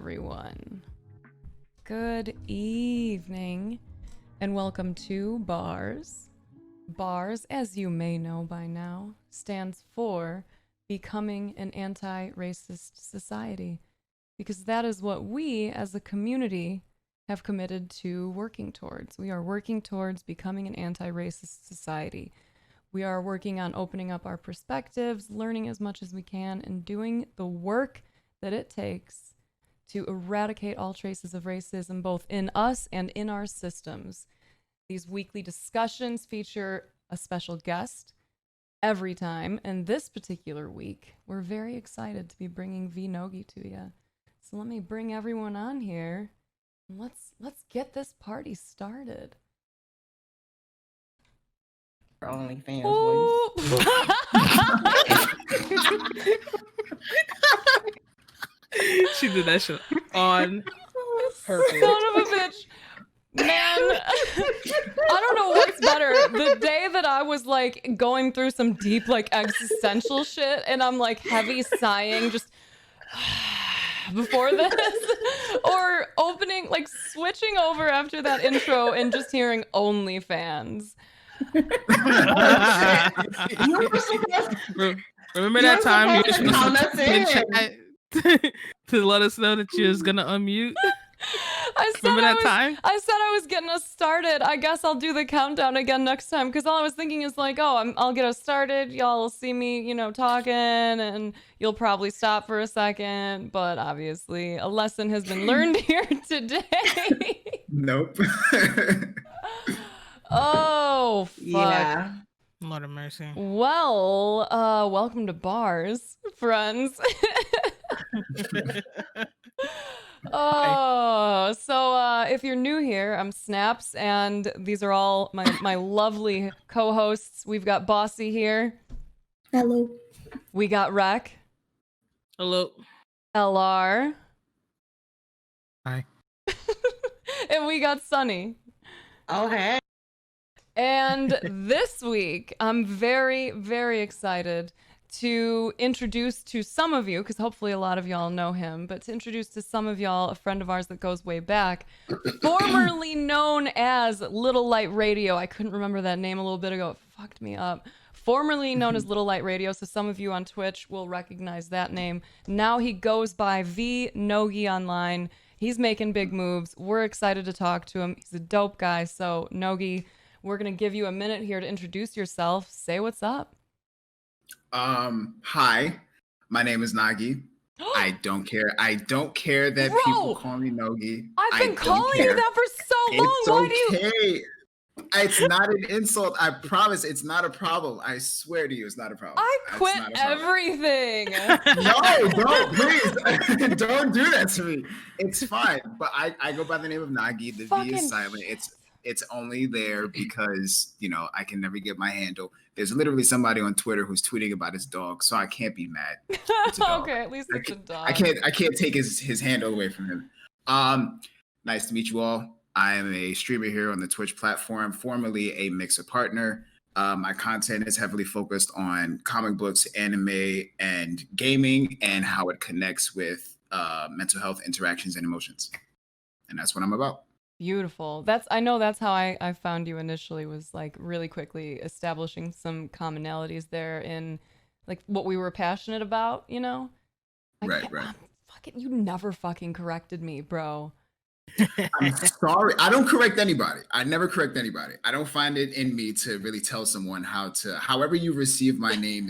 everyone. Good evening, and welcome to BARS. BARS, as you may know by now, stands for Becoming an Anti-Racist Society, because that is what we, as a community, have committed to working towards. We are working towards becoming an anti-racist society. We are working on opening up our perspectives, learning as much as we can, and doing the work that it takes to eradicate all traces of racism, both in us and in our systems. These weekly discussions feature a special guest every time, and this particular week, we're very excited to be bringing vNogi to you. So let me bring everyone on here, and let's get this party started. OnlyFans voice. She did that shit on purpose. Son of a bitch. Man, I don't know what's better. The day that I was like going through some deep like existential shit and I'm like heavy sighing just before this, or opening, like switching over after that intro and just hearing OnlyFans. Remember that time you just to let us know that you was gonna unmute? I said I was getting us started. I guess I'll do the countdown again next time, because all I was thinking is like, oh, I'll get us started. Y'all will see me, talking, and you'll probably stop for a second. But obviously, a lesson has been learned here today. Nope. Oh, fuck. Yeah. Lord of mercy. Well, welcome to BARS, friends. Oh, so if you're new here, I'm Snaps, and these are all my lovely co-hosts. We've got Bossy here. Hello. We got Rec. Hello. LR. Hi. And we got Sunny. Oh, hey. And this week, I'm very, very excited to introduce to some of you, because hopefully a lot of y'all know him, but to introduce to some of y'all a friend of ours that goes way back, formerly known as Little Light Radio. I couldn't remember that name a little bit ago. It fucked me up. Formerly known as Little Light Radio, so some of you on Twitch will recognize that name. Now he goes by vNogi online. He's making big moves. We're excited to talk to him. He's a dope guy. So Nogi, we're going to give you a minute here to introduce yourself. Say what's up. Hi, my name is Nagi. I don't care. I don't care that people call me Nogi. I've been calling you that for so long. It's Why okay. do you? It's not an insult. I promise. It's not a problem. I swear to you, it's not a problem. I quit everything. No, don't, please. Don't do that to me. It's fine. But I go by the name of Nagi. The V is silent. It's only there because, I can never get my handle. There's literally somebody on Twitter who's tweeting about his dog, so I can't be mad. Okay, at least it's a dog. I can't take his handle away from him. Nice to meet you all. I am a streamer here on the Twitch platform, formerly a Mixer partner. My content is heavily focused on comic books, anime, and gaming, and how it connects with mental health interactions and emotions. And that's what I'm about. Beautiful. I know that's how I found you initially, was like really quickly establishing some commonalities there in like what we were passionate about, Right. You never fucking corrected me, bro. I'm sorry. I don't correct anybody. I never correct anybody. I don't find it in me to really tell someone however you receive my name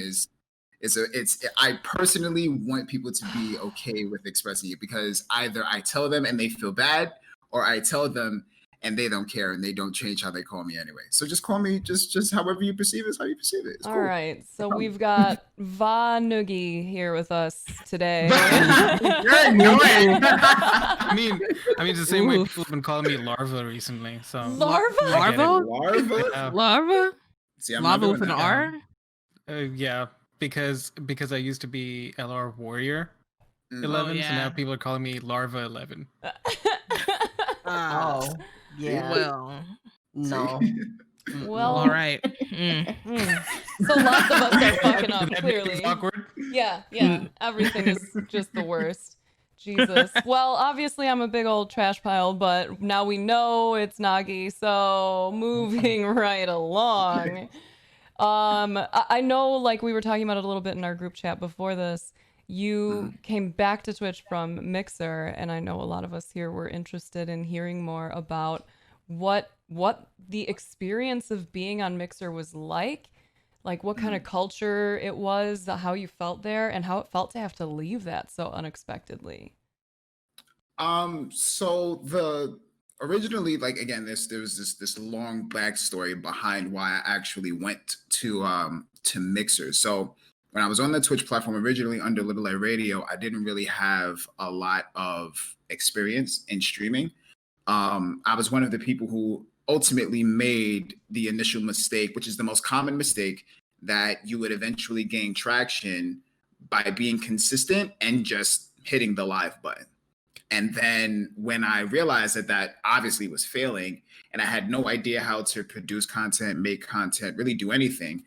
I personally want people to be okay with expressing it, because either I tell them and they feel bad, or I tell them and they don't care and they don't change how they call me anyway. So just call me just however you perceive it is how you perceive it. It's all cool. right. So we've got vNogi here with us today. You're annoying. I mean, it's the same way people have been calling me larva recently. So larva? Larva? See, I'm Lava with an R? Yeah, because I used to be LR Warrior 11, so now people are calling me Larva 11. Oh, yeah. Well, No. Well, all right. So lots of us are fucking up, clearly. Awkward. Yeah. Everything is just the worst. Jesus. Well, obviously I'm a big old trash pile, but now we know it's vNogi, so moving right along. I know, like we were talking about it a little bit in our group chat before this. You came back to Twitch from Mixer, and I know a lot of us here were interested in hearing more about what the experience of being on Mixer was like what kind of culture it was, how you felt there, and how it felt to have to leave that so unexpectedly. So the originally, like again, there was this long backstory behind why I actually went to Mixer. So when I was on the Twitch platform originally under Little Light Radio, I didn't really have a lot of experience in streaming. I was one of the people who ultimately made the initial mistake, which is the most common mistake, that you would eventually gain traction by being consistent and just hitting the live button. And then when I realized that obviously was failing and I had no idea how to produce content, make content, really do anything,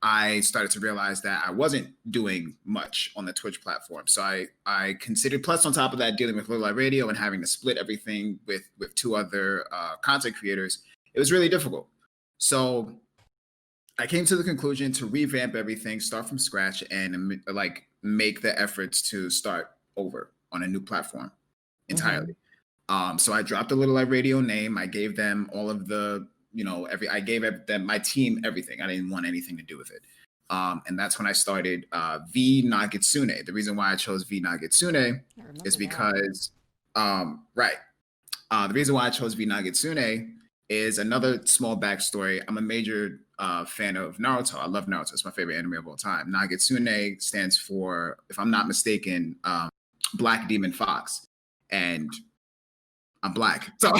I started to realize that I wasn't doing much on the Twitch platform. So I considered, plus on top of that, dealing with Little Light Radio and having to split everything with two other content creators, it was really difficult. So I came to the conclusion to revamp everything, start from scratch, and like make the efforts to start over on a new platform entirely. So I dropped the Little Light Radio name. I gave them all of the, I gave them, my team, everything. I didn't want anything to do with it. And that's when I started vNogi. The reason why I chose vNogi is because, the reason why I chose vNogi is another small backstory. I'm a major fan of Naruto. I love Naruto. It's my favorite anime of all time. Nagitsune stands for, if I'm not mistaken, Black Demon Fox, and I'm Black, so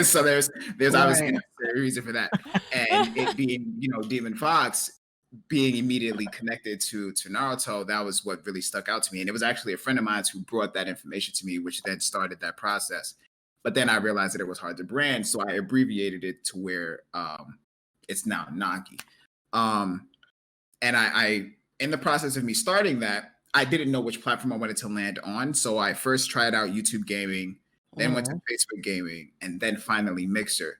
so there's obviously a reason for that, and it being Demon Fox being immediately connected to Naruto, that was what really stuck out to me, and it was actually a friend of mine who brought that information to me, which then started that process. But then I realized that it was hard to brand, so I abbreviated it to where it's now vNogi. And I in the process of me starting that, I didn't know which platform I wanted to land on. So I first tried out YouTube gaming, then went to Facebook gaming, and then finally Mixer.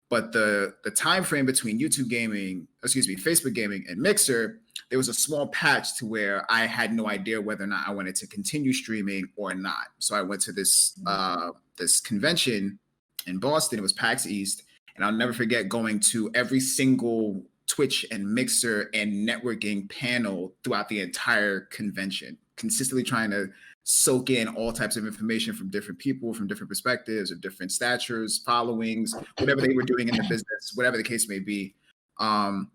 But the time frame between Facebook gaming and Mixer, there was a small patch to where I had no idea whether or not I wanted to continue streaming or not. So I went to this this convention in Boston. It was PAX East, and I'll never forget going to every single Twitch and Mixer and networking panel throughout the entire convention, consistently trying to soak in all types of information from different people, from different perspectives, of different statures, followings, whatever they were doing in the business, whatever the case may be. And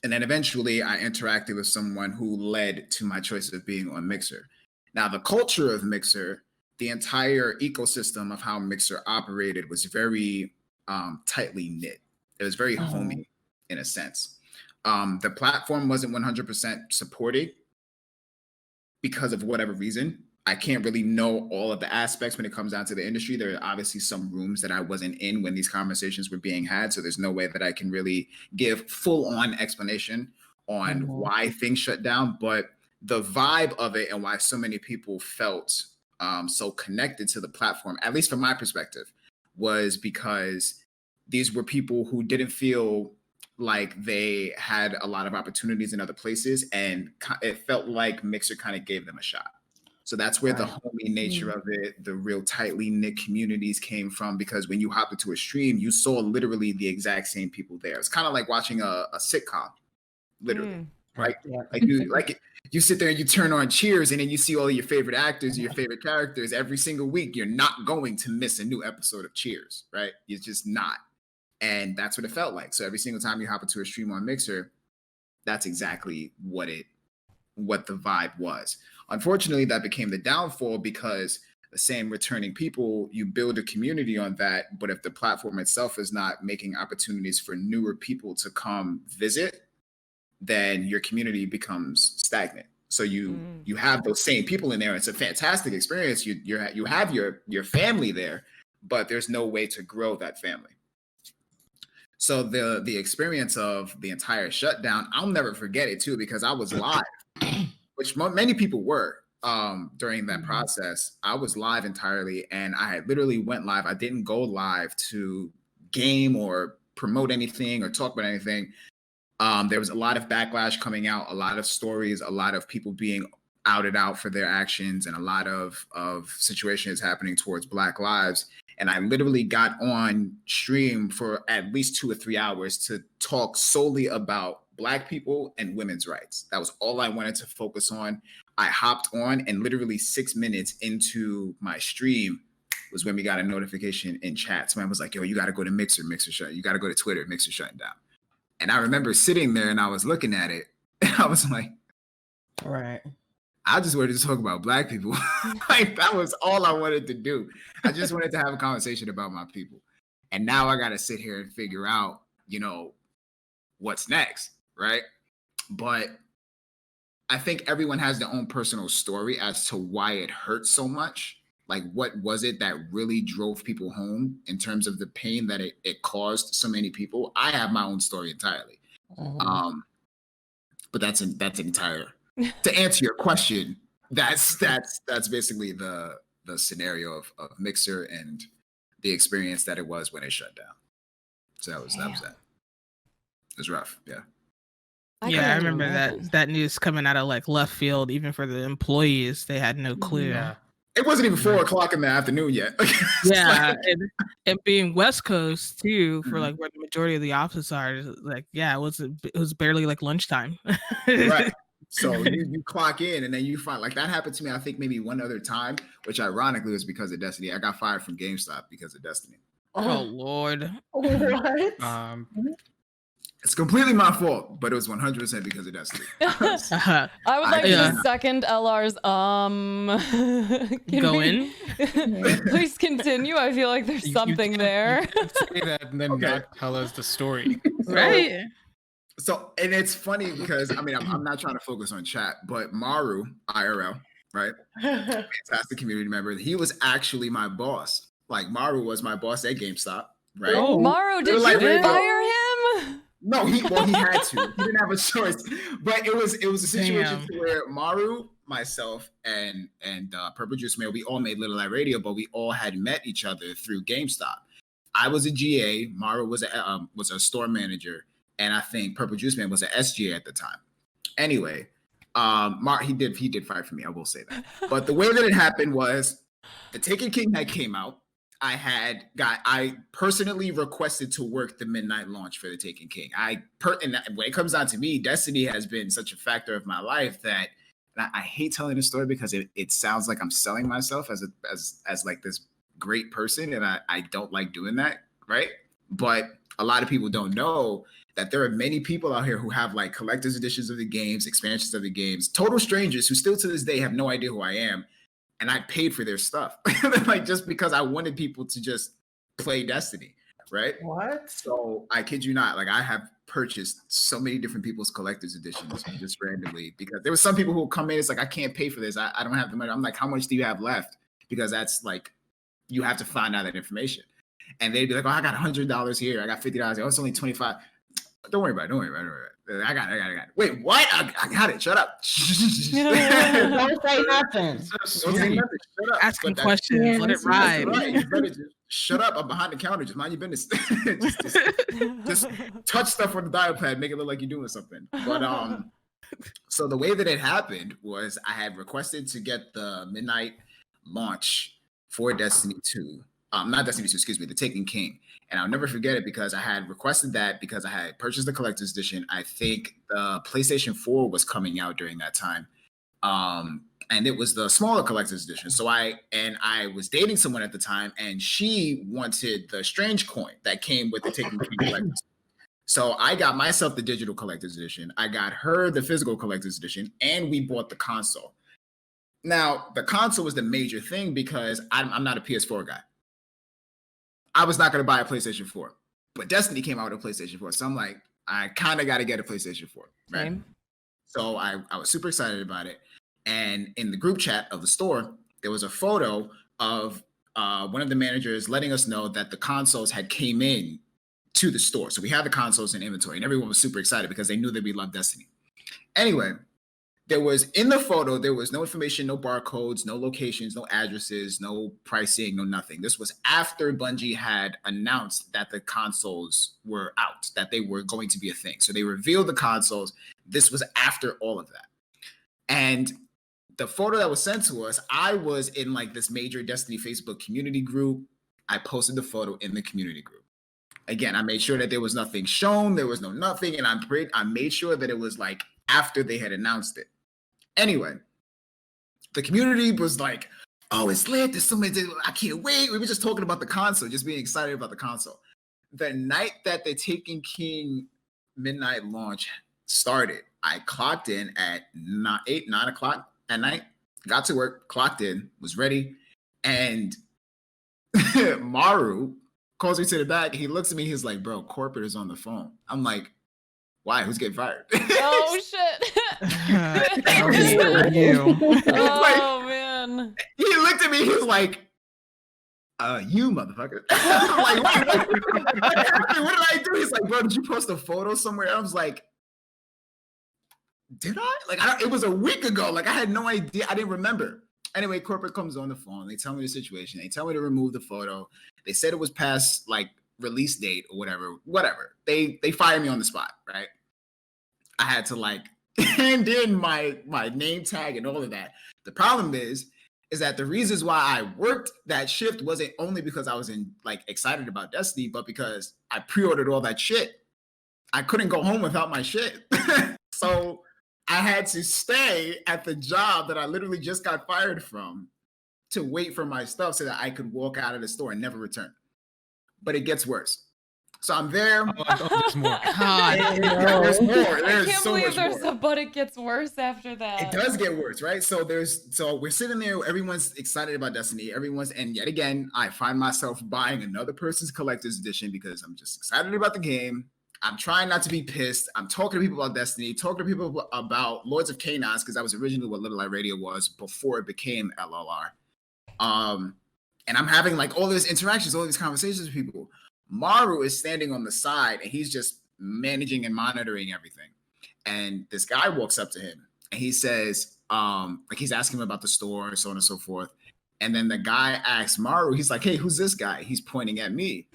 then eventually I interacted with someone who led to my choice of being on Mixer. Now, the culture of Mixer, the entire ecosystem of how Mixer operated was very tightly knit. It was very homey in a sense. The platform wasn't 100% supported because of whatever reason. I can't really know all of the aspects when it comes down to the industry. There are obviously some rooms that I wasn't in when these conversations were being had. So there's no way that I can really give full-on explanation on why things shut down. But the vibe of it and why so many people felt so connected to the platform, at least from my perspective, was because these were people who didn't feel like they had a lot of opportunities in other places, and it felt like Mixer kind of gave them a shot. So that's where the homey nature of it, the real tightly knit communities came from, because when you hop into a stream, you saw literally the exact same people there. It's kind of like watching a sitcom, literally. Like you sit there and you turn on Cheers, and then you see all of your favorite actors and your favorite characters every single week. You're not going to miss a new episode of Cheers, right? You're just not. And that's what it felt like. So every single time you hop into a stream on Mixer, that's exactly what the vibe was. Unfortunately, that became the downfall, because the same returning people, you build a community on that. But if the platform itself is not making opportunities for newer people to come visit, then your community becomes stagnant. So you have those same people in there. It's a fantastic experience. You have your family there, but there's no way to grow that family. So the experience of the entire shutdown, I'll never forget it too, because I was live, which many people were. during that process, I was live entirely, and I had literally went live. I didn't go live to game or promote anything or talk about anything. There was a lot of backlash coming out, a lot of stories, a lot of people being outed out for their actions, and a lot of situations happening towards Black lives. And I literally got on stream for at least 2 or 3 hours to talk solely about Black people and women's rights. That was all I wanted to focus on. I hopped on, and literally 6 minutes into my stream was when we got a notification in chat. Someone was like, yo, you got to go to Mixer shut. You got to go to Twitter, Mixer shutting down. And I remember sitting there and I was looking at it and I was like, right. I just wanted to talk about Black people. Like, that was all I wanted to do. I just wanted to have a conversation about my people. And now I got to sit here and figure out, what's next, right? But I think everyone has their own personal story as to why it hurt so much. Like, what was it that really drove people home in terms of the pain that it caused so many people? I have my own story entirely. But that's entire. To answer your question, that's basically the scenario of Mixer and the experience that it was when it shut down. So that was that. It was rough, yeah. I remember that news coming out of like left field, even for the employees. They had no clue. Yeah. It wasn't even 4:00 in the afternoon yet. Yeah, and being West Coast too, for like where the majority of the offices are, like it was barely like lunchtime. Right. So you clock in, and then you find, like, that happened to me, I think maybe one other time, which ironically was because of Destiny. I got fired from GameStop because of Destiny. Oh Lord. What? It's completely my fault, but it was 100% because of Destiny. I would like to second LR's go in. Please continue. I feel like there's something there. You can't say that and then not tell us the story. Right. So, and it's funny because, I mean, I'm not trying to focus on chat, but Maru, IRL, right? Fantastic community member. He was actually my boss. Like, Maru was my boss at GameStop, right? Oh, Maru, did you fire him? No, he had to. He didn't have a choice. But it was a situation where Maru, myself, and Purple Juice Man, we all made Little Light Radio, but we all had met each other through GameStop. I was a GA, Maru was a store manager, and I think Purple Juice Man was an SGA at the time. Anyway, he did fight for me, I will say that. But the way that it happened was the Taken King had came out. I personally requested to work the midnight launch for the Taken King. And when it comes down to me, Destiny has been such a factor of my life that I hate telling the story because it sounds like I'm selling myself as like this great person, and I don't like doing that, right? But a lot of people don't know that there are many people out here who have like collector's editions of the games, expansions of the games, total strangers who still to this day have no idea who I am. And I paid for their stuff, like, just because I wanted people to just play Destiny, right? What? So I kid you not, like, I have purchased so many different people's collector's editions just randomly, because there were some people who come in, it's like, I can't pay for this. I don't have the money. I'm like, how much do you have left? Because that's like, you have to find out that information. And they'd be like, oh, I got $100 here. I got $50 here. Oh, it's only 25. Don't worry about it. I got it. Wait, what? I got it. Shut up. Don't say nothing. Shut up. Asking questions. Let it ride. Right. Shut up. I'm behind the counter. Just mind your business. just touch stuff on the dial pad. Make it look like you're doing something. But so the way that it happened was I had requested to get the midnight launch for Destiny 2. Not Destiny 2, excuse me, the Taken King. And I'll never forget it because I had requested that because I had purchased the collector's edition. I think the PlayStation 4 was coming out during that time. And it was the smaller collector's edition. So I was dating someone at the time, and she wanted the Strange coin that came with the Taken King collector's. So I got myself the digital collector's edition. I got her the physical collector's edition, and we bought the console. Now, the console was the major thing because I'm not a PS4 guy. I was not going to buy a PlayStation 4, but Destiny came out with a PlayStation 4. So I'm like, I kind of got to get a PlayStation 4, right? Same. So I was super excited about it. And in the group chat of the store, there was a photo of one of the managers letting us know that the consoles had came in to the store. So we had the consoles in inventory, and everyone was super excited because they knew that we loved Destiny. Anyway, there was in the photo, there was no information, no barcodes, no locations, no addresses, no pricing, no nothing. This was after Bungie had announced that the consoles were out, that they were going to be a thing. So they revealed the consoles. This was after all of that. And the photo that was sent to us, I was in like this major Destiny Facebook community group. I posted the photo in the community group. Again, I made sure that there was nothing shown. There was no nothing. And I made sure that it was like after they had announced it. Anyway, the community was like, oh, it's lit. There's so many. I can't wait. We were just talking about the console, just being excited about the console. The night that the Taken King midnight launch started, I clocked in at 9 o'clock at night, got to work, clocked in, was ready. And Maru calls me to the back. He looks at me. He's like, bro, corporate is on the phone. I'm like, why? Who's getting fired? Oh shit! Oh man! He looked at me. He was like, "You motherfucker!" I'm like, what did I do? He's like, "Bro, did you post a photo somewhere?" I was like, "Did I?" Like, it was a week ago. Like, I had no idea. I didn't remember. Anyway, corporate comes on the phone. They tell me the situation. They tell me to remove the photo. They said it was past like release date or whatever. They fired me on the spot, right? I had to like hand in my name tag and all of that. The problem is that the reasons why I worked that shift wasn't only because I was excited about Destiny, but because I pre-ordered all that shit. I couldn't go home without my shit. So I had to stay at the job that I literally just got fired from to wait for my stuff so that I could walk out of the store and never return. But it gets worse. So I'm there. There's more. There's more. I can't believe there's a but it gets worse after that. It does get worse, right? So we're sitting there. Everyone's excited about Destiny. And yet again, I find myself buying another person's collector's edition because I'm just excited about the game. I'm trying not to be pissed. I'm talking to people about Destiny, talking to people about Lords of Chaos, because that was originally what Little Light Radio was before it became LLR. And I'm having like all these interactions, all these conversations with people. Maru is standing on the side and he's just managing and monitoring everything. And this guy walks up to him and he says, like he's asking him about the store, so on and so forth. And then the guy asks Maru, he's like, hey, who's this guy? He's pointing at me.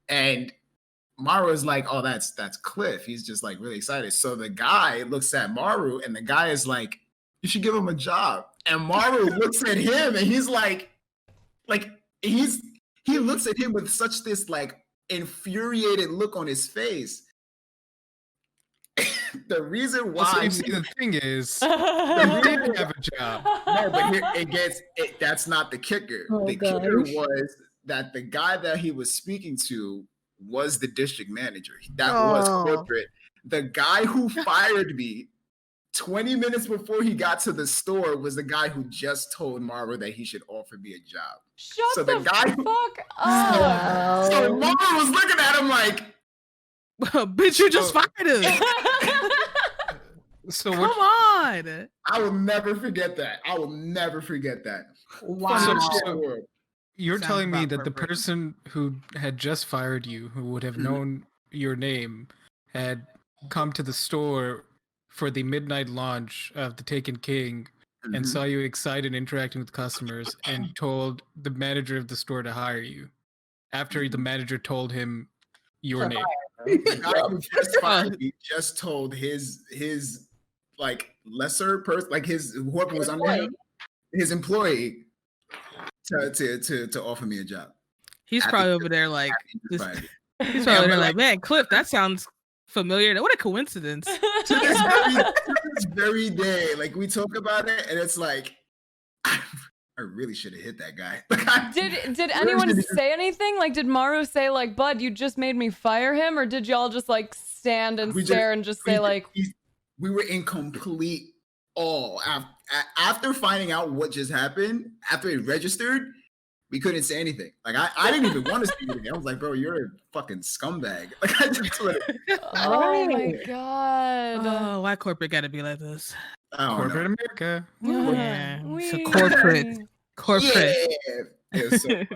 And Maru is like, oh, that's Cliff. He's just like really excited. So the guy looks at Maru and the guy is like, you should give him a job. And Maru looks at him and he's like he looks at him with such this like infuriated look on his face. The reason why the thing is you didn't have a job. No, but here that's not the kicker. The kicker was that the guy that he was speaking to was the district manager. That was corporate. The guy who fired me 20 minutes before he got to the store was the guy who just told Maru that he should offer me a job. Shut the fuck up. So Maru was looking at him like, bitch, you just fired him. So come on. I will never forget that. Wow. So you're telling me that the person who had just fired you, who would have known your name, had come to the store for the midnight launch of the Taken King and saw you excited interacting with customers and told the manager of the store to hire you after the manager told him your name. The guy who just fired me just told his like lesser person, like his whoever was under him, his employee, to offer me a job. He's probably over there like he's probably there like, man, Cliff, that sounds familiar. What a coincidence. To this very day, like we talk about it, and it's like I really should have hit that guy. Did anyone say anything? Like, did Maru say like, "Bud, you just made me fire him," or did y'all just like stand and stare and just say like? We were in complete awe after finding out what just happened. After it registered, we couldn't say anything. Like I didn't even want to say anything. I was like, bro, you're a fucking scumbag. Like I just wanted. Oh my god. Oh, why corporate gotta be like this? Corporate America. Yeah. It's corporate. Yeah. It was so funny.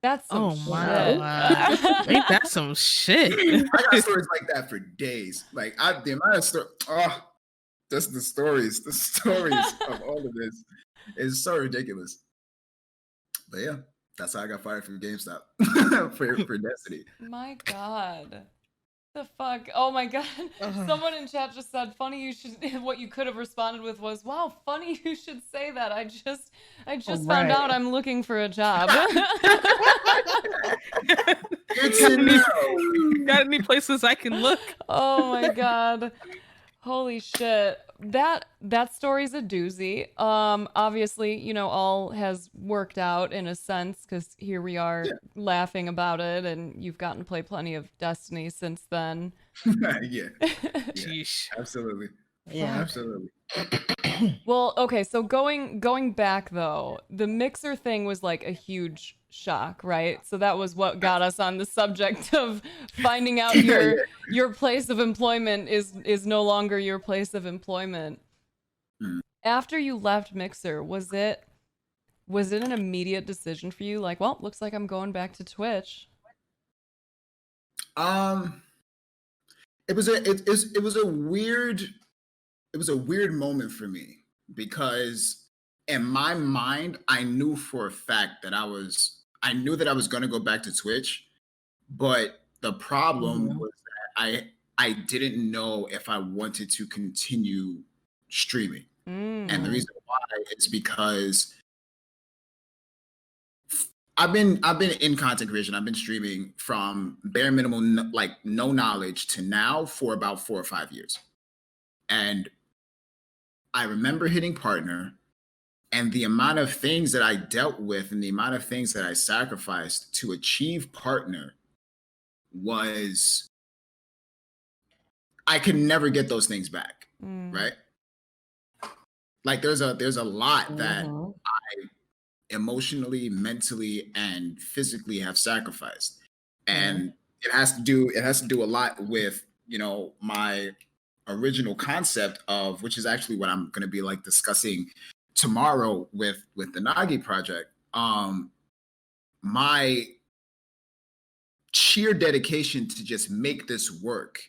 That's some shit. Wow. Ain't that some shit? I got stories like that for days. Like the amount of stories. just the stories of all of this is so ridiculous. But yeah, that's how I got fired from GameStop for Destiny. My God. The fuck? Oh my God. Someone in chat just said, funny you should, what you could have responded with was, wow, funny you should say that. I just found out I'm looking for a job. Got any places I can look? Oh my God. Holy shit. That story's a doozy. Obviously, you know, all has worked out in a sense because here we are laughing about it, and you've gotten to play plenty of Destiny since then. Yeah. Absolutely. Yeah. Absolutely. Well, okay, so going back though, the mixer thing was like a huge shock, right? So that was what got us on the subject of finding out your place of employment is no longer your place of employment. After you left Mixer, was it an immediate decision for you? Like, well, looks like I'm going back to Twitch. It was a weird moment for me because in my mind, I knew for a fact that I knew that I was going to go back to Twitch, but the problem was that I didn't know if I wanted to continue streaming. And the reason why is because I've been in content creation. I've been streaming from bare minimum, like no knowledge, to now for about 4 or 5 years. And I remember hitting partner, and the amount of things that I dealt with and the amount of things that I sacrificed to achieve partner was, I could never get those things back, right? Like there's a lot that I emotionally, mentally, and physically have sacrificed. And it has to do a lot with, you know, my original concept of, which is actually what I'm going to be like discussing tomorrow with the Nogi project. My sheer dedication to just make this work.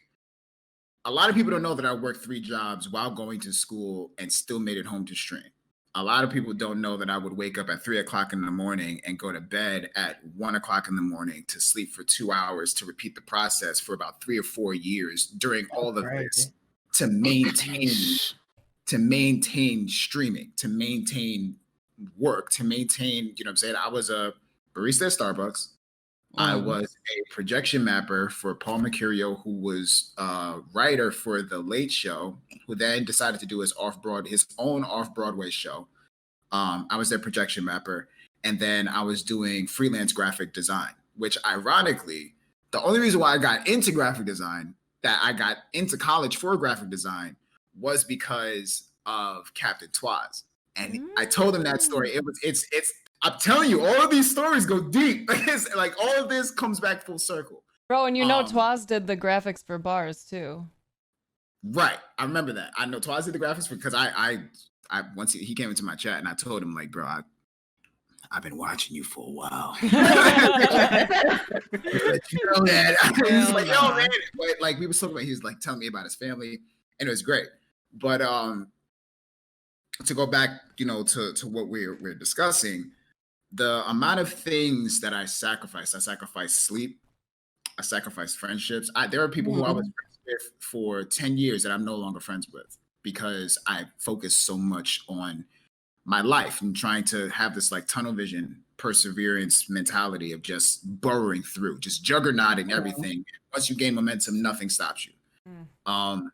A lot of people don't know that I worked 3 jobs while going to school and still made it home to stream. A lot of people don't know that I would wake up at 3 o'clock in the morning and go to bed at 1 o'clock in the morning to sleep for 2 hours to repeat the process for about 3 or 4 years during all of this to maintain streaming, to maintain work, to maintain, you know what I'm saying? I was a barista at Starbucks. I was a projection mapper for Paul Mercurio, who was a writer for The Late Show, who then decided to do his own off-Broadway show. I was their projection mapper. And then I was doing freelance graphic design, which ironically, the only reason why I got into graphic design, that I got into college for graphic design, was because of Captain Twas. And I told him that story. It's I'm telling you, all of these stories go deep. It's like all of this comes back full circle. Bro, and you know Twas did the graphics for bars too. Right. I remember that. I know Twas did the graphics because I once he came into my chat and I told him, like, bro, I've been watching you for a while. You know that. He's like, yo, man. But like we were talking about, he was like telling me about his family, and it was great. But to go back, you know, to what we're discussing, the amount of things that I sacrificed sleep, I sacrificed friendships. There are people who I was friends with for 10 years that I'm no longer friends with because I focused so much on my life and trying to have this like tunnel vision, perseverance mentality of just burrowing through, just juggernauting everything. Once you gain momentum, nothing stops you. And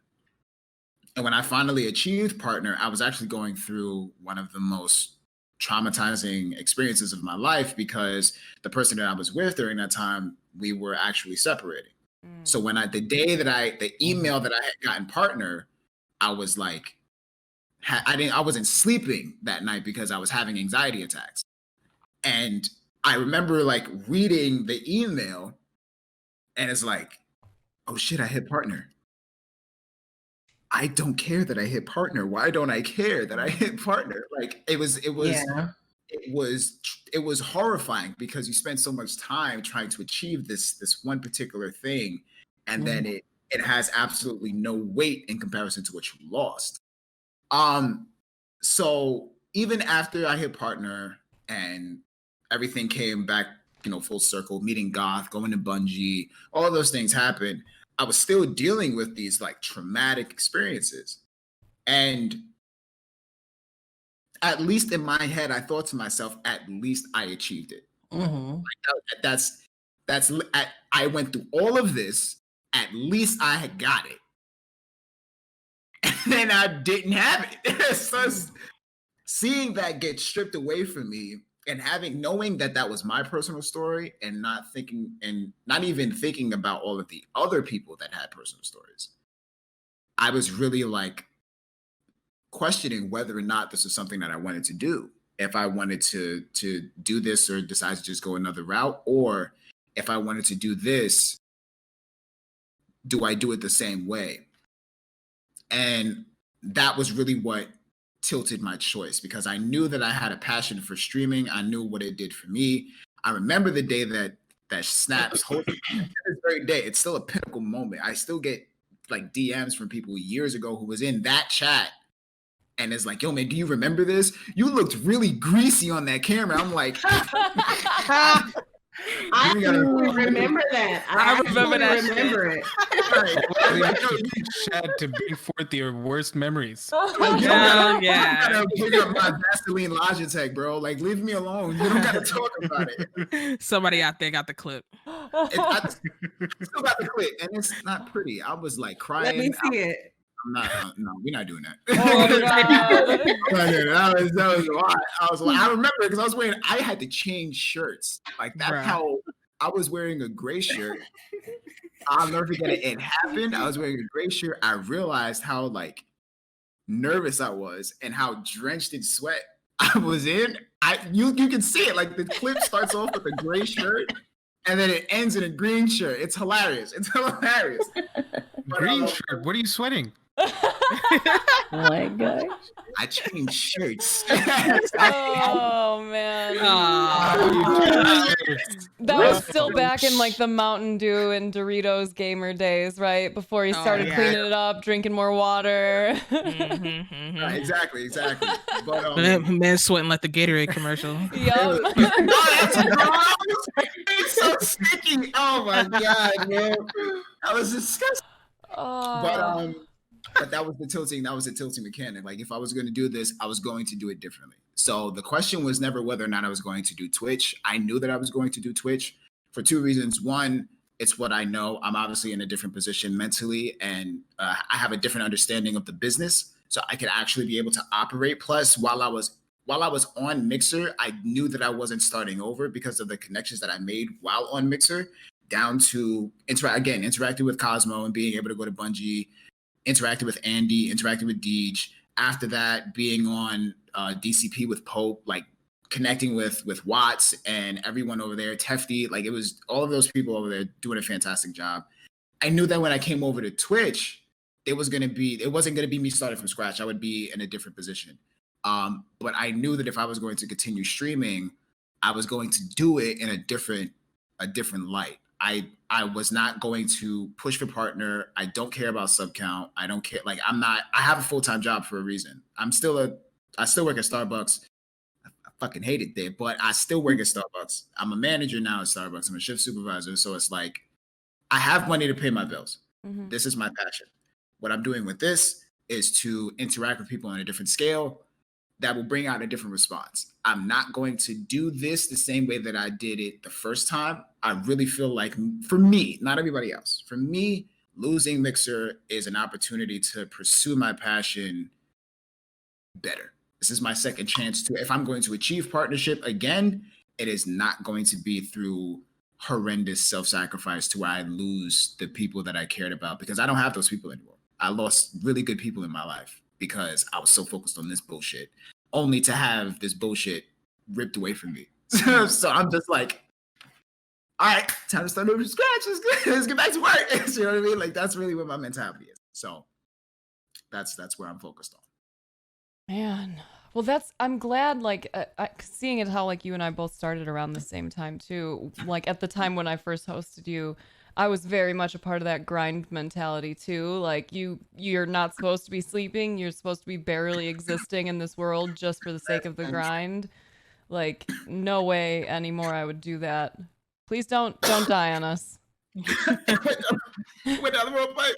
when I finally achieved partner, I was actually going through one of the most traumatizing experiences of my life because the person that I was with during that time, we were actually separating. So when the email that I had gotten partner, I was like, I wasn't sleeping that night because I was having anxiety attacks. And I remember like reading the email and it's like, oh shit, I hit partner. I don't care that I hit partner. Why don't I care that I hit partner? Like it was horrifying because you spend so much time trying to achieve this one particular thing, and then it has absolutely no weight in comparison to what you lost. So even after I hit partner and everything came back, full circle, meeting Goth, going to Bungie, all of those things happened, I was still dealing with these like traumatic experiences. And at least in my head, I thought to myself, at least I achieved it. I went through all of this. At least I had got it. And then I didn't have it. So seeing that get stripped away from me and knowing that was my personal story and not even thinking about all of the other people that had personal stories, I was really like questioning whether or not this was something that I wanted to do. If I wanted to do this or decide to just go another route, or if I wanted to do this, do I do it the same way? And that was really what tilted my choice, because I knew that I had a passion for streaming. I knew what it did for me. I remember the day that SheSnaps hosted. This very day, it's still a pinnacle moment. I still get like DMs from people years ago who was in that chat and is like, yo, man, do you remember this? You looked really greasy on that camera. I'm like, I remember that. I remember that. Remember it. Had to bring forth your worst memories. Yeah. I'm gonna pick up my Vaseline Logitech, bro. Like, leave me alone. You don't gotta talk about it. Somebody out there got the clip. I still got the clip, and it's not pretty. I was like crying. Let me see it. I'm not. No, we're not doing that. Oh, God. That was wild. I was like, I remember because I had to change shirts. Like that's how I was wearing a gray shirt. I'll never forget it. It happened. I was wearing a gray shirt. I realized how like nervous I was and how drenched in sweat I was in. You can see it. Like the clip starts off with a gray shirt and then it ends in a green shirt. It's hilarious. Green shirt. What are you sweating? Oh my gosh. I changed shirts. Oh man. That was still back in like the Mountain Dew and Doritos gamer days, right? Before he started cleaning it up, drinking more water. Exactly. But man sweating like the Gatorade commercial. Yup. It's so sticky. Oh my god, man. That was disgusting. But that was the tilting mechanic. Like if I was going to do this, I was going to do it differently. So the question was never whether or not I was going to do Twitch. I knew that I was going to do Twitch for two reasons. One, it's what I know. I'm obviously in a different position mentally, and I have a different understanding of the business, so I could actually be able to operate. Plus, while I was on Mixer, I knew that I wasn't starting over because of the connections that I made while on Mixer, down to interacting with Cosmo and being able to go to Bungie, interacted with Andy, interacted with Deej. After that, being on DCP with Pope, like connecting with Watts and everyone over there, Tefty, like it was all of those people over there doing a fantastic job. I knew that when I came over to Twitch, it wasn't gonna be me starting from scratch. I would be in a different position. But I knew that if I was going to continue streaming, I was going to do it in a different light. I was not going to push for partner. I don't care about sub count. I don't care. Like I have a full-time job for a reason. I still work at Starbucks. I fucking hate it there, but I still work at Starbucks. I'm a manager now at Starbucks. I'm a shift supervisor. So it's like, I have money to pay my bills. Mm-hmm. This is my passion. What I'm doing with this is to interact with people on a different scale that will bring out a different response. I'm not going to do this the same way that I did it the first time. I really feel like, for me, not everybody else, for me, losing Mixer is an opportunity to pursue my passion better. This is my second chance to, if I'm going to achieve partnership again, it is not going to be through horrendous self-sacrifice to where I lose the people that I cared about, because I don't have those people anymore. I lost really good people in my life because I was so focused on this bullshit, only to have this bullshit ripped away from me. So I'm just like, all right, time to start over from scratch. Let's get back to work. You know what I mean? Like that's really what my mentality is. So that's where I'm focused on. Man, well, I'm glad, like, seeing it how, like, you and I both started around the same time, too. Like, at the time when I first hosted you, I was very much a part of that grind mentality too. Like you're not supposed to be sleeping. You're supposed to be barely existing in this world just for the sake of the grind. Like no way anymore I would do that. Please don't die on us. Went down the wrong pipe.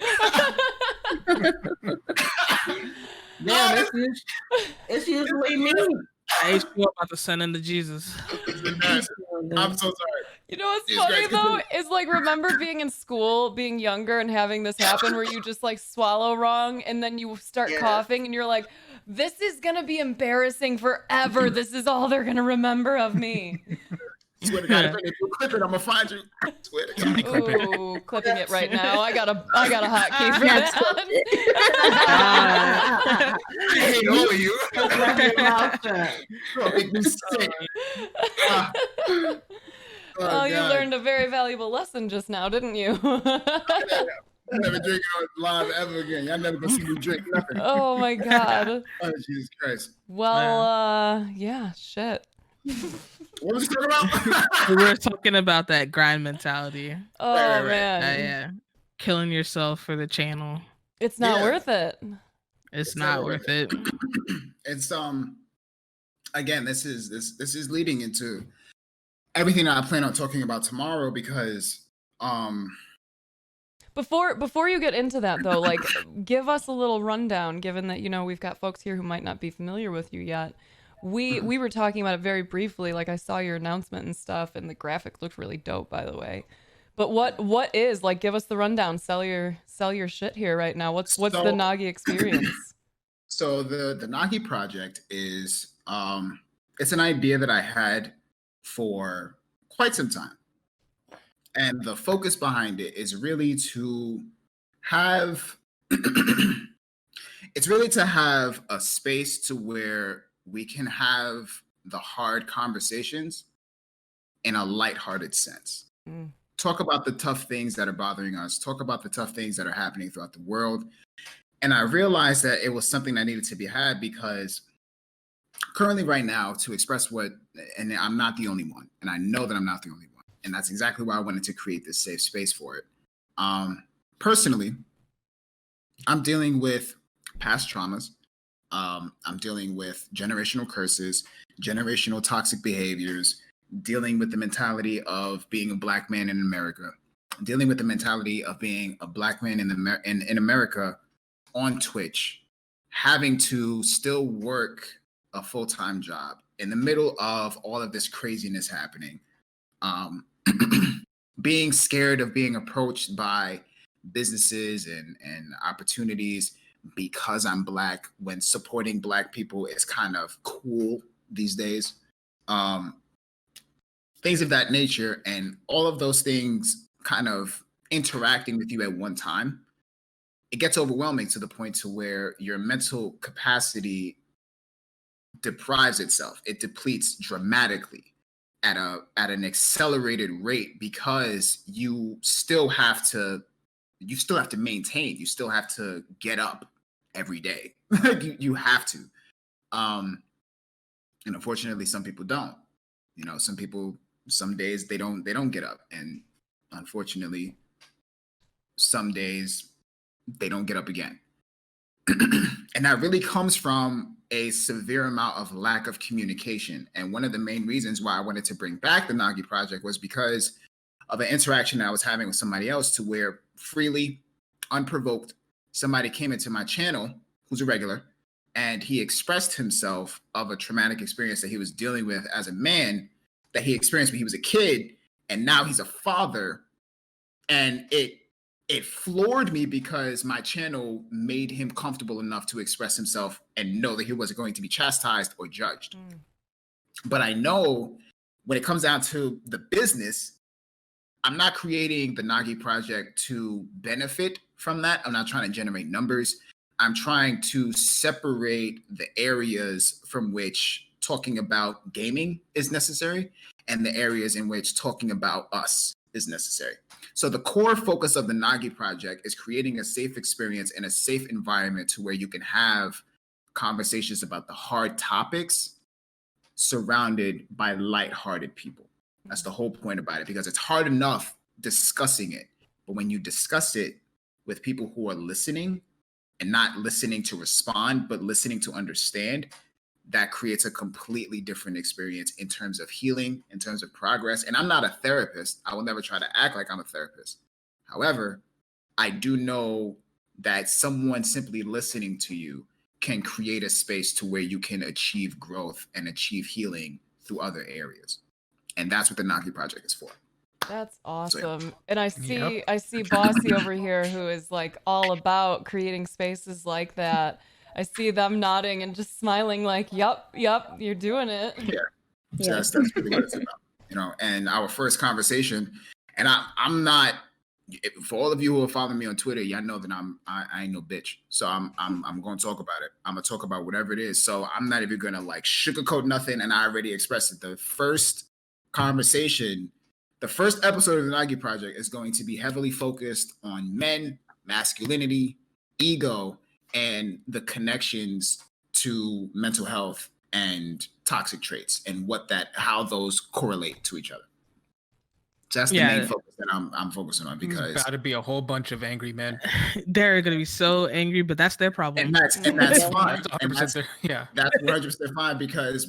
Yeah, it's usually me. I ain't sure about to send into Jesus. I'm so sorry. You know what's funny though is like remember being in school, being younger and having this happen where you just like swallow wrong and then you start coughing and you're like, this is gonna be embarrassing forever. This is all they're gonna remember of me. Swear to God, if you clip it, I'm gonna find you. Swear to God. Ooh, clipping it right now. I got a hotkey for that. I hate all of you. Gonna make me sick. Oh, you learned a very valuable lesson just now, didn't you? I'm never drinking on live ever again. Y'all never gonna see me drink nothing. Oh my God. Oh, Jesus Christ. Well, yeah, shit. What was you talking about? We were talking about that grind mentality. Oh, Right. man. Yeah. Killing yourself for the channel. It's not worth it. It's not worth it. It's again, this is leading into everything that I plan on talking about tomorrow because Before you get into that though, like give us a little rundown, given that, you know, we've got folks here who might not be familiar with you yet. We were talking about it very briefly, like I saw your announcement and stuff, and the graphic looked really dope, by the way. But what is, like, give us the rundown, sell your shit here right now. What's the Nogi experience? So the Nogi project is it's an idea that I had for quite some time. And the focus behind it is really to have it's really to have a space to where we can have the hard conversations in a lighthearted sense. Talk about the tough things that are bothering us, talk about the tough things that are happening throughout the world. And I realized that it was something that needed to be had because currently right now to express and I'm not the only one, and I know that I'm not the only one. And that's exactly why I wanted to create this safe space for it. Personally, I'm dealing with past traumas. I'm dealing with generational curses, generational toxic behaviors, dealing with the mentality of being a Black man in America, dealing with the mentality of being a Black man in America on Twitch, having to still work a full-time job in the middle of all of this craziness happening, being scared of being approached by businesses and opportunities because I'm Black, when supporting Black people is kind of cool these days. Things of that nature, and all of those things kind of interacting with you at one time, it gets overwhelming to the point to where your mental capacity deprives itself. It depletes dramatically at an accelerated rate because you still have to maintain, you still have to get up every day. you have to. And unfortunately, some people don't. You know, some days they don't get up. And unfortunately, some days they don't get up again. And that really comes from a severe amount of lack of communication. And one of the main reasons why I wanted to bring back the Nogi project was because of an interaction that I was having with somebody else, to where freely, unprovoked, somebody came into my channel who's a regular, and he expressed himself of a traumatic experience that he was dealing with as a man, that he experienced when he was a kid, and now he's a father. And it floored me because my channel made him comfortable enough to express himself and know that he wasn't going to be chastised or judged. But I know when it comes down to the business, I'm not creating the Nogi project to benefit from that. I'm not trying to generate numbers. I'm trying to separate the areas from which talking about gaming is necessary and the areas in which talking about us is necessary. So the core focus of the Nogi project is creating a safe experience and a safe environment to where you can have conversations about the hard topics surrounded by lighthearted people. That's the whole point about it, because it's hard enough discussing it But when you discuss it with people who are listening and not listening to respond, but listening to understand, that creates a completely different experience in terms of healing, in terms of progress. And I'm not a therapist. I will never try to act like I'm a therapist. However, I do know that someone simply listening to you can create a space to where you can achieve growth and achieve healing through other areas. And that's what the Nagi Project is for. That's awesome. So, yeah. And I see Bossy over here who is like all about creating spaces like that. I see them nodding and just smiling like, yep, you're doing it. Yeah. So that's really what it's about. You know, and our first conversation, and I'm not, for all of you who are following me on Twitter, y'all know that I ain't no bitch. So I'm going to talk about it. I'm going to talk about whatever it is. So I'm not even going to like sugarcoat nothing. And I already expressed it. The first conversation, the first episode of the Nagi Project is going to be heavily focused on men, masculinity, ego, and the connections to mental health and toxic traits and how those correlate to each other. So that's the main focus that I'm focusing on, because got to be a whole bunch of angry men. They're gonna be so angry, but that's their problem. And that's fine. That's And 100% yeah. That's 100% fine, because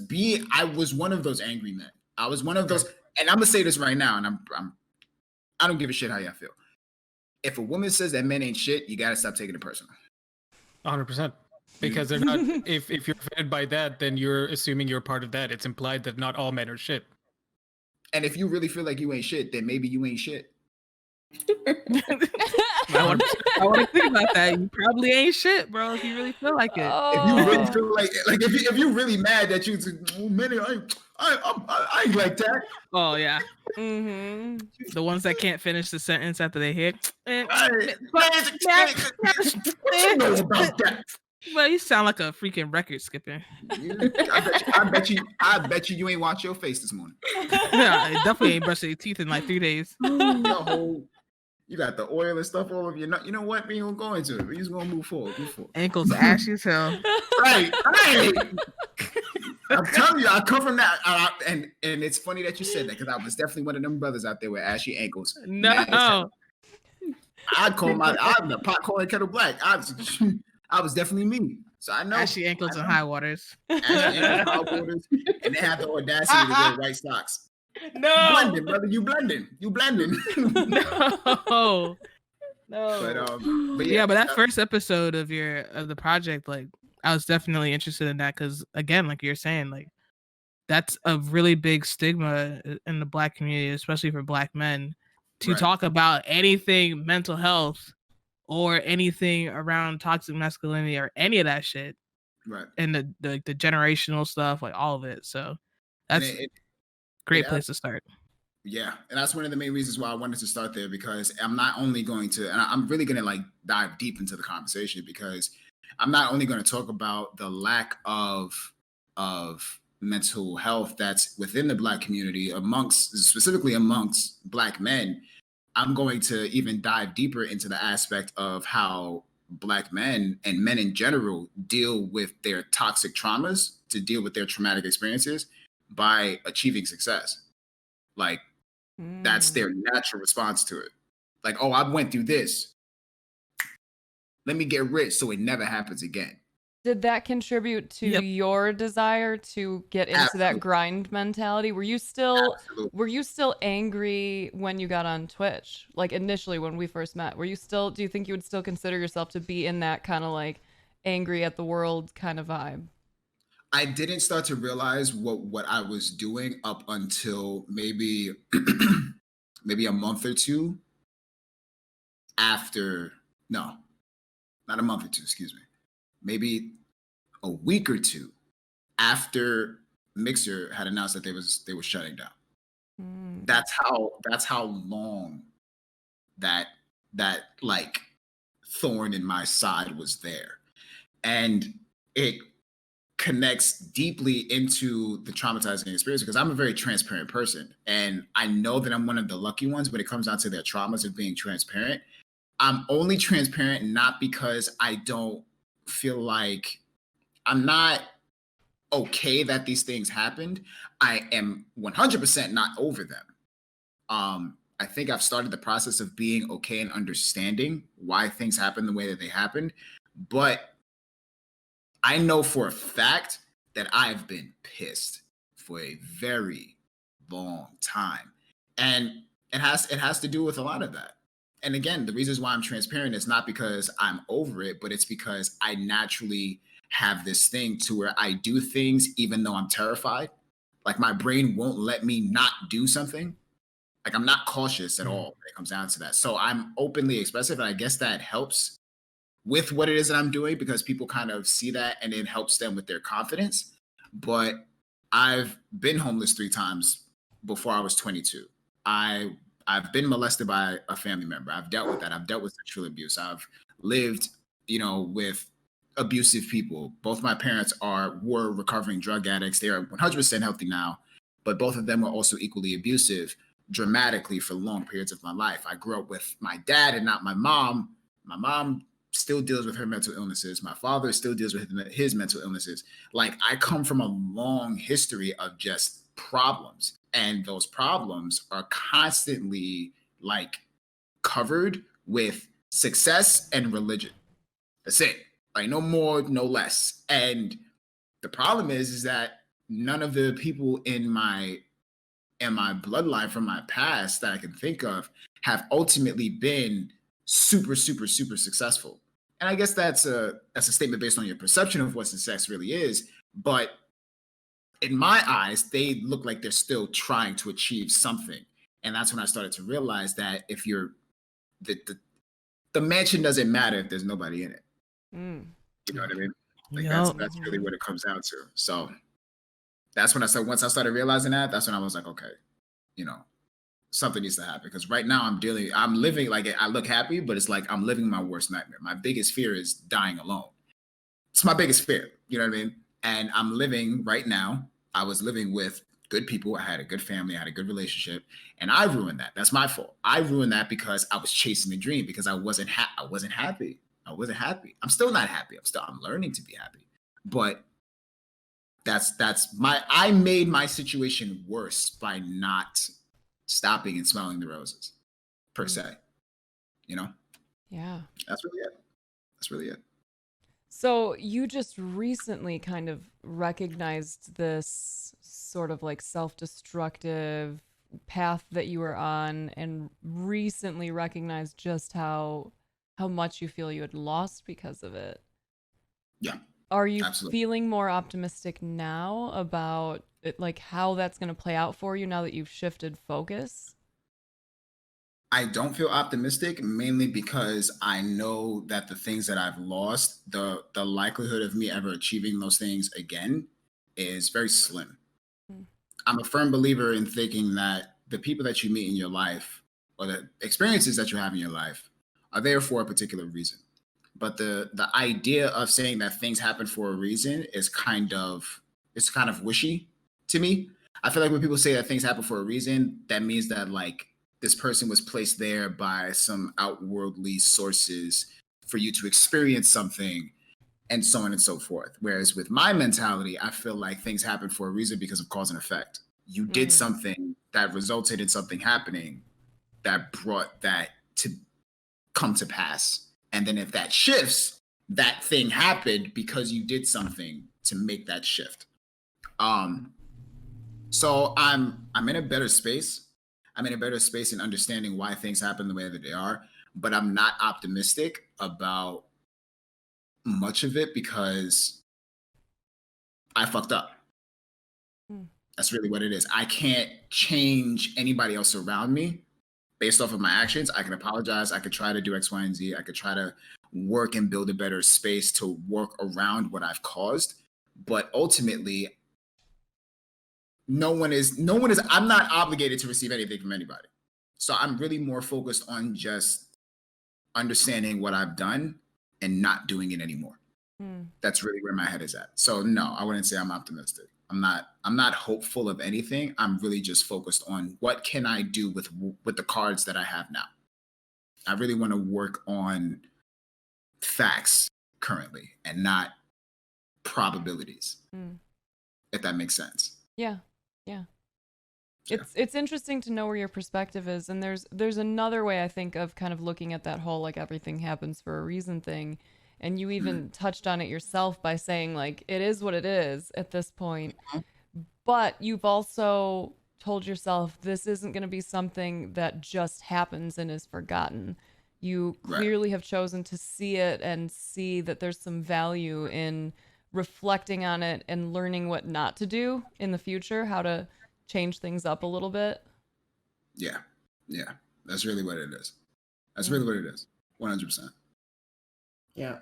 I was one of those angry men. I was one of those, and I'm gonna say this right now, and I don't give a shit how y'all feel. If a woman says that men ain't shit, you gotta stop taking it personal. 100%. Because they're not. if you're offended by that, then you're assuming you're part of that. It's implied that not all men are shit. And if you really feel like you ain't shit, then maybe you ain't shit. I want to think about that. You probably ain't shit, bro. If you really feel like it. If you really feel like if you're really mad that you, I ain't like that. Oh yeah. Mm-hmm. The ones that can't finish the sentence after they hit. What you know about that? Well, you sound like a freaking record skipper. I bet you ain't watch your face this morning. Yeah, I definitely ain't brushed your teeth in like 3 days. You got the oil and stuff all over you. You know what? We ain't gonna go into it. We just gonna move forward. Ankles ashy as hell. Right. I'm telling you, I come from that, and it's funny that you said that, because I was definitely one of them brothers out there with ashy ankles. No. I'd call I'm the pot calling kettle black. I was definitely me. So I know. Ashy ankles and high waters. Ashy ankles, high waters, and they have the audacity to wear white socks. No. You blending, brother. You blending. No. But yeah, but that first episode of the project, like, I was definitely interested in that, because again, like you're saying, like, that's a really big stigma in the Black community, especially for Black men, to talk about anything mental health or anything around toxic masculinity or any of that shit. Right. And the generational stuff, like all of it. So that's great place to start. Yeah. And that's one of the main reasons why I wanted to start there, because I'm not only going to, and I'm really going to like dive deep into the conversation, because I'm not only going to talk about the lack of mental health that's within the Black community, specifically amongst Black men. I'm going to even dive deeper into the aspect of how Black men and men in general deal with their toxic traumas, to deal with their traumatic experiences by achieving success. Like, that's their natural response to it. Like, oh, I went through this. Let me get rich so it never happens again. Did that contribute to your desire to get into that grind mentality? Were you still angry when you got on Twitch? Like initially when we first met, do you think you would still consider yourself to be in that kind of like angry at the world kind of vibe? I didn't start to realize what I was doing up until maybe a month or two after, no, not a month or two, excuse me. Maybe a week or two after Mixer had announced that they were shutting down. That's how long that like thorn in my side was there. And it connects deeply into the traumatizing experience, because I'm a very transparent person. And I know that I'm one of the lucky ones when it comes down to their traumas and being transparent. I'm only transparent not because I don't feel like, I'm not okay that these things happened. I am 100% not over them. I think I've started the process of being okay and understanding why things happen the way that they happened. But I know for a fact that I've been pissed for a very long time. And it has to do with a lot of that. And again, the reasons why I'm transparent is not because I'm over it, but it's because I naturally have this thing to where I do things even though I'm terrified. Like my brain won't let me not do something. Like I'm not cautious at all when it comes down to that. So I'm openly expressive, and I guess that helps with what it is that I'm doing because people kind of see that and it helps them with their confidence. But I've been homeless 3 times before I was 22. I've been molested by a family member. I've dealt with that. I've dealt with sexual abuse. I've lived, with abusive people. Both my parents were recovering drug addicts. They are 100% healthy now, but both of them were also equally abusive dramatically for long periods of my life. I grew up with my dad and not my mom. My mom still deals with her mental illnesses. My father still deals with his mental illnesses. Like I come from a long history of just problems, and those problems are constantly like covered with success and religion. That's it. Like no more, no less. And the problem is that none of the people in my bloodline from my past that I can think of have ultimately been super, super, super successful. And I guess that's a statement based on your perception of what success really is. But in my eyes, they look like they're still trying to achieve something. And that's when I started to realize that if you're the mansion doesn't matter if there's nobody in it. You know what I mean? Like that's really what it comes down to. So that's when once I started realizing that, that's when I was like, okay, something needs to happen. Because right now I'm living like I look happy, but it's like I'm living my worst nightmare. My biggest fear is dying alone. It's my biggest fear. You know what I mean? And I'm living right now. I was living with good people. I had a good family. I had a good relationship, and I ruined that. That's my fault. I ruined that because I was chasing a dream because I wasn't happy. I wasn't happy. I'm still not happy. I'm learning to be happy, but I made my situation worse by not stopping and smelling the roses per se. Yeah. That's really it. So you just recently kind of recognized this sort of like self-destructive path that you were on, and recently recognized just how much you feel you had lost because of it. Yeah. Are you absolutely. feeling more optimistic now about it, like how that's going to play out for you now that you've shifted focus? I don't feel optimistic, mainly because I know that the things that I've lost, the likelihood of me ever achieving those things again is very slim. I'm a firm believer in thinking that the people that you meet in your life or the experiences that you have in your life are there for a particular reason. But the idea of saying that things happen for a reason is kind of wishy to me. I feel like when people say that things happen for a reason, that means that like this person was placed there by some outwardly sources for you to experience something and so on and so forth. Whereas with my mentality, I feel like things happen for a reason because of cause and effect. You did something that resulted in something happening that brought that to come to pass. And then if that shifts, that thing happened because you did something to make that shift. So I'm in a better space. I'm in a better space in understanding why things happen the way that they are, but I'm not optimistic about much of it because I fucked up. That's really what it is. I can't change anybody else around me based off of my actions. I can apologize. I could try to do X, Y, and Z. I could try to work and build a better space to work around what I've caused. But ultimately, no one is, I'm not obligated to receive anything from anybody. So I'm really more focused on just understanding what I've done and not doing it anymore. That's really where my head is at. So no, I wouldn't say I'm optimistic. I'm not hopeful of anything. I'm really just focused on what can I do with the cards that I have now. I really want to work on facts currently and not probabilities. If that makes sense. Yeah. Yeah. It's interesting to know where your perspective is, and there's another way I think of kind of looking at that whole like everything happens for a reason thing, and you even touched on it yourself by saying like it is what it is at this point, but you've also told yourself this isn't going to be something that just happens and is forgotten. You clearly have chosen to see it and see that there's some value in reflecting on it and learning what not to do in the future, how to change things up a little bit. Yeah. That's really what it is. That's really what it is. 100%. Yeah.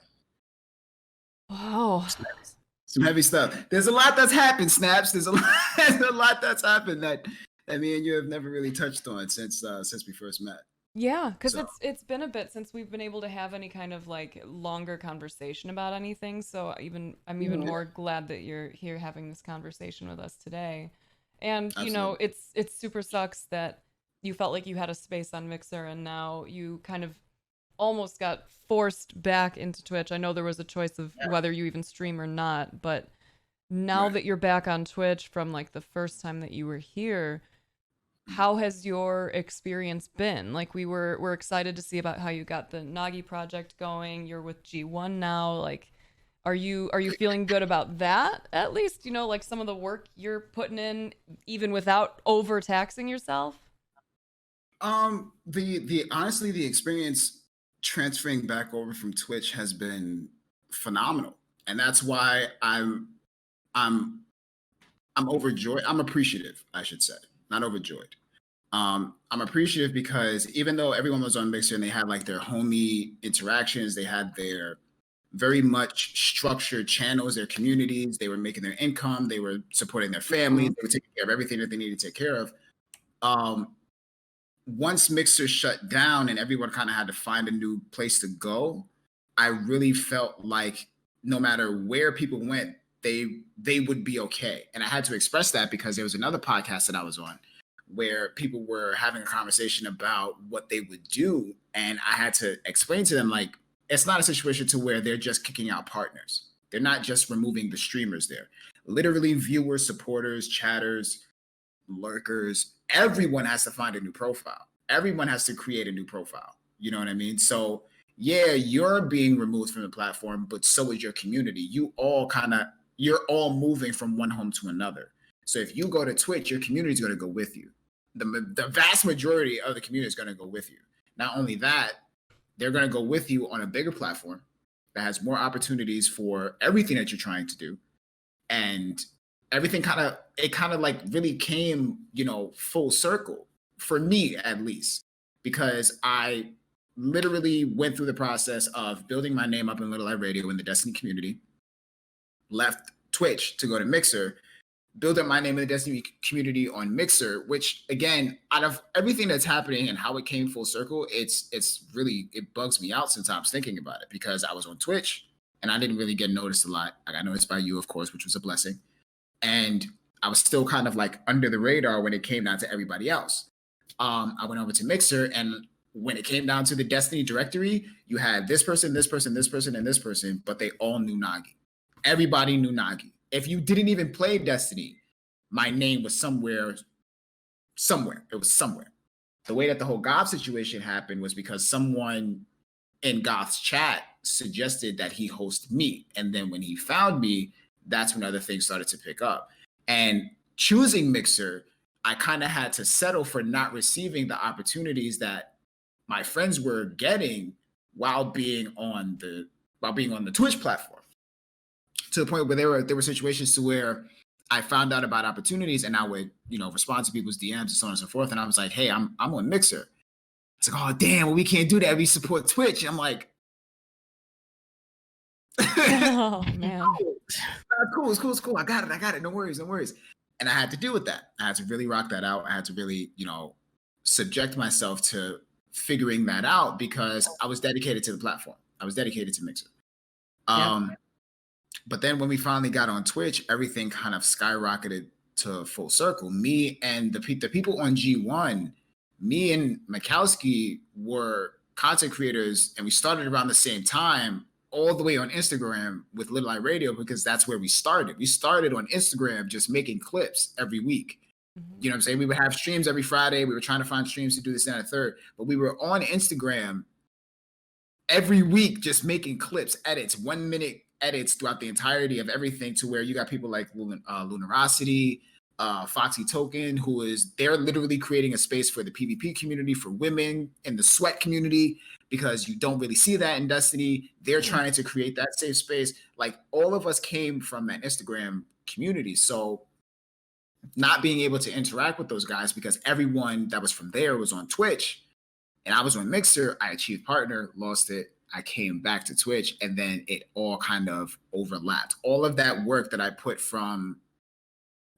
Wow. Some heavy stuff. There's a lot that's happened, Snaps. There's a lot that's happened that me and you have never really touched on since we first met. Yeah, because it's been a bit since we've been able to have any kind of like longer conversation about anything. So I'm even more glad that you're here having this conversation with us today. And Absolutely. you know, it's super sucks that you felt like you had a space on Mixer and now you kind of almost got forced back into Twitch. I know there was a choice of whether you even stream or not, but now that you're back on Twitch from like the first time that you were here, how has your experience been? Like we're excited to see about how you got the Nogi project going. You're with G1 now. Like are you feeling good about that? At least, you know, like some of the work you're putting in even without overtaxing yourself? The honestly the experience transferring back over from Twitch has been phenomenal. And that's why I'm overjoyed. I'm appreciative, I should say, not overjoyed. I'm appreciative because even though everyone was on Mixer and they had like their homey interactions, they had their very much structured channels, their communities, they were making their income, they were supporting their families, they were taking care of everything that they needed to take care of. Once Mixer shut down and everyone kind of had to find a new place to go, I really felt like no matter where people went, they would be okay. And I had to express that because there was another podcast that I was on where people were having a conversation about what they would do. And I had to explain to them, like, it's not a situation to where they're just kicking out partners. They're not just removing the streamers there. Literally viewers, supporters, chatters, lurkers, everyone has to find a new profile. Everyone has to create a new profile. You know what I mean? So yeah, you're being removed from the platform, but so is your community. You're all moving from one home to another. So if you go to Twitch, your community is going to go with you. The vast majority of the community is going to go with you. Not only that, they're going to go with you on a bigger platform that has more opportunities for everything that you're trying to do. And everything kind of like really came, full circle for me, at least, because I literally went through the process of building my name up in Little Light Radio in the Destiny community, left Twitch to go to Mixer, build up my name in the Destiny community on Mixer, which again, out of everything that's happening and how it came full circle, it bugs me out sometimes thinking about it, because I was on Twitch and I didn't really get noticed a lot. I got noticed by you, of course, which was a blessing. And I was still kind of like under the radar when it came down to everybody else. I went over to Mixer, and when it came down to the Destiny directory, you had this person, this person, this person, and this person, but they all knew Nogi. Everybody knew Nogi. If you didn't even play Destiny, my name was somewhere. It was somewhere. The way that the whole Goth situation happened was because someone in Goth's chat suggested that he host me. And then when he found me, that's when other things started to pick up. And choosing Mixer, I kind of had to settle for not receiving the opportunities that my friends were getting while being on the Twitch platform. To the point where there were situations to where I found out about opportunities and I would, respond to people's DMs and so on and so forth. And I was like, hey, I'm on Mixer. It's like, oh damn, well, we can't do that. We support Twitch. I'm like, oh man. Cool. It's cool. I got it. No worries. And I had to deal with that. I had to really rock that out. I had to really, subject myself to figuring that out because I was dedicated to the platform. I was dedicated to Mixer. But then when we finally got on Twitch, everything kind of skyrocketed to full circle. Me and the people on G1, me and Mikowski were content creators, and we started around the same time, all the way on Instagram with Little Light Radio, because that's where we started. We started on Instagram just making clips every week. You know what I'm saying? We would have streams every Friday. We were trying to find streams to do this and that third, but we were on Instagram every week just making clips, edits, 1 minute edits throughout the entirety of everything, to where you got people like Lunarosity, Foxy Token, they're literally creating a space for the PvP community, for women in the sweat community, because you don't really see that in Destiny. They're trying to create that safe space. Like, all of us came from that Instagram community. So not being able to interact with those guys because everyone that was from there was on Twitch and I was on Mixer, I achieved partner, lost it. I came back to Twitch, and then it all kind of overlapped. All of that work that I put from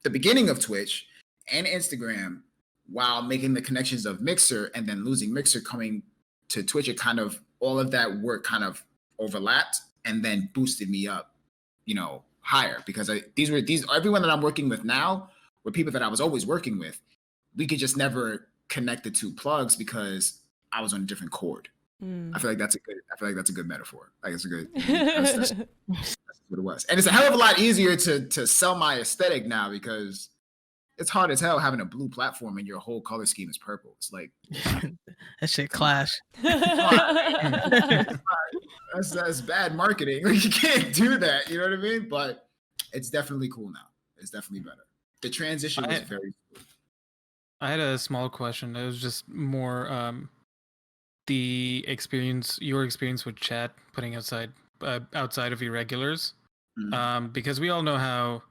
the beginning of Twitch and Instagram, while making the connections of Mixer and then losing Mixer, coming to Twitch, it kind of, all of that work kind of overlapped and then boosted me up, higher, because everyone that I'm working with now were people that I was always working with. We could just never connect the two plugs because I was on a different chord. I feel like that's a good metaphor. Like, it's a good. That's what it was, and it's a hell of a lot easier to sell my aesthetic now, because it's hard as hell having a blue platform and your whole color scheme is purple. It's like that shit clash. That's bad marketing. Like, you can't do that. You know what I mean? But it's definitely cool now. It's definitely better. The transition was very cool. I had a small question. It was just more your experience with chat, putting outside of irregulars, because we all know how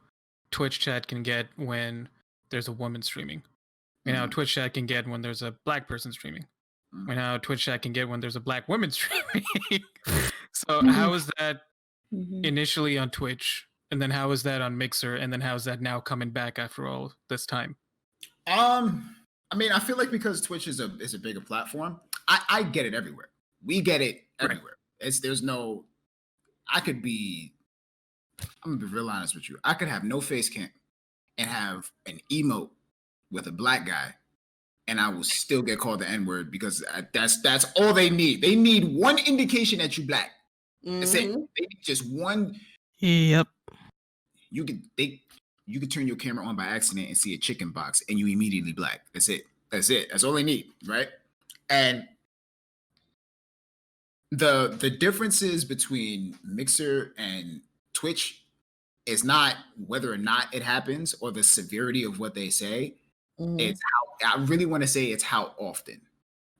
Twitch chat can get when there's a woman streaming, and how Twitch chat can get when there's a black person streaming, and how Twitch chat can get when there's a black woman streaming. So how is that initially on Twitch, and then how is that on Mixer, and then how is that now coming back after all this time? I mean, I feel like because Twitch is a bigger platform, I get it everywhere. We get it everywhere. Right. I'm gonna be real honest with you. I could have no face cam and have an emote with a black guy, and I will still get called the N-word, because that's all they need. They need one indication that you black. That's it. They need just one. Yep. You could turn your camera on by accident and see a chicken box, and you immediately black. That's it. That's all they need, right? And the differences between Mixer and Twitch is not whether or not it happens or the severity of what they say. It's how, I really want to say, it's how often.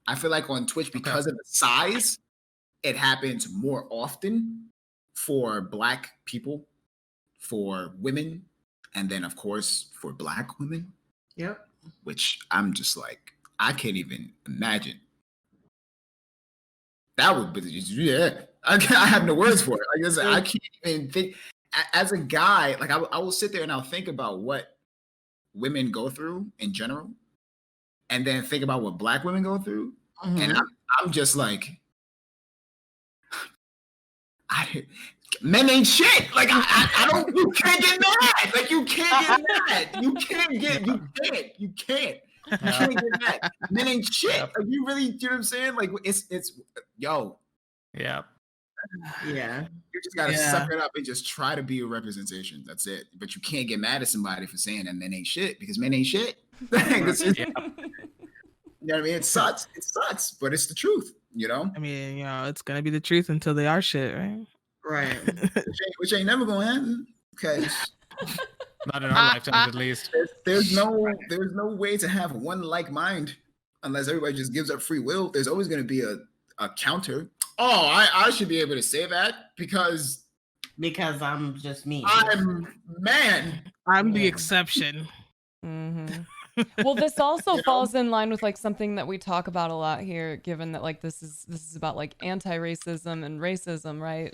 I feel like on Twitch, because of the size, it happens more often for black people, for women, and then of course for black women. Yep. Which I'm just like, I can't even imagine. That would be, I have no words for it. Like, I can't even think. As a guy, like, I will sit there and I'll think about what women go through in general, and then think about what black women go through, and I'm just like, men ain't shit. Like, I don't. You can't get mad. Like, you can't get mad. You can't. You can't get mad. Men ain't shit. Like, you really, you know what I'm saying? Like, it's yo. Yeah. Yeah. You just gotta suck it up and just try to be a representation. That's it. But you can't get mad at somebody for saying that men ain't shit, because men ain't shit. Just, you know what I mean? It sucks. But it's the truth. You know. I mean, it's gonna be the truth until they are shit, right? Right. Which ain't never gonna happen. Okay. Not in our lifetimes, at least. There's no way to have one like mind unless everybody just gives up free will. There's always gonna be a counter. Oh, I should be able to say that because I'm just me. I'm the exception. Well, this also falls in line with like something that we talk about a lot here, given that like this is about like anti-racism and racism, right?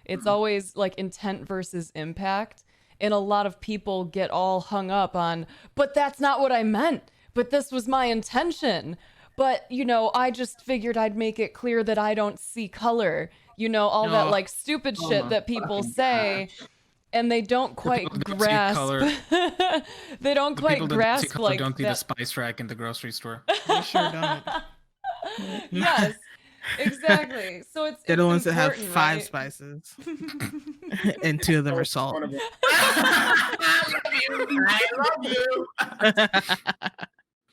It's always like intent versus impact, and a lot of people get all hung up on, but that's not what I meant, but this was my intention. But, I just figured I'd make it clear that I don't see color, all that like stupid shit that people say, and they don't quite grasp. They don't quite grasp like don't see the spice rack in the grocery store. They sure don't. Yes. Exactly. So it's They're the ones that have important, 5 right? spices, and 2 of them are salt. I love you.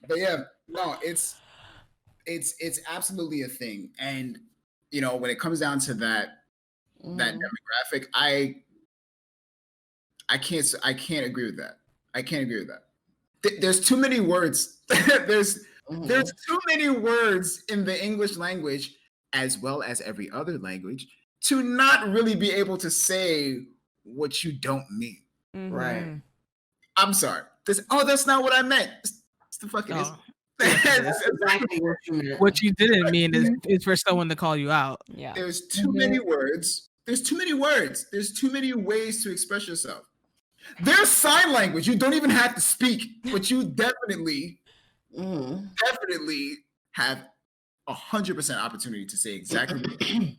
But yeah, no, it's absolutely a thing. And when it comes down to that demographic, I can't agree with that. I can't agree with that. There's too many words. there's too many words in the English language, as well as every other language, to not really be able to say what you don't mean. Right. I'm sorry. That's not what I meant. It's the fucking is. That's exactly what you meant. What you didn't mean is for someone to call you out. Yeah. There's too many words. There's too many words. There's too many ways to express yourself. There's sign language. You don't even have to speak, but you definitely have 100% opportunity to say exactly what you mean.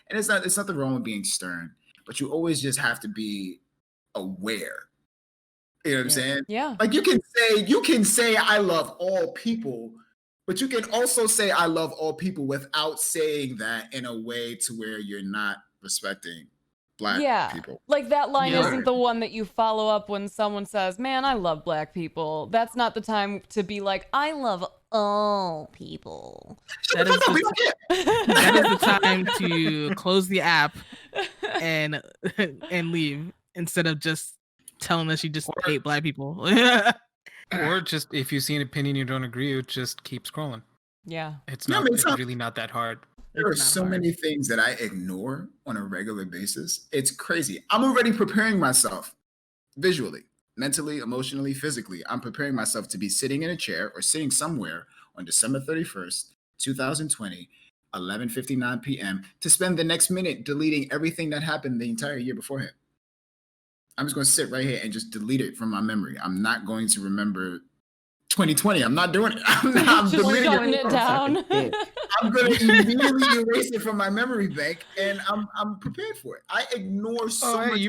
And it's nothing wrong with being stern, but you always just have to be aware. You know what I'm saying? Yeah. Like you can say I love all people, but you can also say I love all people without saying that in a way to where you're not respecting Black people. Like that line isn't the one that you follow up when someone says, "Man, I love Black people." That's not the time to be like, "I love all people." That is the time to close the app and leave instead of just telling us you just hate Black people. Or just if you see an opinion you don't agree with, just keep scrolling. Yeah. It's really not that hard. There are so many things that I ignore on a regular basis. It's crazy. I'm already preparing myself visually, mentally, emotionally, physically. I'm preparing myself to be sitting in a chair or sitting somewhere on December 31st, 2020, 11:59 p.m. to spend the next minute deleting everything that happened the entire year beforehand. I'm just going to sit right here and just delete it from my memory. I'm not going to remember 2020. I'm not doing it. I'm deleting it down. I'm going to immediately erase it from my memory bank, and I'm prepared for it. I ignore so much.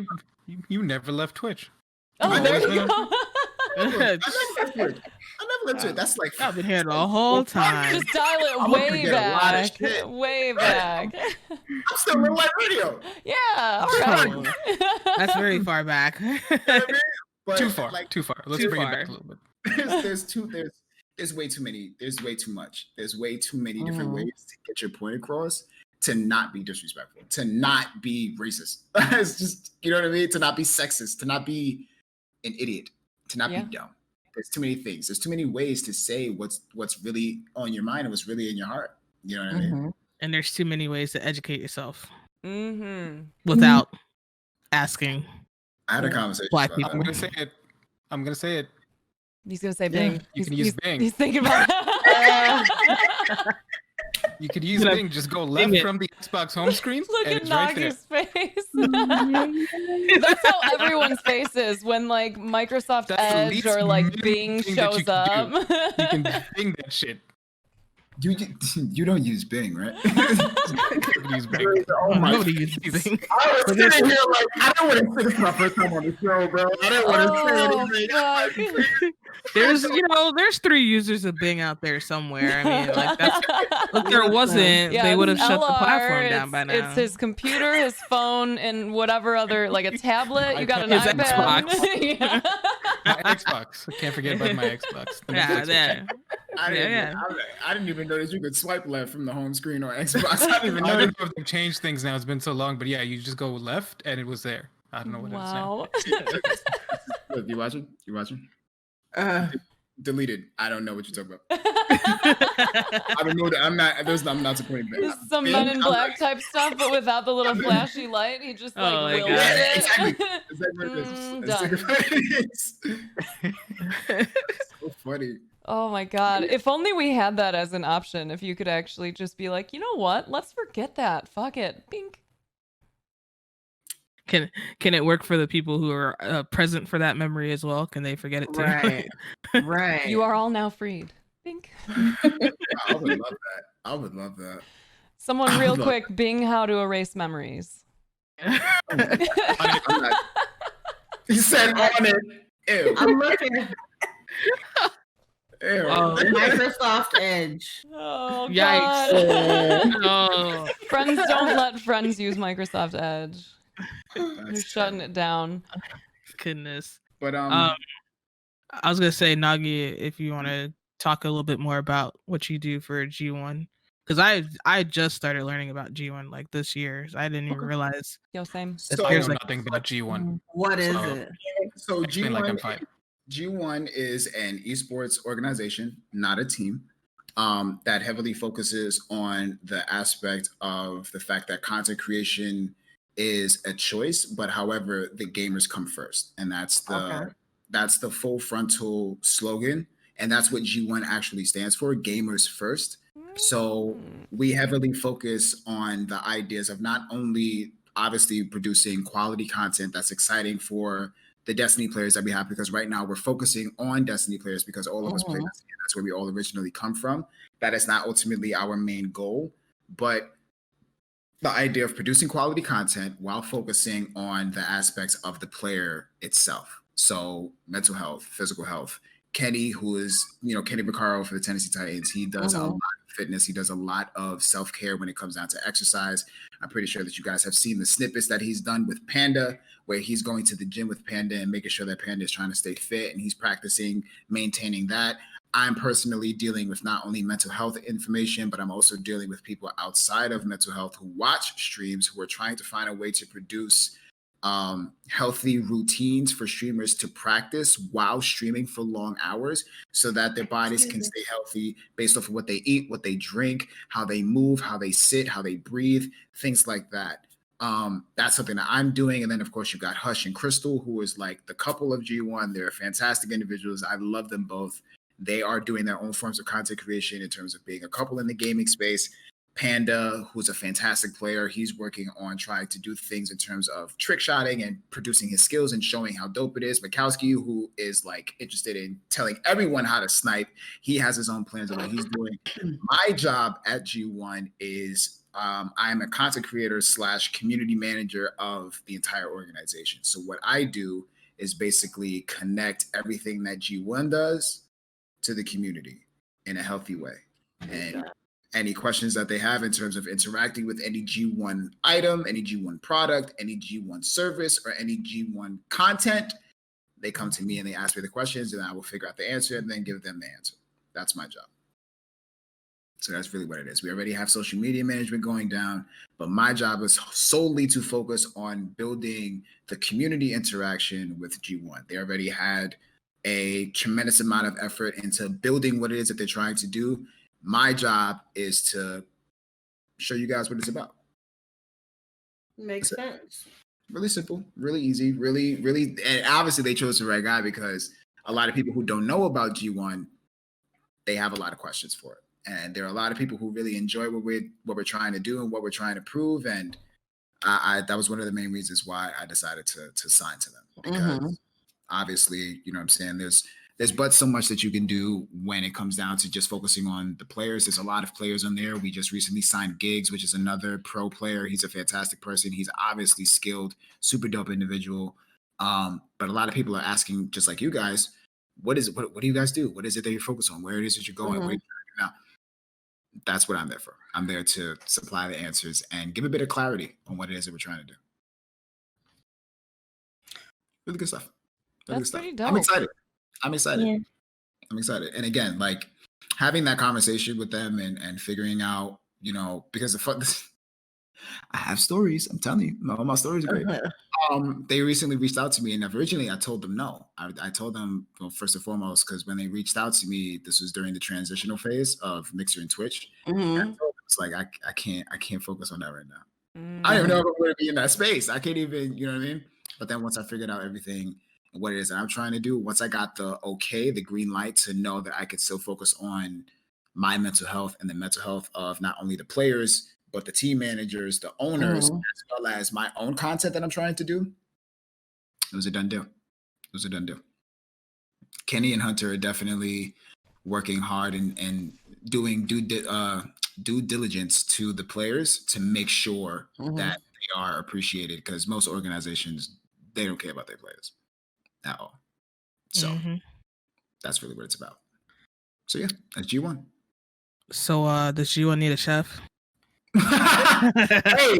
You never left Twitch. Oh, there you go. I never left Twitch. That's like I've been here the whole time. Just dial it way back. Way back. I'm still in live radio. Yeah. All right. That's very far back. You know what I mean? But too far. Let's bring it back a little bit. There's way too many. There's way too much. There's way too many different ways to get your point across, to not be disrespectful, to not be racist. It's just, you know what I mean? To not be sexist, to not be an idiot, to not be dumb. There's too many things. There's too many ways to say what's really on your mind and what's really in your heart. You know what I mean? And there's too many ways to educate yourself without asking. I had a conversation. Black people. I'm gonna say it. He's gonna say Bing. You can use Bing. He's thinking about that. You could use Bing. Just go left from the Xbox home screen. Look and at it's right there. Nogi's face. That's how everyone's face is when like Microsoft Edge or like Bing shows up. You can Bing that shit. You don't use Bing, right? Use Bing. Oh my! Nobody uses Bing. I was sitting here like, I don't want to say this is my first time on the show, bro. I don't want to say anything. There's 3 users of Bing out there somewhere. I mean, like that's if there wasn't, they would have shut the platform down by now. It's his computer, his phone, and whatever other, like a tablet. You got an iPad. Xbox. My Xbox. I can't forget about my Xbox. I didn't even know that you could swipe left from the home screen on Xbox. I didn't even know. I don't know if they've changed things now. It's been so long, but yeah, you just go left and it was there. I don't know what it is now. Look, you watching? Deleted. I don't know what you're talking about. I don't know that. I'm not supporting that. Some Men in Black type stuff, but without the little flashy light. He just like wills it. Exactly. So funny. Oh my god. If only we had that as an option. If you could actually just be like, you know what? Let's forget that. Fuck it. Bink. Can it work for the people who are present for that memory as well? Can they forget it too? Right. You are all now freed. Bink. I would love that. Someone real quick, Bing how to erase memories. He said on it. Ew. I'm looking. Microsoft Edge. Oh Yikes. God. No. Friends don't let friends use Microsoft Edge. They're shutting it down. Goodness. But I was gonna say, Nagi, if you want to talk a little bit more about what you do for G1, because I just started learning about G1 like this year. So I didn't even realize. Yo, same. So, I know nothing about G1. What is So- it? so Explain G1 like I'm five. G1 is an esports organization, not a team, that heavily focuses on the aspect of the fact that content creation is a choice, but however, the gamers come first, and that's the full frontal slogan, and that's what G1 actually stands for: gamers first. So we heavily focus on the ideas of not only obviously producing quality content that's exciting for the Destiny players that we have, because right now we're focusing on Destiny players because all of us play Destiny. That's where we all originally come from. That is not ultimately our main goal, but the idea of producing quality content while focusing on the aspects of the player itself. So mental health, physical health. Kenny, who is, Kenny Vaccaro for the Tennessee Titans, he does a lot of fitness. He does a lot of self-care when it comes down to exercise. I'm pretty sure that you guys have seen the snippets that he's done with Panda, where he's going to the gym with Panda and making sure that Panda is trying to stay fit, and he's practicing maintaining that. I'm personally dealing with not only mental health information, but I'm also dealing with people outside of mental health who watch streams, who are trying to find a way to produce healthy routines for streamers to practice while streaming for long hours so that their bodies can stay healthy based off of what they eat, what they drink, how they move, how they sit, how they breathe, things like that. That's something that I'm doing. And then, of course, you've got Hush and Crystal, who is like the couple of G1. They're fantastic individuals. I love them both. They are doing their own forms of content creation in terms of being a couple in the gaming space. Panda, who's a fantastic player, he's working on trying to do things in terms of trick shotting and producing his skills and showing how dope it is. Mikowski, who is like interested in telling everyone how to snipe, he has his own plans of what he's doing. My job at G1 is I'm a content creator / community manager of the entire organization. So what I do is basically connect everything that G1 does to the community in a healthy way. And any questions that they have in terms of interacting with any G1 item, any G1 product, any G1 service, or any G1 content, they come to me and they ask me the questions, and I will figure out the answer and then give them the answer. That's my job. So that's really what it is. We already have social media management going down, but my job is solely to focus on building the community interaction with G1. They already had a tremendous amount of effort into building what it is that they're trying to do. My job is to show you guys what it's about. Makes sense. Really simple, really easy, really, and obviously they chose the right guy because a lot of people who don't know about G1, they have a lot of questions for it. And there are a lot of people who really enjoy what we're trying to do and what we're trying to prove. And I that was one of the main reasons why I decided to sign to them, because obviously, you know what I'm saying, there's but so much that you can do when it comes down to just focusing on the players. There's a lot of players on there. We just recently signed Gigs, which is another pro player. He's a fantastic person. He's obviously skilled, super dope individual. But a lot of people are asking, just like you guys, what do you guys do? What is it that you focus on? Where it is that you're going? What are you trying to do now? That's what I'm there for. I'm there to supply the answers and give a bit of clarity on what it is that we're trying to do. Really good stuff. Really That's good pretty stuff. dope. I'm excited. Yeah. I'm excited. And again, like having that conversation with them and figuring out, because the fun, I have stories. I'm telling you, all my stories are great. They recently reached out to me, and originally I told them no. I told them, well, first and foremost, because when they reached out to me, this was during the transitional phase of Mixer and Twitch. And I told them, it's like I can't focus on that right now. I don't even know if I'm going to be in that space. I can't even, you know what I mean? But then once I figured out everything, what it is that I'm trying to do, once I got the green light to know that I could still focus on my mental health and the mental health of not only the players, but the team managers, the owners, as well as my own content that I'm trying to do, it was a done deal. Kenny and Hunter are definitely working hard and doing due diligence to the players to make sure that they are appreciated, because most organizations, they don't care about their players at all. So that's really what it's about. So yeah, that's G1. So does G1 need a chef? Hey,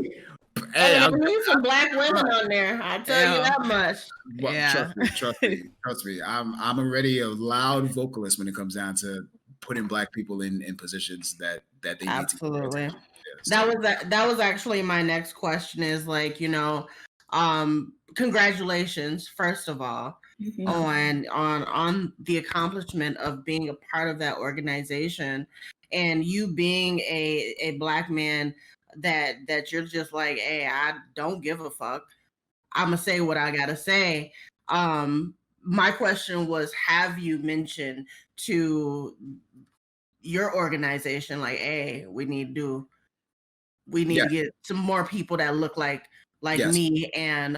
Hey, we need some black women on there. I tell you that much. Well, Yeah. trust me. I'm already a loud vocalist when it comes down to putting black people in positions that they need to. Absolutely. That was actually my next question. Is like, congratulations first of all on the accomplishment of being a part of that organization, and you being a black man that you're just like, hey, I don't give a fuck. I'm gonna say what I gotta say. My question was, have you mentioned to your organization like, hey, we need to get some more people that look like me, and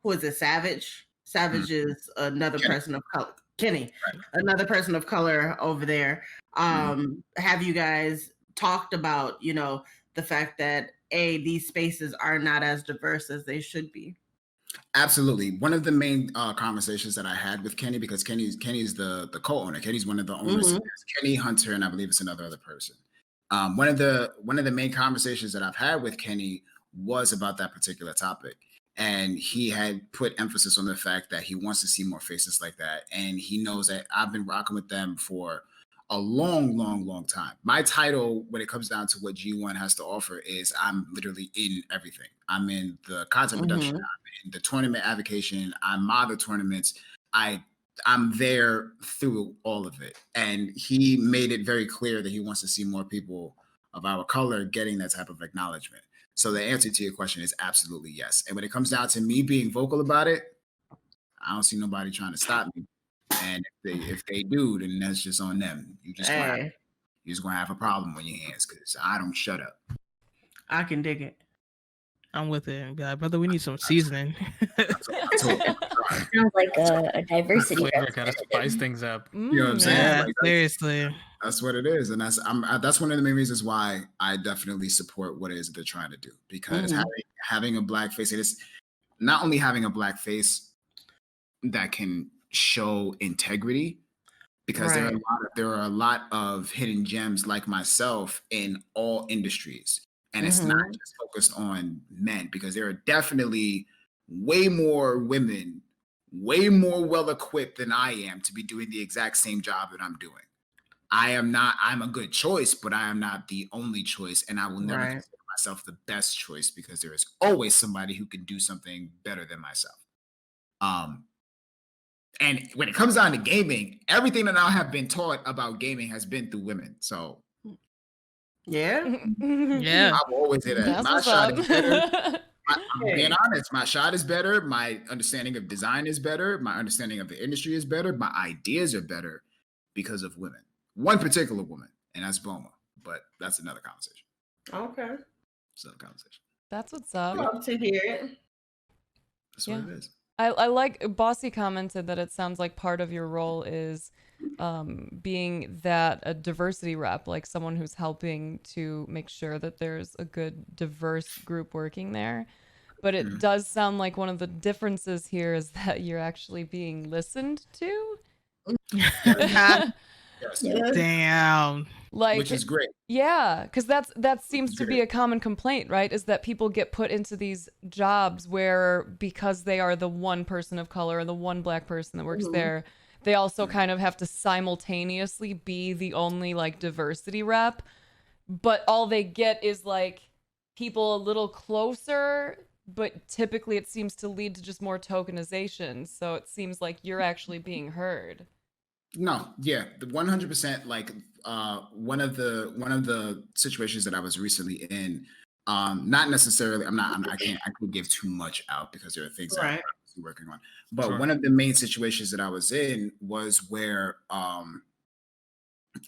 who is it, Savage is another person of color, Kenny, another person of color over there. Have you guys talked about the fact that these spaces are not as diverse as they should be? Absolutely. One of the main conversations that I had with Kenny, because Kenny's the co-owner. Kenny's one of the owners. Kenny, Hunter, and I believe it's another other person. One of the main conversations that I've had with Kenny was about that particular topic. And he had put emphasis on the fact that he wants to see more faces like that. And he knows that I've been rocking with them for a long time. My title, when it comes down to what G1 has to offer, is I'm literally in everything. I'm in the content production, I'm in the tournament advocation, I model tournaments. I'm there through all of it. And he made it very clear that he wants to see more people of our color getting that type of acknowledgement. So the answer to your question is absolutely yes. And when it comes down to me being vocal about it, I don't see nobody trying to stop me. And if they do, then that's just on them. You're just gonna have a problem on your hands, because I don't shut up. I can dig it. I'm with it, God, brother. We need some seasoning. Sounds like a diversity. Flavor kind of spice things up. You know what I'm saying? Yeah, Like, seriously. That's what it is, and that's one of the main reasons why I definitely support what it is that they're trying to do. Because having a black face, it is not only having a black face that can show integrity, because there are a lot of hidden gems like myself in all industries, and it's not just focused on men, because there are definitely way more women, way more well equipped than I am to be doing the exact same job that I'm doing. I'm a good choice, but I am not the only choice, and I will never consider myself the best choice, because there is always somebody who can do something better than myself. And when it comes down to gaming, everything that I have been taught about gaming has been through women. So yeah, I've always said that. My shot is better. I'm being honest. My shot is better. My understanding of design is better. My understanding of the industry is better. My ideas are better because of women. One particular woman, and that's Boma. But that's another conversation. Okay. It's another conversation. That's what's up. Love to hear it. That's what it is. I like, Bossy commented that it sounds like part of your role is being a diversity rep, like someone who's helping to make sure that there's a good diverse group working there. But it does sound like one of the differences here is that you're actually being listened to. Damn. Like, which is great. Yeah, because that seems to be a common complaint, right? Is that people get put into these jobs where, because they are the one person of color or the one black person that works there, they also kind of have to simultaneously be the only like diversity rep, but all they get is like people a little closer, but typically it seems to lead to just more tokenization. So it seems like you're actually being heard. No, yeah, the 100%. Like one of the situations that I was recently in, not necessarily. I can't give too much out because there are things that I'm working on. But one of the main situations that I was in was where I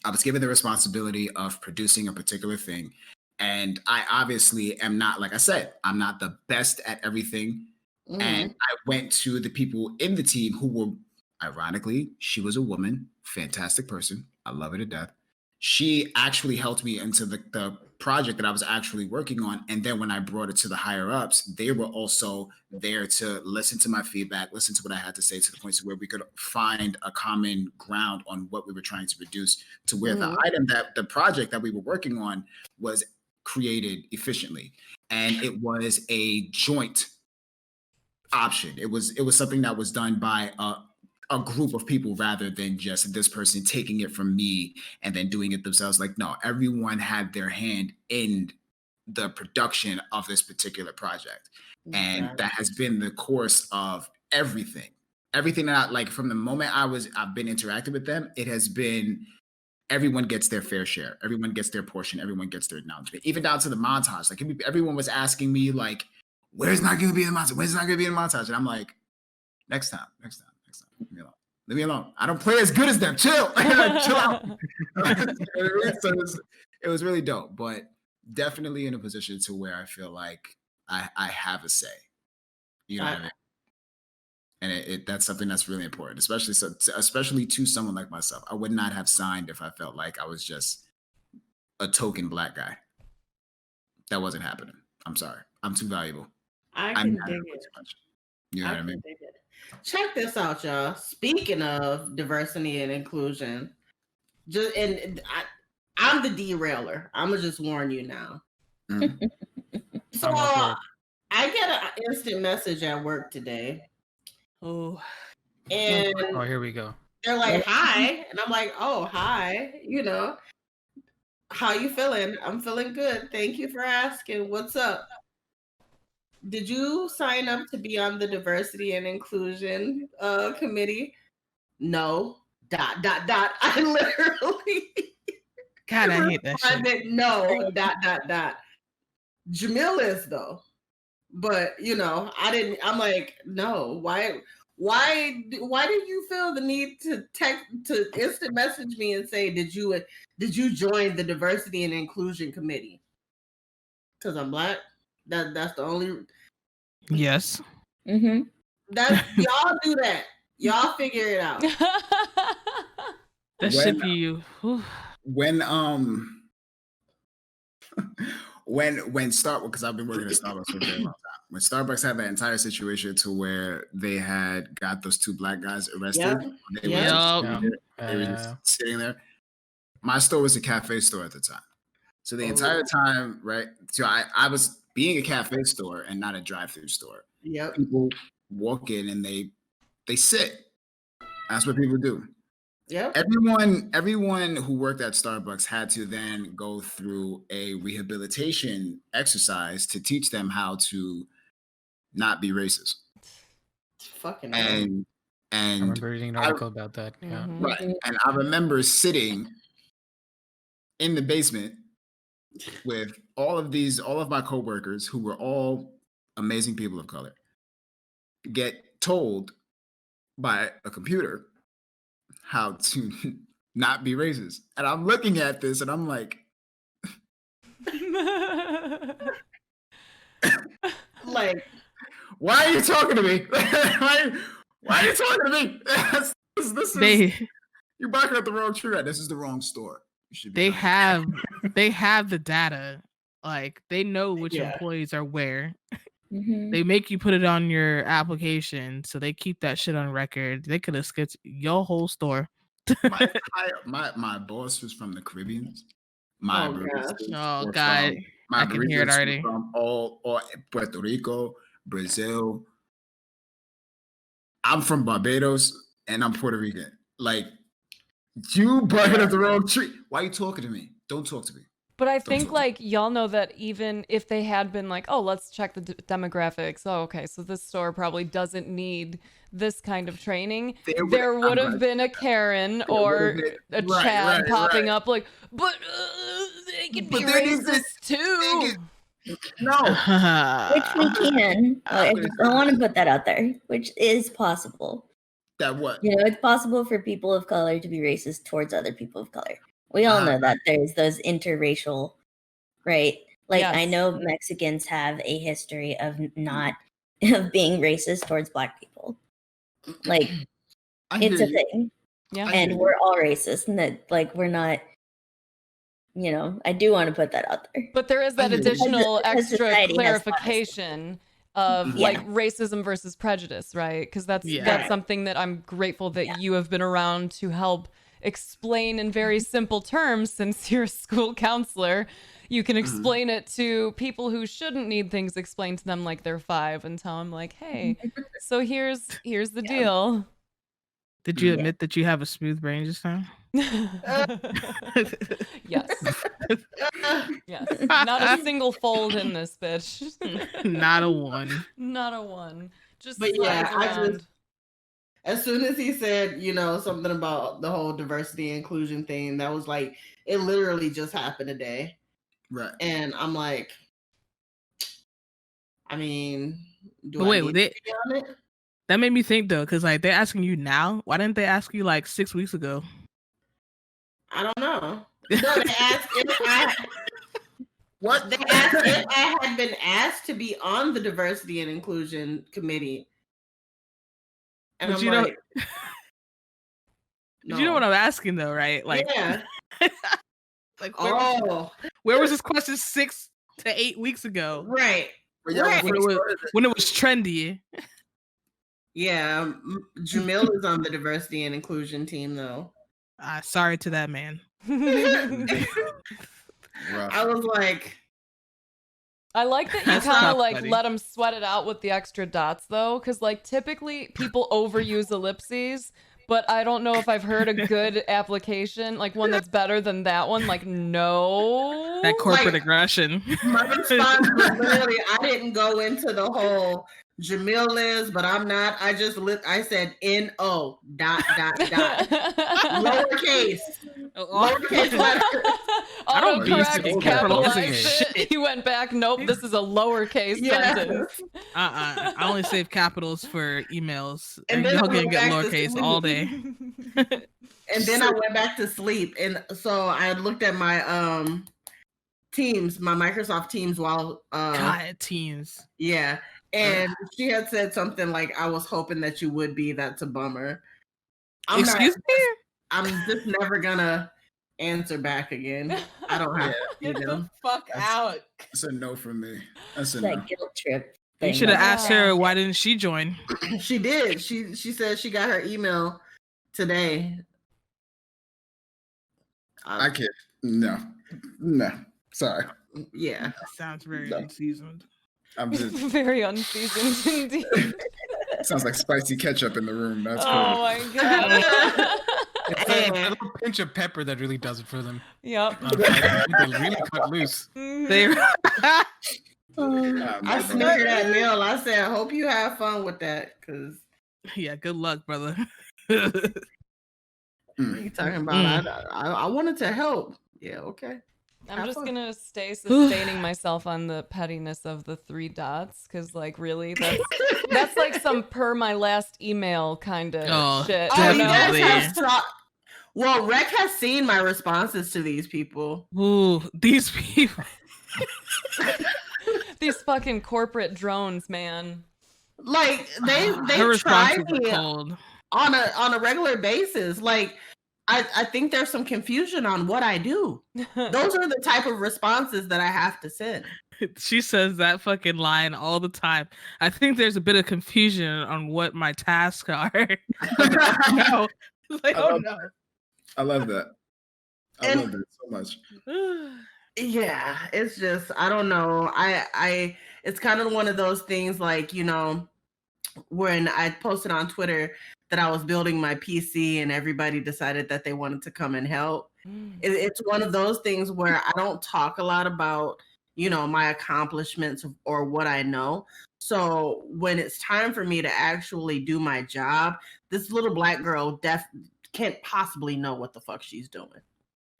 was given the responsibility of producing a particular thing, and I obviously am not, like I said, I'm not the best at everything. And I went to the people in the team who were, ironically, she was a woman, fantastic person. I love her to death. she actually helped me into the project that I was actually working on. And then when I brought it to the higher ups, they were also there to listen to my feedback, listen to what I had to say, to the point to where we could find a common ground on what we were trying to produce, to where the project that we were working on was created efficiently. And it was a joint option. It was something that was done by a group of people rather than just this person taking it from me and then doing it themselves. Like, no, everyone had their hand in the production of this particular project. And that has been the course of everything that like from the moment I've been interacting with them, it has been everyone gets their fair share. Everyone gets their portion. Everyone gets their acknowledgement, even down to the montage. Like everyone was asking me like, where's not going to be in the montage? Where's not going to be in the montage? And I'm like, next time. Leave me alone. I don't play as good as them. Chill. Chill out. So it was really dope, but definitely in a position to where I feel like I have a say. You know what I mean? And that's something that's really important, especially to someone like myself. I would not have signed if I felt like I was just a token Black guy. That wasn't happening. I'm sorry. I'm too valuable. I can dig it. You know what I mean? Check this out, y'all. Speaking of diversity and inclusion, I'm the derailer. I'm gonna just warn you now. So I get an instant message at work today. Oh, and here we go. They're like, "Hi," and I'm like, "Oh, hi. You know, how you feeling? I'm feeling good. Thank you for asking. What's up? Did you sign up to be on the diversity and inclusion committee?" No. ... I literally God, I hate that shit. No. ... Jamil is though, but you know, I didn't. I'm like, no. Why did you feel the need to instant message me and say, did you join the diversity and inclusion committee? Because I'm Black. That's the only. Yes. Mm-hmm. That's y'all do that. Y'all figure it out. That should be you. When Starbucks, because I've been working at Starbucks for a very long time. When Starbucks had that entire situation to where they had got those two Black guys arrested, they were just sitting there. My store was a cafe store at the time. So the entire time, right? So I was being a cafe store and not a drive-through store. Yep. People walk in and they sit. That's what people do. Yep. Everyone who worked at Starbucks had to then go through a rehabilitation exercise to teach them how to not be racist. Fucking and I remember reading an article about that. Yeah. Right. And I remember sitting in the basement with all of my coworkers who were all amazing people of color, get told by a computer how to not be racist. And I'm looking at this and I'm like, why are you talking to me? Why are you talking to me? This is you're barking at the wrong tree. This is the wrong store. They have the data. Like they know which employees are where. They make you put it on your application, so they keep that shit on record. They could have skipped your whole store. my boss was from the Caribbean. God, I can hear it already. From all Puerto Rico, Brazil. I'm from Barbados and I'm Puerto Rican. Like, you barking at the wrong tree. Why are you talking to me? Don't talk to me. But I think, like, y'all know that even if they had been like, oh, let's check the demographics. Oh, okay, so this store probably doesn't need this kind of training. There would have been a Karen or a Chad popping up like, but they can be racist too. No. Which we can. I want to put that out there, which is possible. That what? You know, it's possible for people of color to be racist towards other people of color. We all know that there's those interracial, right? Like, yes. I know Mexicans have a history of being racist towards Black people. Like, it's a thing. Yeah. And we're all racist, and that, like, we're not I do want to put that out there. But there is that additional extra clarification of like racism versus prejudice, right? Because that's something that I'm grateful that you have been around to help explain in very simple terms. Since you're a school counselor, you can explain it to people who shouldn't need things explained to them like they're 5 and tell them like, hey, so here's the deal. Did you admit that you have a smooth brain just now? Yes. Yes. Not a single fold in this bitch. Not a one. Not a one. But yeah, as soon as he said, something about the whole diversity and inclusion thing, that was like, it literally just happened today. Right. And I'm like, I mean, that made me think though, because like they're asking you now. Why didn't they ask you like 6 weeks ago? I don't know. No, they asked if I had been asked to be on the diversity and inclusion committee. And but I'm like, no. You know what I'm asking though, right? Like, yeah. Like, where was this question 6 to 8 weeks ago? Right. When it was trendy. Yeah, Jamil is on the diversity and inclusion team though. Sorry to that man. I was like, I like that you kind of like let them sweat it out with the extra dots though, because like typically people overuse ellipses, but I don't know if I've heard a good application, like one that's better than that one. Like, no. That corporate aggression. My response was literally, I didn't go into the whole Jamil is, but I'm not. I said N-O ... Lowercase. Lowercase letter. I don't capitalize it. He went back. Nope, this is a lowercase sentence. I only save capitals for emails. And y'all gonna get lowercase all day. And then I went back to sleep. And so I looked at my Teams, my Microsoft Teams while Teams. Yeah. And she had said something like, I was hoping that you would be. That's a bummer. Excuse me? I'm just never gonna answer back again. I don't have to. Get the fuck out. That's a no from me. That's a that guilt trip thing. You should have asked her, why didn't she join? She did. She said she got her email today. I can't. No. Sorry. Yeah. That sounds very unseasoned. I'm just very unseasoned indeed. Sounds like spicy ketchup in the room. That's cool. Oh my god. It's a little pinch of pepper that really does it for them. Yep. They really cut loose. I snickered at Neil. I said, I hope you have fun with that. Cause yeah, good luck, brother. What are you talking about? I wanted to help. Yeah, okay. I'm just gonna stay sustaining myself on the pettiness of the 3 dots, because like really that's like some per my last email kind of shit. Definitely. Well, Rec has seen my responses to these people. Ooh, these people. These fucking corporate drones, man. Like they try me on a regular basis. Like I think there's some confusion on what I do. Those are the type of responses that I have to send. She says that fucking line all the time. I think there's a bit of confusion on what my tasks are. No. Like, oh no. I love that. I love that so much. Yeah, it's just, I don't know. It's kind of one of those things like, when I posted on Twitter that I was building my PC and everybody decided that they wanted to come and help. It's one of those things where I don't talk a lot about, my accomplishments or what I know. So when it's time for me to actually do my job, this little black girl can't possibly know what the fuck she's doing.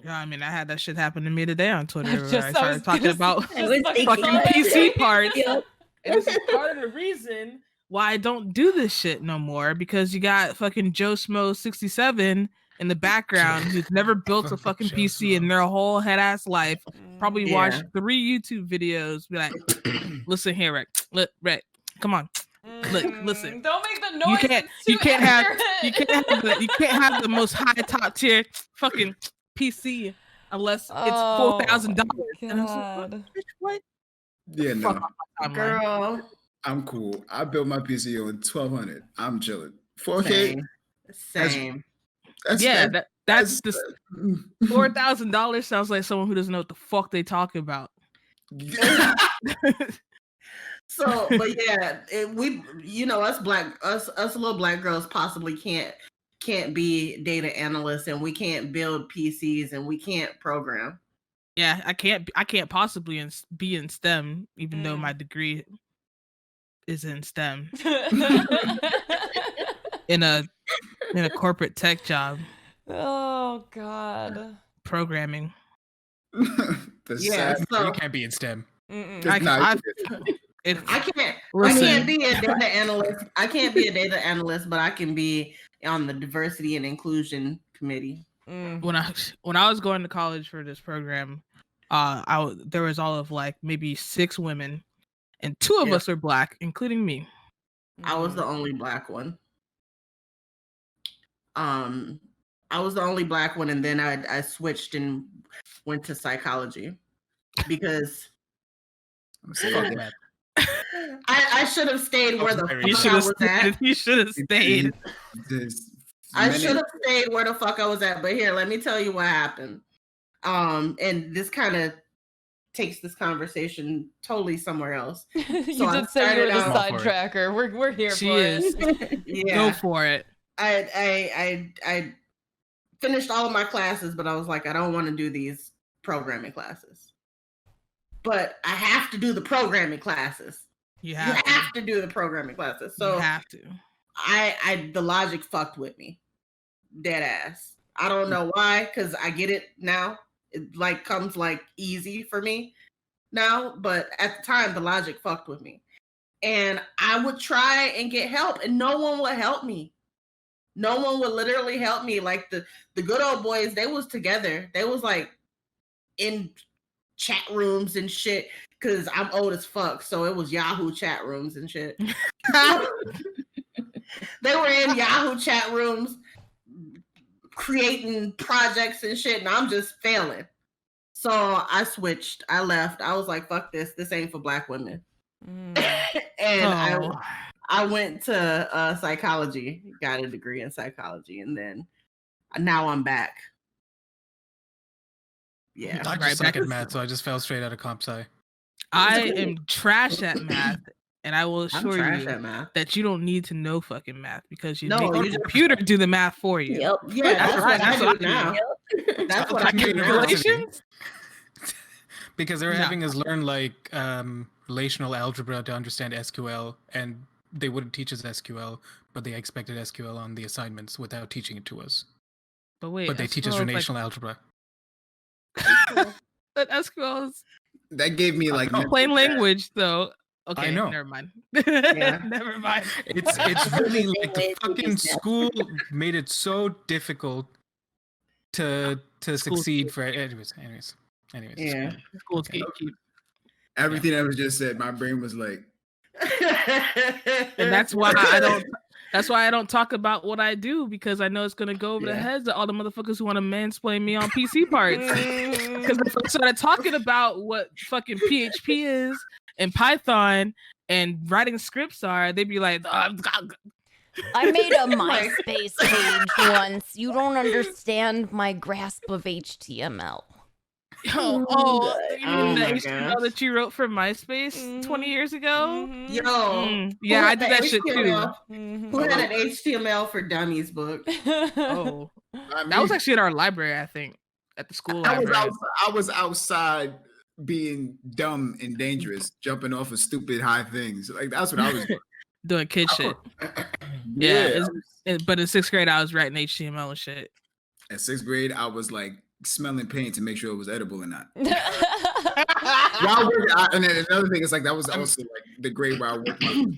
Yeah, I mean, I had that shit happen to me today on Twitter where I started talking about fucking PC parts. Yep. And this is part of the reason why I don't do this shit no more, because you got fucking Joe Smo 67 in the background who's never built a fucking PC in their whole head ass life. Probably watched 3 YouTube videos. Be like, listen here, Rick. Look, Rick, come on. Look, listen. Don't make the noise. You can't have the most high top tier fucking PC unless it's $4,000. And I was God. like, bitch, what? Yeah, no. Girl. I'm cool. I built my PC on 1200. I'm chilling. 4K. Same. That's the $4,000 sounds like someone who doesn't know what the fuck they talking about. So, but yeah, we, you know, us little black girls possibly can't be data analysts, and we can't build PCs, and we can't program. Yeah, I can't possibly be in STEM, even though my degree is in STEM. in a corporate tech job. Oh God. Programming. So you can't be in STEM. I can't be a data analyst. I can't be a data analyst, but I can be on the diversity and inclusion committee. When I was going to college for this program, there was all of like maybe 6 women, and 2 of us are black, including me. I was the only black one. I was the only black one, and then I switched and went to psychology because I should have stayed where the fuck I was at. You should have stayed. I should have stayed where the fuck I was at. But here, let me tell you what happened. And this kind of takes this conversation totally somewhere else. You did say you were the sidetracker. We're here for it. Yeah. Go for it. I finished all of my classes, but I was like, I don't want to do these programming classes. But I have to do the programming classes. You have to do the programming classes. So you have to. The logic fucked with me. Dead ass. I don't know why, because I get it now. It like comes like easy for me now, but at the time the logic fucked with me. And I would try and get help, and no one would help me. No one would literally help me. Like the good old boys, they was together. They was like in chat rooms and shit, because I'm old as fuck, so it was Yahoo chat rooms and shit. They were in Yahoo chat rooms creating projects and shit, and I'm just failing. So I switched. I left. I was like, fuck this. This ain't for black women. And I went to psychology, got a degree in psychology, and then now I'm back. Yeah. I just suck at math, so I just fell straight out of comp sci. I am trash at math, and I will assure you that you don't need to know fucking math, because you make the computer do the math for you. Yep. Yeah, that's what I do now. That's what I do now. Because they're having us learn like relational algebra to understand SQL, and they wouldn't teach us SQL, but they expected SQL on the assignments without teaching it to us. But they teach us relational algebra. But SQL is that gave me like plain language, though. Okay, I know. Never mind. Yeah. Never mind. It's really like the fucking school made it so difficult to succeed for anyways. Yeah. School's gatekeep. Everything that was just said, my brain was like, and that's why I don't talk about what I do, because I know it's gonna go over the heads of all the motherfuckers who want to mansplain me on PC parts. Because if I started talking about what fucking PHP is and Python and writing scripts are, they'd be like, I made a MySpace page once. You don't understand my grasp of HTML. You mean the HTML that you wrote for MySpace 20 years ago? Yo. Yeah, I did that shit too. Who had an HTML for Dummies book? Oh. That was actually in our library, I think. At the school library. I was outside being dumb and dangerous, jumping off of stupid high things. Like that's what I was doing. Doing kid shit. Yeah. But in 6th grade, I was writing HTML and shit. In 6th grade, I was like smelling paint to make sure it was edible or not. And then another thing is like that was also like the grade where I worked my job.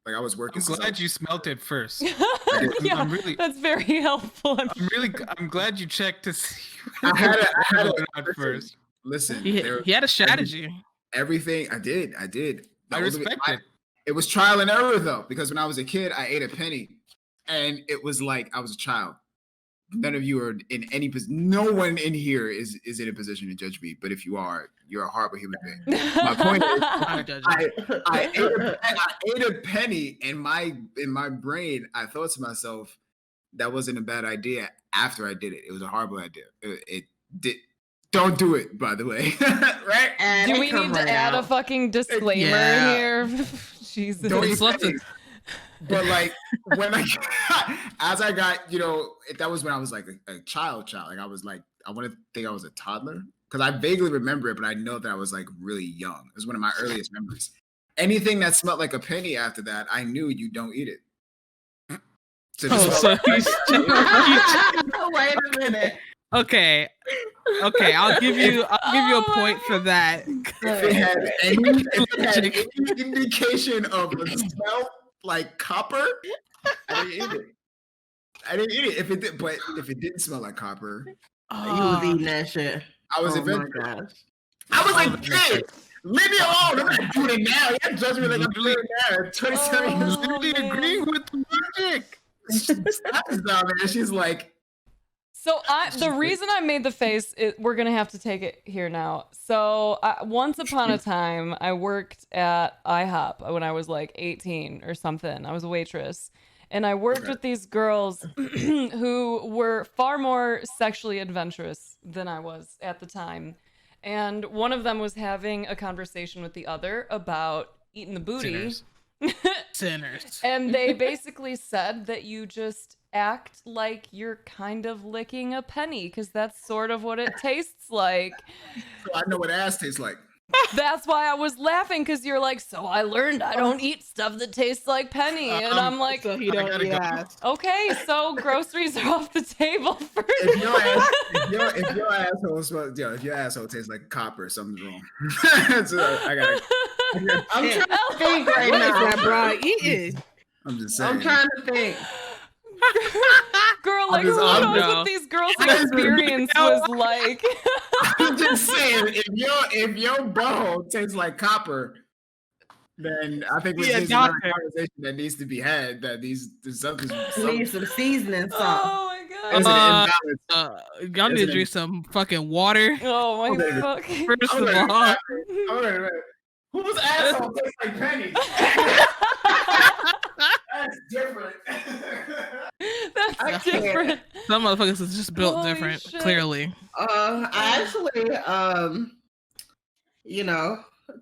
Like I was working. I'm glad you smelt it first. Yeah, that's very helpful. I'm glad you checked to see. I had it first. Listen, he had a strategy. Everything I did. I respect it. It was trial and error though, because when I was a kid, I ate a penny, and it was like I was a child. none of you are in any position. No one in here is in a position to judge me. But if you are, you're a horrible human being. My point is, I ate a penny, and in my brain, I thought to myself, that wasn't a bad idea. After I did it, it was a horrible idea. It did. Don't do it, by the way. Right? And do we need to add a fucking disclaimer here? Jesus. Don't eat pennies. But like when as I got, that was when I was like a child. Like I was like, I want to think I was a toddler because I vaguely remember it, but I know that I was like really young. It was one of my earliest memories. Anything that smelled like a penny after that, I knew you don't eat it. So wait a minute. Okay, I'll give you a point for that. If it had any indication of a smell like copper, I didn't eat it. If it didn't smell like copper, you was eating that shit. I was adventurous. I was like, kid, leave me alone. I'm not doing it now. You can't judge me like I'm doing it now. 27 years, literally agreeing with the logic. She's down there. She's like. So the reason I made the face, we're gonna have to take it here now. So once upon a time, I worked at IHOP when I was like 18 or something. I was a waitress, and I worked with these girls who were far more sexually adventurous than I was at the time. And one of them was having a conversation with the other about eating the booty. Sinners. And they basically said that you just act like you're kind of licking a penny because that's sort of what it tastes like. So I know what ass tastes like. That's why I was laughing, because you're like, so I learned I don't eat stuff that tastes like penny. And I'm like, so he don't eat ass. Okay, so groceries are off the table for if your asshole smells, if your asshole tastes like copper, something's wrong. So I'm trying to think right now. Bro, eating. I'm just saying. I'm trying to think. Girl, like, who knows what these girls' experience was like? I'm just saying, if your butthole tastes like copper, then I think there's a conversation that needs to be had. That there's something need some seasoning. Oh my god! There's an imbalance. Y'all need to drink some fucking water. Oh my fuck! First of all, all right. Whose asshole tastes like pennies? That's different. That's different. Some motherfuckers is just built Holy different, shit. clearly. I actually,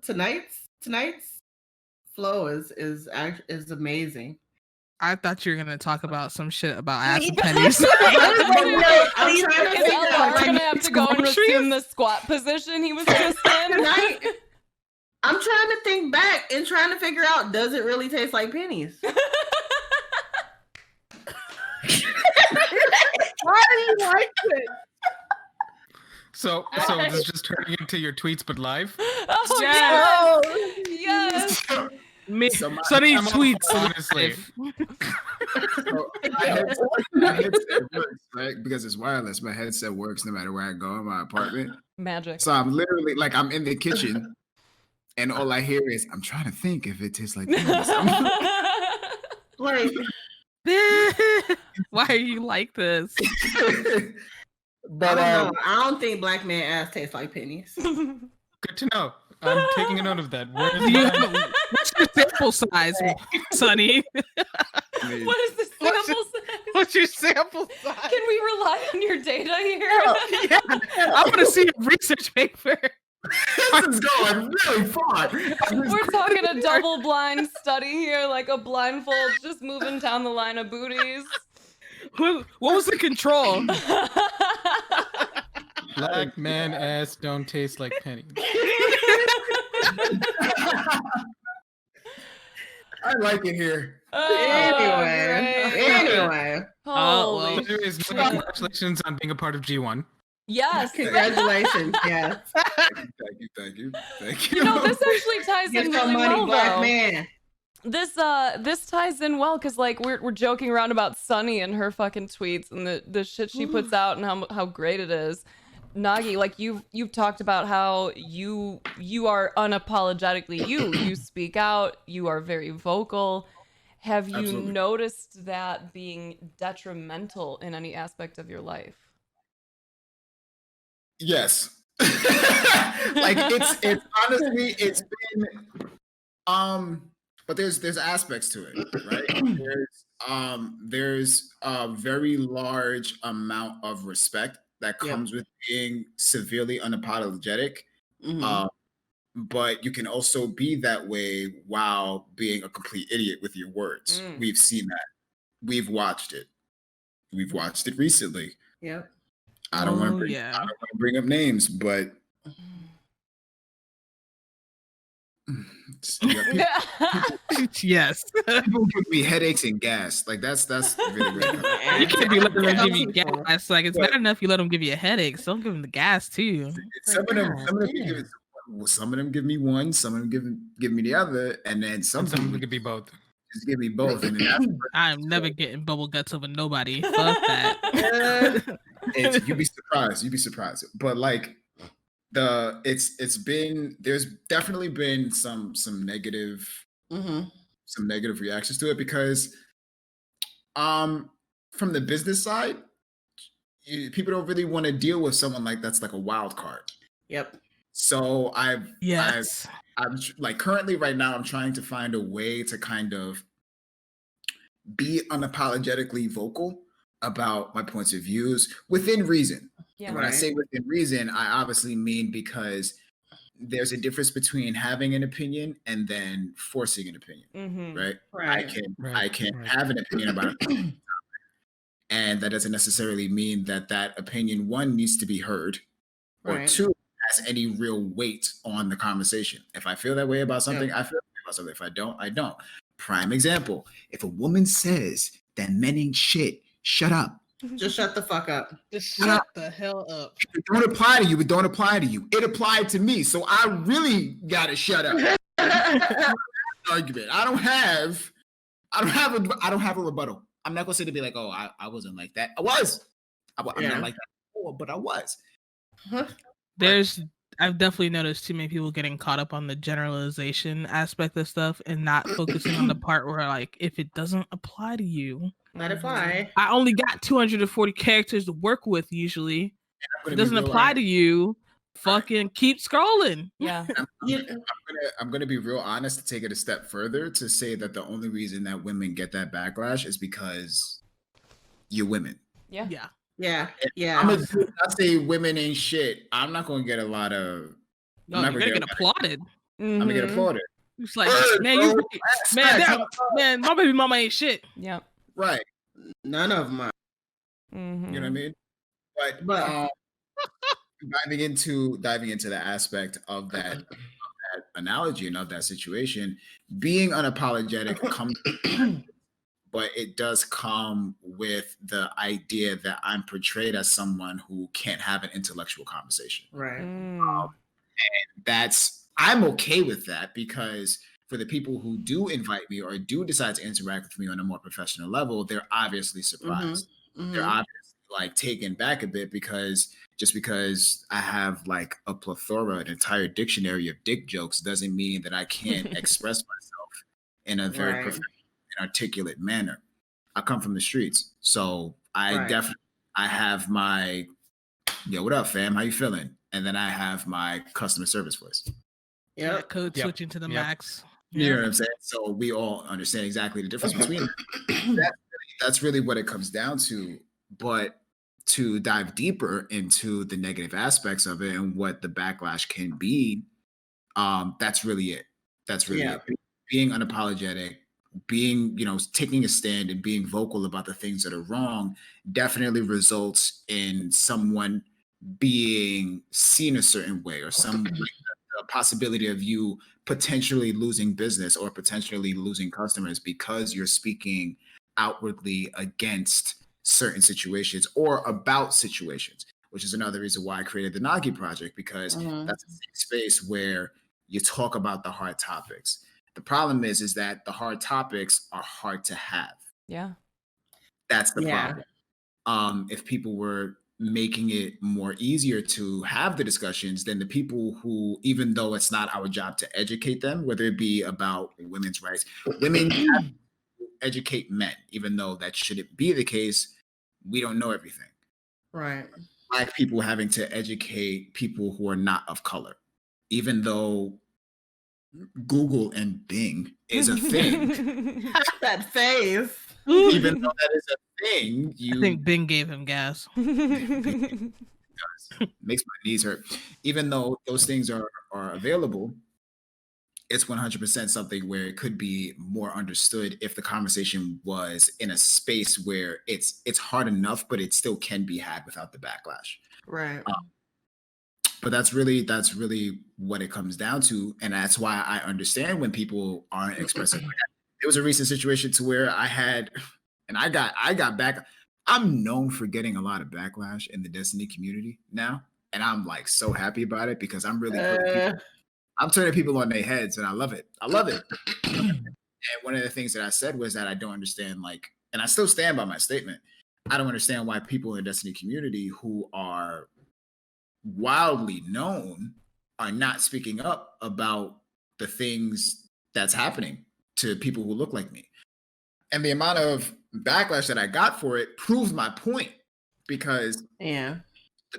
tonight's flow is amazing. I thought you were gonna talk about some shit about ass and pennies. I'm trying to figure out. We're gonna have to go and resume the squat position he was just in. Tonight, I'm trying to think back and trying to figure out, does it really taste like pennies? Why do you like it? So this is just turning into your tweets, but live. Oh yes. Yes. Sunny tweets, honestly. My headset works, right? Because it's wireless. My headset works no matter where I go in my apartment. Magic. So I'm literally like, I'm in the kitchen, and all I hear is, I'm trying to think if it tastes like pennies. Like, why are you like this? But I don't think black man ass tastes like pennies. Good to know. I'm taking a note of that. Where is what's your sample size, Sonny? What is the sample size? What's your sample size? Can we rely on your data here? Yeah, I'm gonna see a research paper. This is going really far. We're talking a double-blind study here, like a blindfold, just moving down the line of booties. What was the control? Black man ass don't taste like pennies. I like it here. Anyway. Holy Congratulations on being a part of G1. yes. Congratulations. Yes. Thank you. You know, this actually ties Get in your really money, well, black though. man. This ties in well because like we're joking around about Sunny and her fucking tweets and the shit she puts out and how great it is. Nagi, like you've talked about how you are unapologetically you speak out, you are very vocal, Have you Absolutely. noticed that being detrimental in any aspect of your life? Yes. Like it's honestly it's been but there's aspects to it, right? There's a very large amount of respect that comes with being severely unapologetic. But you can also be that way while being a complete idiot with your words. We've seen that. We've watched it. We've watched it recently. Yep. I don't want to bring up names, but yes, people give me headaches and gas. Like that's really weird. You can't be letting them give you gas. Like it's bad enough you let them give you a headache. So don't give them the gas too. Some of them give me one. Some of them give me the other, and then some of them give me both. Just give me both, and then I'm never getting bubble guts over nobody. Fuck that. You'd be surprised. You'd be surprised. But like there's definitely been some negative reactions to it because from the business side, people don't really want to deal with someone like that's like a wild card. Yep. So I'm like currently right now I'm trying to find a way to kind of be unapologetically vocal about my points of views within reason. And when I say within reason, I obviously mean because there's a difference between having an opinion and then forcing an opinion, right? I can have an opinion about it, and that doesn't necessarily mean that opinion, one, needs to be heard, or two, has any real weight on the conversation. If I feel that way about something, I feel that way about something. If I don't, I don't. Prime example: if a woman says that men ain't shit, shut up. Just shut the fuck up. Just shut the hell up. It don't apply to you. It don't apply to you. It applied to me, so I really gotta shut up. Argument. I don't have a rebuttal. I'm not gonna say to be like, oh, I wasn't like that. I was. I'm not like that before, but I was. I've definitely noticed too many people getting caught up on the generalization aspect of stuff and not focusing on the part where, like, if it doesn't apply to you, let it fly. I only got 240 characters to work with usually. If it doesn't apply to you, fucking keep scrolling. Yeah. I'm gonna be real honest to take it a step further to say that the only reason that women get that backlash is because you're women. Yeah. Yeah. I'm gonna say women ain't shit. I'm not gonna get a lot of. No, you're gonna get applauded. I'm gonna get applauded. It's like, man, my baby mama ain't shit. Yep. Right. None of them are. You know what I mean? But diving into the aspect of that analogy and of that situation, being unapologetic comes. But it does come with the idea that I'm portrayed as someone who can't have an intellectual conversation. Right. And I'm okay with that because for the people who do invite me or do decide to interact with me on a more professional level, they're obviously surprised. They're obviously like taken back a bit because just because I have like a plethora, an entire dictionary of dick jokes doesn't mean that I can't express myself in a very professional, articulate manner. I come from the streets, so I have my what up, fam? How you feeling? And then I have my customer service voice. Code switching to the max. You know what I'm saying? So we all understand exactly the difference between them. That's really what it comes down to. But to dive deeper into the negative aspects of it and what the backlash can be, that's really it. That's really it. Being unapologetic, being, taking a stand and being vocal about the things that are wrong definitely results in someone being seen a certain way or some the possibility of you potentially losing business or potentially losing customers because you're speaking outwardly against certain situations or about situations, which is another reason why I created the Nogi Project, because that's a safe space where you talk about the hard topics. The problem is that the hard topics are hard to have. Yeah. That's the problem. If people were making it more easier to have the discussions, then the people who, even though it's not our job to educate them, whether it be about women's rights, women educate men, even though that shouldn't be the case. We don't know everything. Right. Black people having to educate people who are not of color, even though Google and Bing is a thing. That face. Even though that is a thing, I think Bing gave him gas. Makes my knees hurt. Even though those things are available, it's 100% something where it could be more understood if the conversation was in a space where it's hard enough, but it still can be had without the backlash. Right. But that's really what it comes down to, and that's why I understand when people aren't expressing. There was a recent situation to where I got back. I'm known for getting a lot of backlash in the Destiny community now, and I'm like so happy about it because I'm really I'm turning people on their heads, and I love it. And one of the things that I said was that I don't understand, and I still stand by my statement. I don't understand why people in the Destiny community who are wildly known are not speaking up about the things that's happening to people who look like me. And the amount of backlash that I got for it proves my point, because the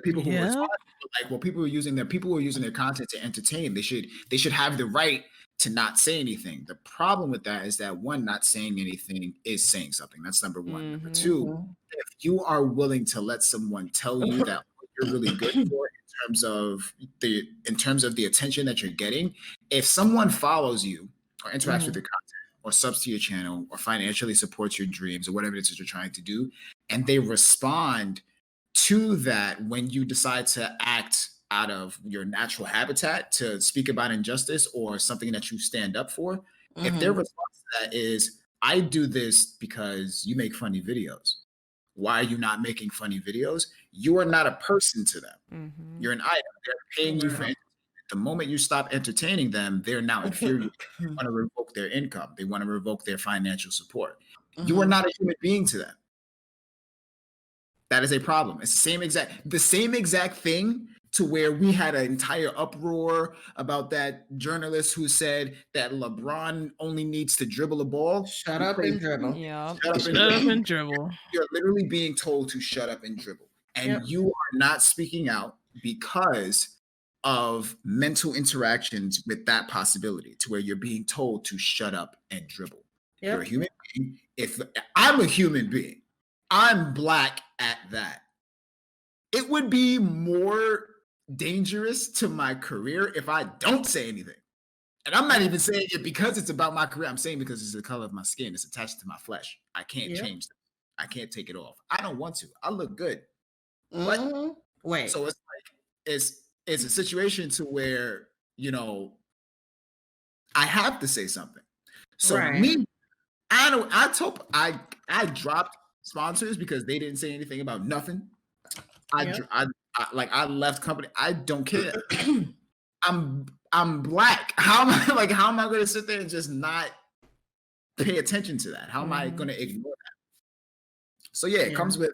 people who respond, people who are using their content to entertain, they should have the right to not say anything. The problem with that is that, one, not saying anything is saying something. That's number one. Number two, if you are willing to let someone tell you that what you're really good for in terms of the attention that you're getting, if someone follows you or interacts with your content or subs to your channel or financially supports your dreams or whatever it is that you're trying to do, and they respond to that when you decide to act out of your natural habitat to speak about injustice or something that you stand up for, if their response to that is, I do this because you make funny videos, why are you not making funny videos? You are not a person to them. You're an item. They're paying you for entertainment. The moment you stop entertaining them, they're now inferior. They want to revoke their income. They want to revoke their financial support. You are not a human being to them. That is a problem. It's the same exact thing to where we had an entire uproar about that journalist who said that LeBron only needs to dribble a ball. Shut up and dribble. Yeah. Shut up and dribble. You're literally being told to shut up and dribble. And you are not speaking out because of mental interactions with that possibility, to where you're being told to shut up and dribble. You're a human being. If I'm a human being, I'm Black at that. It would be more dangerous to my career if I don't say anything. And I'm not even saying it because it's about my career. I'm saying because it's the color of my skin. It's attached to my flesh. I can't change that. I can't take it off. I don't want to. I look good. But wait. So it's like it's a situation to where, I have to say something. So me, I dropped sponsors because they didn't say anything about nothing. I left company. I don't care. I'm Black. How am I going to sit there and just not pay attention to that? How am I going to ignore that? So it comes with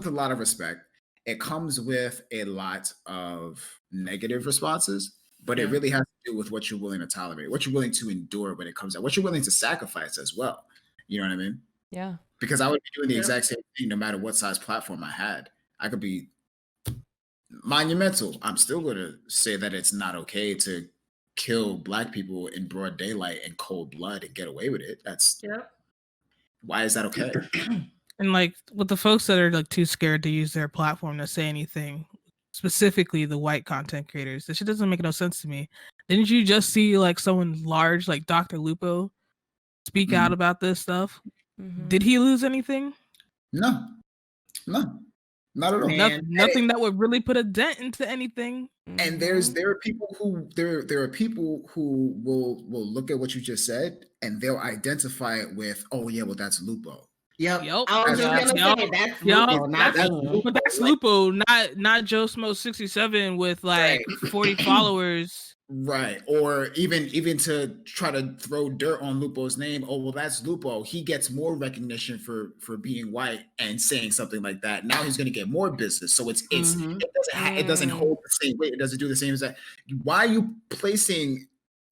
a lot of respect. It comes with a lot of negative responses, but it really has to do with what you're willing to tolerate, what you're willing to endure when it comes out, what you're willing to sacrifice as well. You know what I mean? Yeah. Because I would be doing the exact same thing no matter what size platform I had. I could be monumental. I'm still going to say that it's not okay to kill Black people in broad daylight and cold blood and get away with it. Why is that okay? And with the folks that are too scared to use their platform to say anything, specifically the white content creators, this shit doesn't make no sense to me. Didn't you just see someone large like Dr. Lupo speak out about this stuff? Did he lose anything? No, not at all. Nothing that would really put a dent into anything. And there are people who will look at what you just said and they'll identify it with, oh yeah, well that's Lupo. Yep. I was just gonna say that's Lupo, but that's Lupo, not Joe Smo 67 with 40 followers. Right. Or even to try to throw dirt on Lupo's name. Oh, well, that's Lupo. He gets more recognition for being white and saying something like that. Now he's going to get more business. So it doesn't hold the same weight. It doesn't do the same as that. Why are you placing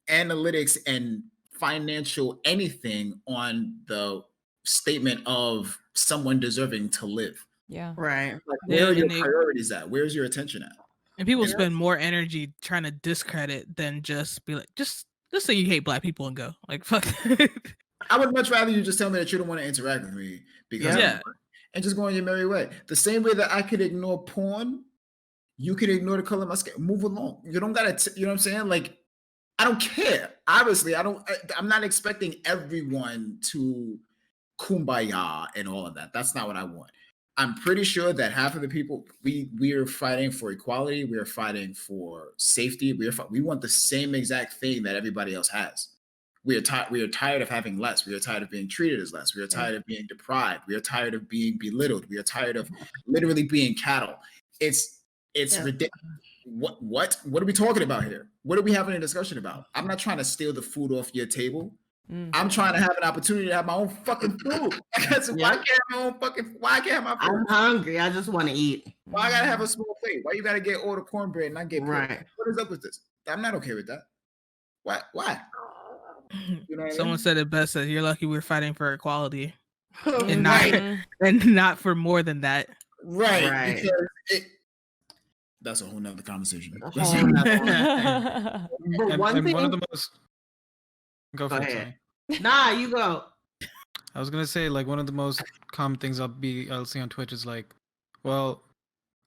analytics and financial anything on the statement of someone deserving to live. Yeah. Right. Like, where are your priorities at? Where's your attention at? And people spend more energy trying to discredit than just be like, just say you hate black people and go. Like, fuck. I would much rather you just tell me that you don't want to interact with me because and just go on your merry way. The same way that I could ignore porn, you could ignore the color of my skin. Move along. You don't gotta. You know what I'm saying? Like, I don't care. Obviously, I'm not expecting everyone to kumbaya and all of that. That's not what I want. I'm pretty sure that half of the people we are fighting for equality. We are fighting for safety. We want the same exact thing that everybody else has. We are tired of having less. We are tired of being treated as less. We are tired of being deprived. We are tired of being belittled. We are tired of literally being cattle. It's ridiculous. What are we talking about here? What are we having a discussion about? I'm not trying to steal the food off your table. I'm trying to have an opportunity to have my own fucking food. Why can't I have my food? I'm hungry. I just want to eat. Why I gotta have a small plate? Why you gotta get all the cornbread and not get right? What is up with this? I'm not okay with that. Why? You know Someone said it best that you're lucky we're fighting for equality and Right. not for more than that. Right. Because that's a whole nother conversation. But one of the most go ahead. Nah, you go. I was gonna say, like, one of the most common things I'll see on Twitch is like, well,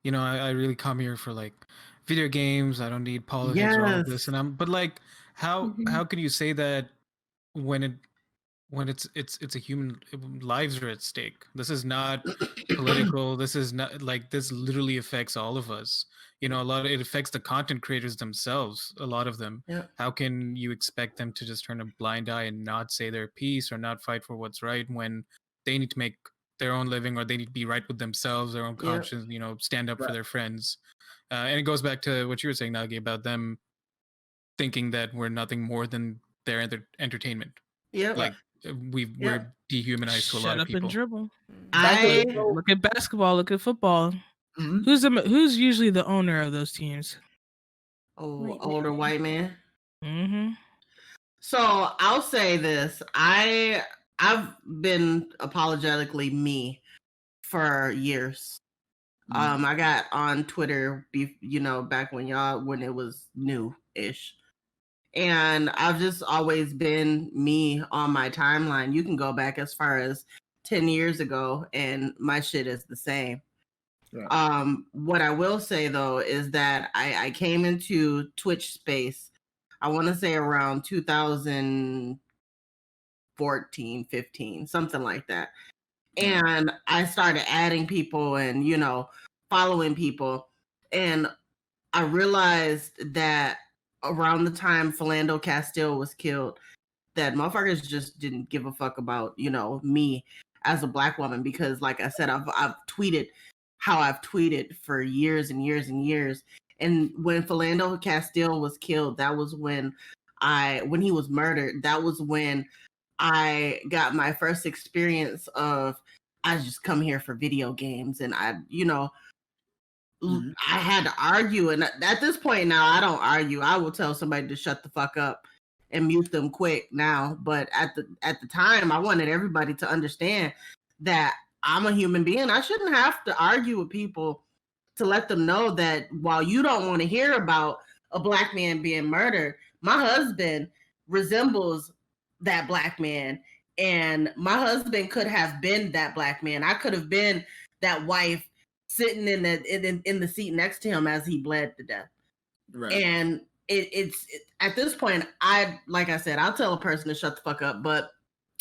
you know, I really come here for like video games. I don't need politics or all of this, but like, how can you say that when it's a human lives are at stake? This is not political. This is not like, this literally affects all of us. You know, it affects the content creators themselves, a lot of them. Yeah. How can you expect them to just turn a blind eye and not say their piece or not fight for what's right when they need to make their own living, or they need to be right with themselves, their own conscience, you know, stand up for their friends. And it goes back to what you were saying, Nagi, about them thinking that we're nothing more than their entertainment. Yeah. Like, we're dehumanized to a lot of people. And dribble. Look at basketball. Look at football. Mm-hmm. Who's usually the owner of those teams? Older white man. Mm-hmm. So I'll say this: I've been apologetically me for years. I got on Twitter, you know, back when it was new-ish. And I've just always been me on my timeline. You can go back as far as 10 years ago and my shit is the same. Yeah. What I will say though is that I came into Twitch space, I want to say around 2014, 15, something like that. And I started adding people and, you know, following people. And I realized that around the time Philando Castile was killed, that motherfuckers just didn't give a fuck about, you know, me as a black woman, because like I said, I've tweeted how I've tweeted for years and years and years. And when Philando Castile was killed, that was when he was murdered, that was when I got my first experience of, I just come here for video games. And I, you know, I had to argue. And at this point now, I don't argue. I will tell somebody to shut the fuck up and mute them quick now. But at the time, I wanted everybody to understand that I'm a human being. I shouldn't have to argue with people to let them know that while you don't want to hear about a black man being murdered, my husband resembles that black man. And my husband could have been that black man. I could have been that wife sitting in the seat next to him as he bled to death. Right. And it's at this point, like I said, I'll tell a person to shut the fuck up, but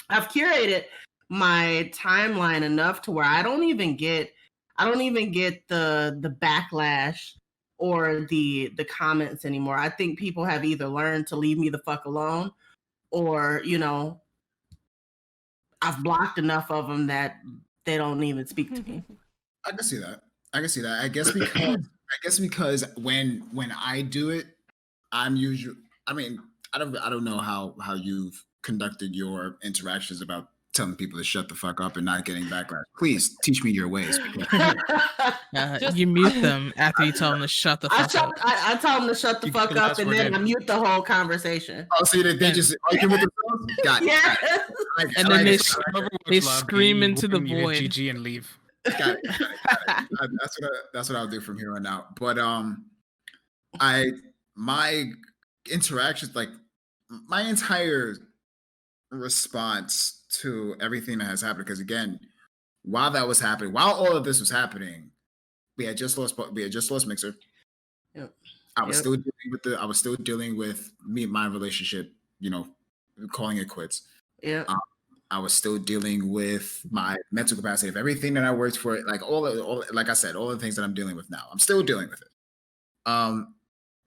I've curated my timeline enough to where I don't even get the backlash or the comments anymore. I think people have either learned to leave me the fuck alone, or, you know, I've blocked enough of them that they don't even speak to me. I can see that. I guess because when I do it, I'm usually, I mean, I don't know how you've conducted your interactions about telling people to shut the fuck up and not getting backlash. Please teach me your ways. You mute them after you tell them to shut the fuck up. I tell them to shut the fuck up, and then I mute the whole conversation. Oh, so they just argue with themselves? got Yes. And then they Overwatch scream lobby, into the you hit void. GG and leave. got it. That's what I'll do from here on out. But my interactions, like my entire response to everything that has happened, because again, while that was happening, while all of this was happening, we had just lost Mixer. Yep. I was still dealing with my relationship, calling it quits. Yeah. I was still dealing with my mental capacity of everything that I worked for, like like I said, all the things that I'm dealing with now. I'm still dealing with it.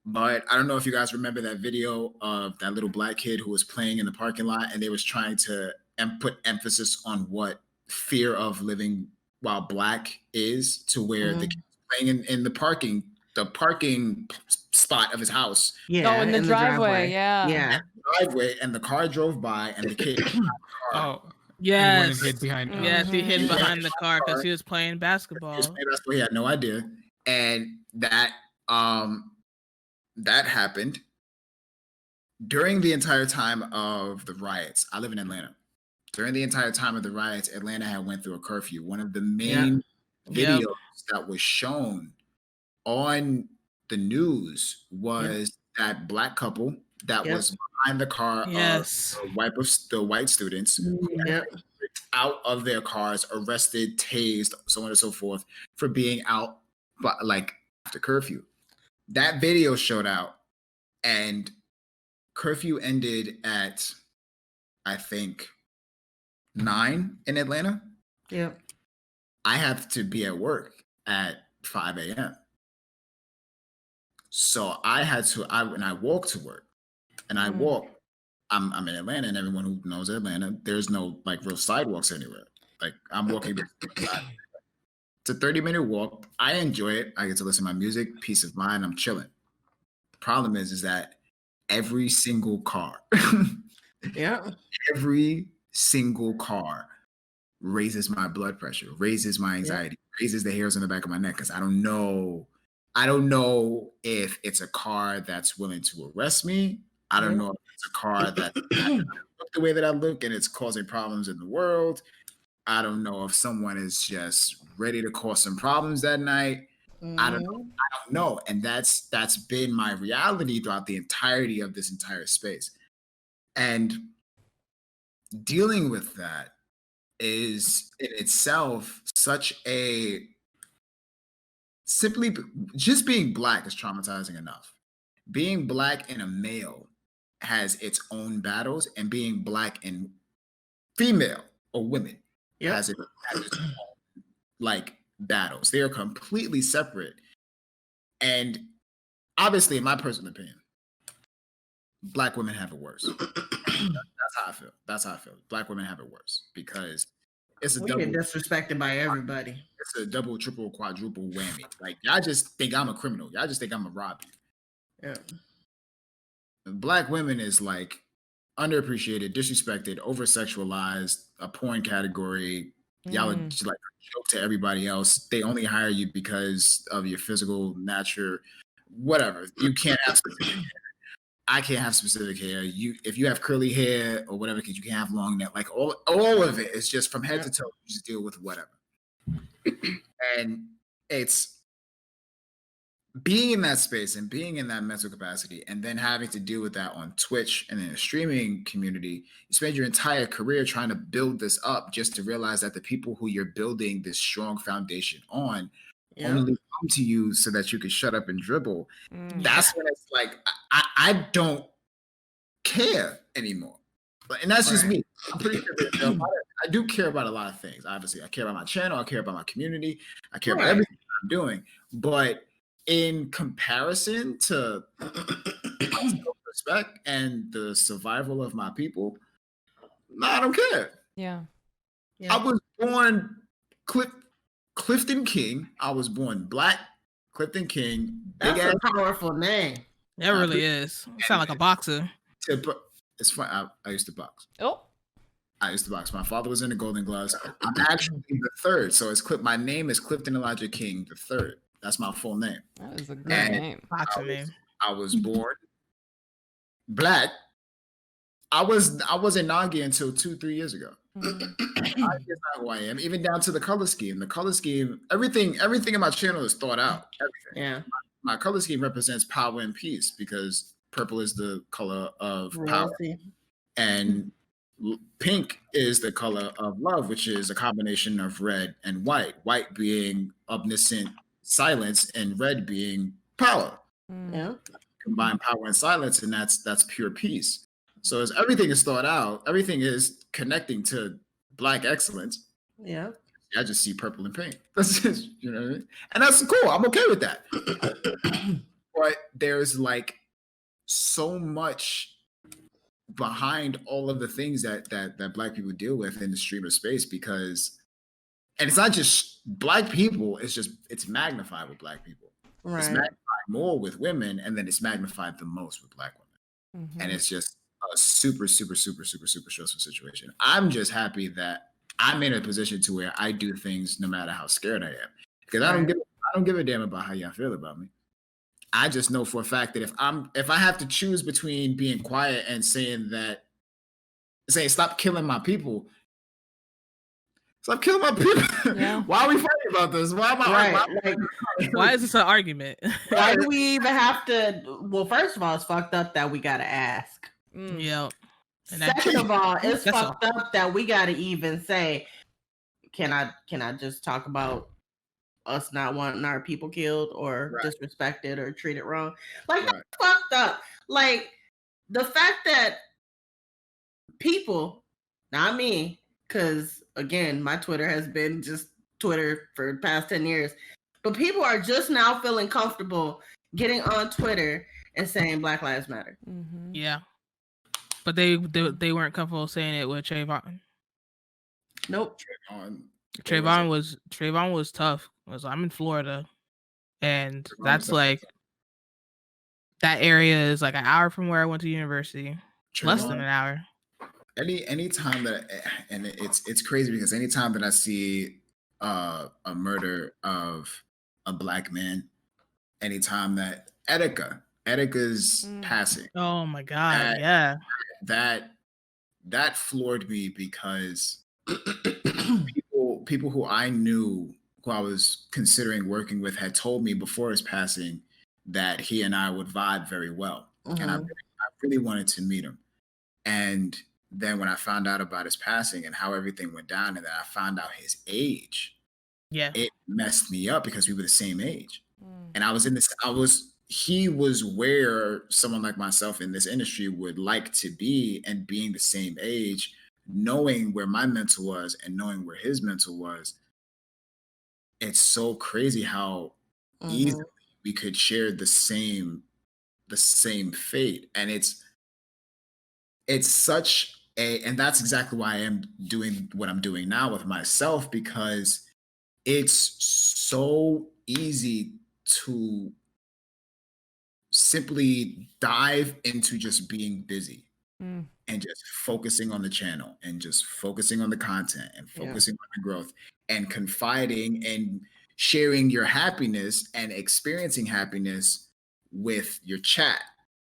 But I don't know if you guys remember that video of that little black kid who was playing in the parking lot, and they was trying to put emphasis on what fear of living while black is, to where the kid was playing in the parking spot of his house. Yeah. Oh, in the driveway. Yeah. Yeah. Driveway, and the car drove by, and the kid. Oh, Yes. and hid behind. Yes, he hid Mhm. behind the car because he was playing basketball. He had no idea, and that happened during the entire time of the riots. I live in Atlanta. During the entire time of the riots, Atlanta had went through a curfew. One of the main videos that was shown on the news was that black couple that was behind the car of the white students out of their cars, arrested, tased, so on and so forth, for being out like after curfew. That video showed out, and curfew ended at, I think, 9 in Atlanta. Yep. I have to be at work at 5 a.m. So I walk to work, and I walk. I'm in Atlanta, and everyone who knows Atlanta, there's no like real sidewalks anywhere. Like I'm walking. It's a 30-minute walk. I enjoy it. I get to listen to my music, peace of mind. I'm chilling. The problem is that every single car, every single car raises my blood pressure, raises my anxiety, raises the hairs on the back of my neck, because I don't know if it's a car that's willing to arrest me. I don't know if it's a car that look the way that I look and it's causing problems in the world. I don't know if someone is just ready to cause some problems that night. I don't know. And that's been my reality throughout the entirety of this entire space. And dealing with that is in itself such a simply just being black is traumatizing enough. Being black and a male has its own battles, and being black and female or women has its own like battles. They are completely separate. And obviously, in my personal opinion, black women have it worse. That's how I feel. Black women have it worse because it's a double. Get disrespected by everybody. It's a double, triple, quadruple whammy. Like y'all just think I'm a criminal. Y'all just think I'm a rob you. Yeah. Black women is like underappreciated, disrespected, over-sexualized, a porn category. Y'all are just like a joke to everybody else. They only hire you because of your physical nature, whatever. You can't have specific hair. I can't have specific hair. If you have curly hair or whatever, because you can't have long nails. Like all of it is just from head to toe. You just deal with whatever. And it's being in that space and being in that mental capacity, and then having to deal with that on Twitch and in a streaming community. You spend your entire career trying to build this up, just to realize that the people who you're building this strong foundation on only come to you so that you can shut up and dribble. That's when it's like I don't care anymore. And that's just me. I'm pretty sure I do care about a lot of things. Obviously, I care about my channel. I care about my community. I care about everything I'm doing. But in comparison to my self-respect and the survival of my people, I don't care. Yeah. I was born Clifton King. I was born black Clifton King. That's a powerful name. That really is. You sound like a boxer. It's fun. I used to box. I used to box. My father was in the Golden Gloves. I'm actually the third. So my name is Clifton Elijah King the third. That's my full name. That is a good name. Boxer name. I was born black I wasn't Nagi until 2-3 years ago. Mm. Nagi is not who I am, even down to the color scheme. The color scheme, everything in my channel is thought out. Everything. Yeah. My color scheme represents power and peace because purple is the color of power, and pink is the color of love, which is a combination of red and white. White being omniscient silence, and red being power. Yeah. Combine power and silence, and that's pure peace. So as everything is thought out, everything is connecting to Black excellence. Yeah. I just see purple and pink. That's just, you know what I mean? And that's cool. I'm okay with that. But there's like so much behind all of the things that Black people deal with in the streamer space, because, and it's not just Black people, it's magnified with Black people. Right. It's magnified more with women, and then it's magnified the most with Black women. And it's just a super, super, super, super, super stressful situation. I'm just happy that I'm in a position to where I do things no matter how scared I am, because I don't give a damn about how y'all feel about me. I just know for a fact that if I have to choose between being quiet and saying stop killing my people. Stop killing my people. Yeah. Why are we fighting about this? Why am I Why is this an argument? Why do we even have to? Well, first of all, it's fucked up that we gotta ask. Yeah. Second of all, it's fucked up that we gotta even say, can I just talk about us not wanting our people killed or disrespected or treated wrong? Like, that's fucked up. Like, the fact that people, not me, because again, my Twitter has been just Twitter for the past 10 years, but people are just now feeling comfortable getting on Twitter and saying Black Lives Matter. Yeah. But they weren't comfortable saying it with Trayvon. Nope. Trayvon was tough. I'm in Florida, and that's like, that area is like an hour from where I went to university. Less than an hour. Anytime that, and it's crazy because anytime that I see a murder of a Black man, anytime that Etika's passing. Oh my God! Yeah. That floored me because people who I knew, who I was considering working with, had told me before his passing that he and I would vibe very well. And I really wanted to meet him. And then when I found out about his passing and how everything went down, and then I found out his age, it messed me up because we were the same age. And he was where someone like myself in this industry would like to be, and being the same age, knowing where my mental was and knowing where his mental was. It's so crazy how easily we could share the same fate. And it's such and that's exactly why I am doing what I'm doing now with myself, because it's so easy to simply dive into just being busy and just focusing on the channel and just focusing on the content and focusing on the growth and confiding and sharing your happiness and experiencing happiness with your chat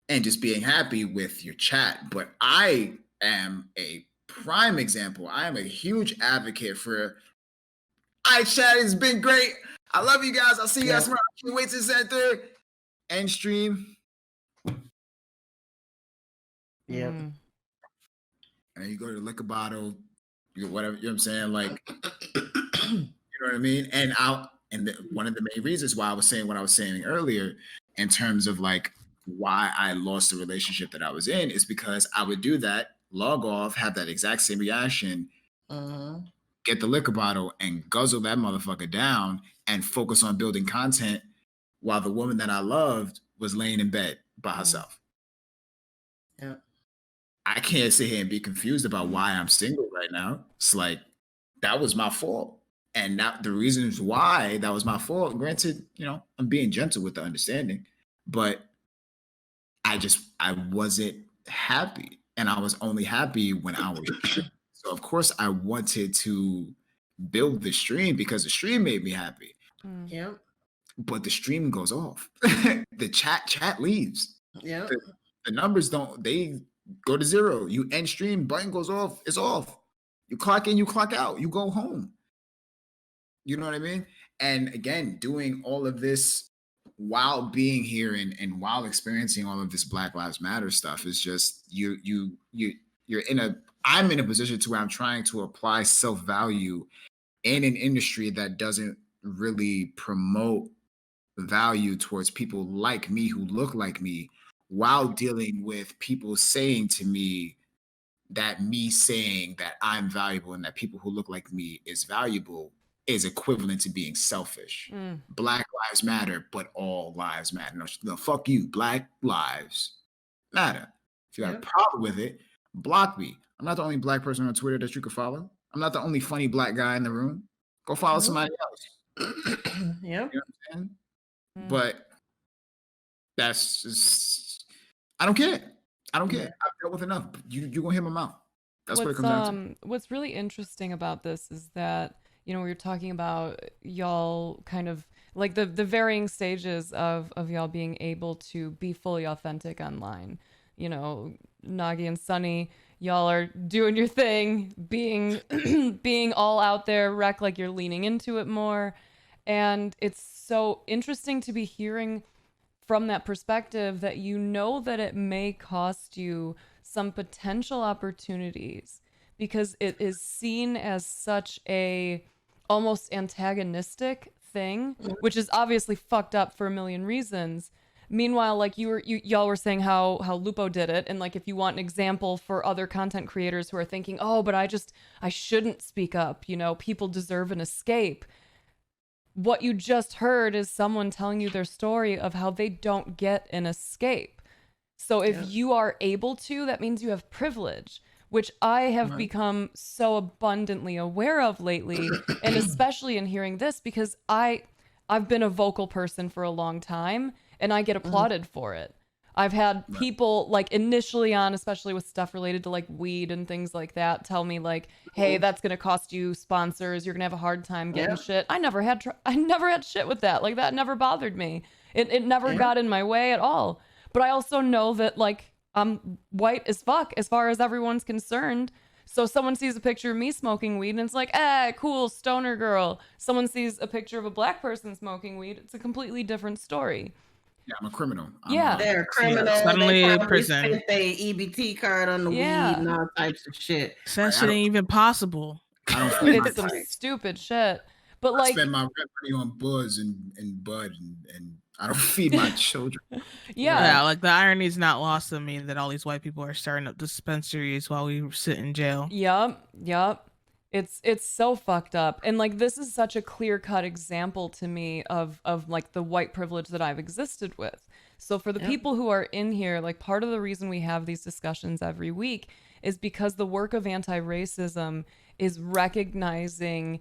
and just being happy with your chat. But I am a prime example. I am a huge advocate for, chat has been great. I love you guys. I'll see you guys tomorrow. Can't wait to center and stream. Yep. And you go to the liquor bottle, whatever, you know what I'm saying? Like, you know what I mean? And one of the main reasons why I was saying what I was saying earlier in terms of like why I lost the relationship that I was in is because I would do that, log off, have that exact same reaction, get the liquor bottle and guzzle that motherfucker down and focus on building content while the woman that I loved was laying in bed by herself. Yeah. I can't sit here and be confused about why I'm single right now. It's like, that was my fault. And the reasons why that was my fault, granted, I'm being gentle with the understanding, but I wasn't happy. And I was only happy when I was so of course I wanted to build the stream because the stream made me happy. Yep. But the stream goes off. The chat leaves. Yeah. The numbers go to 0. You end stream, button goes off, it's off. You clock in, you clock out, you go home. You know what I mean? And again, doing all of this while being here and while experiencing all of this Black Lives Matter stuff is just I'm in a position to where I'm trying to apply self-value in an industry that doesn't really promote value towards people like me who look like me, while dealing with people saying to me that me saying that I'm valuable and that people who look like me is valuable is equivalent to being selfish. Black lives matter, but all lives matter. No, fuck you. Black lives matter. If you have a problem with it, block me. I'm not the only Black person on Twitter that you could follow. I'm not the only funny Black guy in the room. Go follow somebody else. Yep. You know what I'm saying? But that's just, I don't care. I've dealt with enough. You gonna hear my mouth. That's what it comes down to. What's really interesting about this is that, we were talking about y'all kind of like the varying stages of y'all being able to be fully authentic online. Nagi and Sunny, y'all are doing your thing, being all out there, like you're leaning into it more. And it's so interesting to be hearing from that perspective that that it may cost you some potential opportunities because it is seen as such a almost antagonistic thing, which is obviously fucked up for a million reasons. Meanwhile, like y'all were saying how Lupo did it, and like if you want an example for other content creators who are thinking, oh, but I shouldn't speak up, people deserve an escape. What you just heard is someone telling you their story of how they don't get an escape. So if you are able to, that means you have privilege, which I have become so abundantly aware of lately, and especially in hearing this, because I've been a vocal person for a long time, and I get applauded for it. I've had people like initially on, especially with stuff related to like weed and things like that, tell me like, hey, that's going to cost you sponsors. You're going to have a hard time getting shit. I never had shit with that. Like that never bothered me. It never got in my way at all. But I also know that like I'm white as fuck as far as everyone's concerned. So someone sees a picture of me smoking weed and it's like, cool, stoner girl. Someone sees a picture of a Black person smoking weed. It's a completely different story. Yeah, I'm a criminal. They're a criminal. Suddenly they a probably prison. spent their EBT card on the weed and all types of shit. That shit ain't even possible. It's some stupid shit. But I spend my rent money on buzz and bud and I don't feed my children. Yeah, like the irony is not lost on me that all these white people are starting up dispensaries while we sit in jail. Yep. It's so fucked up. And like this is such a clear-cut example to me of like the white privilege that I've existed with. So for the people who are in here, like part of the reason we have these discussions every week is because the work of anti-racism is recognizing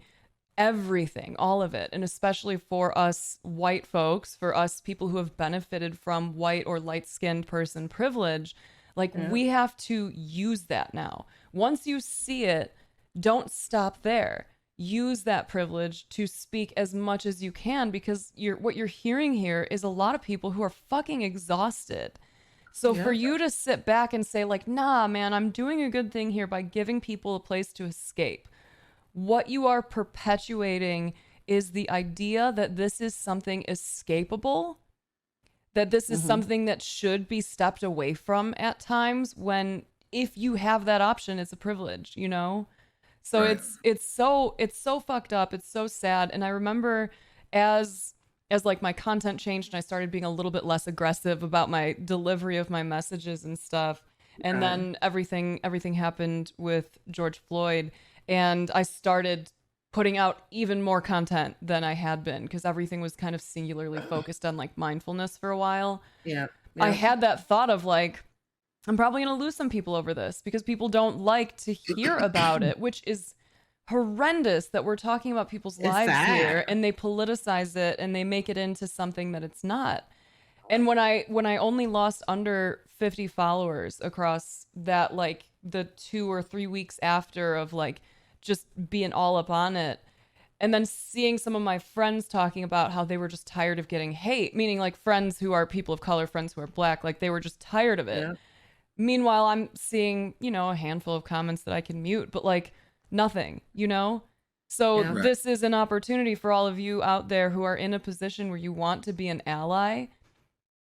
everything, all of it. And especially for us white folks, for us people who have benefited from white or light-skinned person privilege, like we have to use that now. Once you see it, don't stop there. Use that privilege to speak as much as you can, because what you're hearing here is a lot of people who are fucking exhausted. So for you to sit back and say like, nah, man, I'm doing a good thing here by giving people a place to escape. What you are perpetuating is the idea that this is something escapable, that this is something that should be stepped away from at times, when if you have that option, it's a privilege, So it's so fucked up. It's so sad. And I remember as like my content changed and I started being a little bit less aggressive about my delivery of my messages and stuff. And then everything happened with George Floyd, and I started putting out even more content than I had been, because everything was kind of singularly focused on like mindfulness for a while. I had that thought of like, I'm probably going to lose some people over this because people don't like to hear about it, which is horrendous that we're talking about people's lives here, and they politicize it and they make it into something that it's not. And when I only lost under 50 followers across that, like the 2 or 3 weeks after of like just being all up on it, and then seeing some of my friends talking about how they were just tired of getting hate, meaning like friends who are people of color, friends who are Black, like they were just tired of it. Meanwhile, I'm seeing, you know, a handful of comments that I can mute, but like nothing, you know? So Yeah. this is an opportunity for all of you out there who are in a position where you want to be an ally.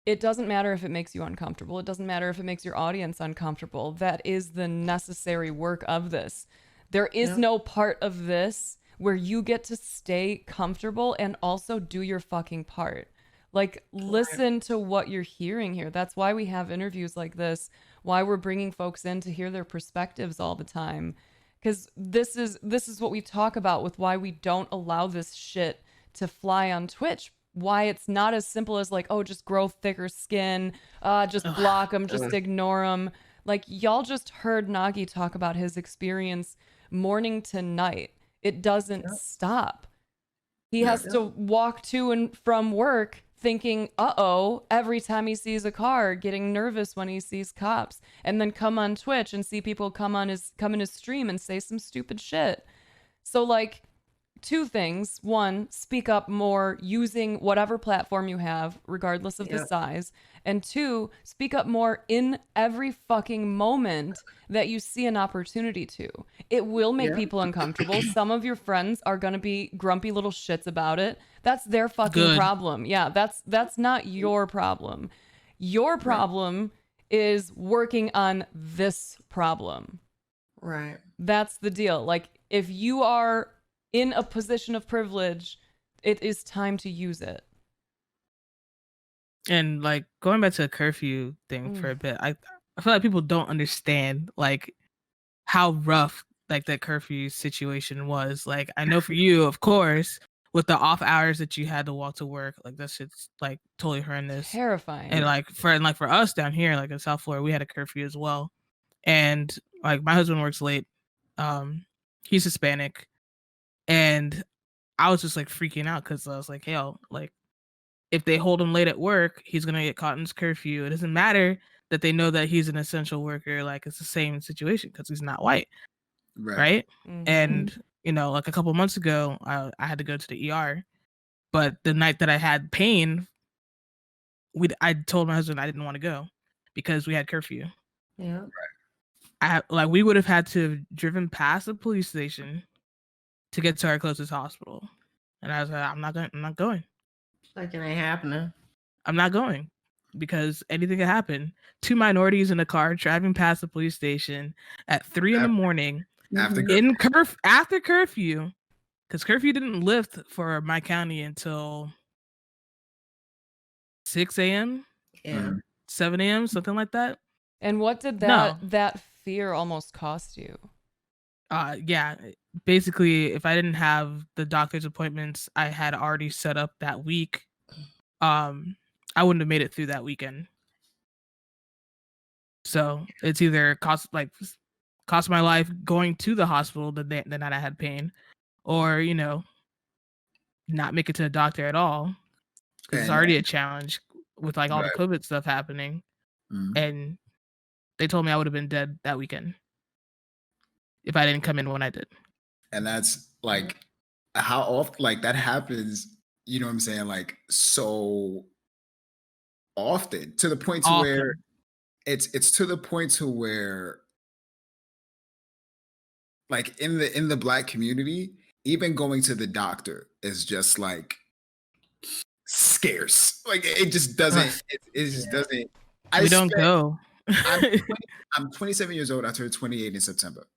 It doesn't matter if it makes you uncomfortable. It doesn't matter if it makes your audience uncomfortable. That is the necessary work of this. There is no part of this where you get to stay comfortable and also do your fucking part. Like, listen to what you're hearing here. That's why we have interviews like this, why we're bringing folks in to hear their perspectives all the time. Because this is what we talk about with why we don't allow this shit to fly on Twitch. Why it's not as simple as like, oh, just grow thicker skin, just block them, just ignore them. Like, y'all just heard Nagi talk about his experience morning to night. It doesn't stop. He has to walk to and from work thinking, uh-oh, every time he sees a car, getting nervous when he sees cops, and then come on Twitch and see people come in his stream and say some stupid shit. So like, two things. One, speak up more using whatever platform you have, regardless of the size. And two, speak up more in every fucking moment that you see an opportunity to. It will make people uncomfortable. Some of your friends are going to be grumpy little shits about it. That's their fucking problem. Yeah, that's not your problem. Your problem is working on this problem. Right. That's the deal. Like, if you are in a position of privilege, it is time to use it. And like going back to the curfew thing for a bit, I feel like people don't understand like how rough like that curfew situation was. Like, I know for you, of course, with the off hours that you had to walk to work, like that shit's like totally horrendous, terrifying. And like for us down here, like in South Florida, we had a curfew as well. And like my husband works late, he's Hispanic, and I was just like freaking out because I was like, hell, like if they hold him late at work, he's gonna get caught in this curfew. It doesn't matter that they know that he's an essential worker. Like, it's the same situation because he's not white, right? And you know, like a couple months ago, I had to go to the ER, but the night that I had pain, I told my husband I didn't want to go because we had curfew. Yeah. We would have had to have driven past the police station to get to our closest hospital, and I was like, I'm not going. Like, it ain't happening. I'm not going because anything could happen. Two minorities in a car driving past the police station at 3 a.m. after curfew, because curfew didn't lift for my county until 6 a.m. 7 a.m., something like that. And what did that fear almost cost you? Yeah, basically, if I didn't have the doctor's appointments I had already set up that week, I wouldn't have made it through that weekend. So it's either cost my life going to the hospital the night I had pain, or you know, not make it to the doctor at all because it's already a challenge with like all the COVID stuff happening. And they told me I would have been dead that weekend if I didn't come in when I did. And that's like how often like that happens, you know what I'm saying? Like so often to the point to where it's to the point to where like in the Black community, even going to the doctor is just like scarce. Like it just doesn't it just doesn't. We don't go. I'm 27 years old. I turned 28 in September.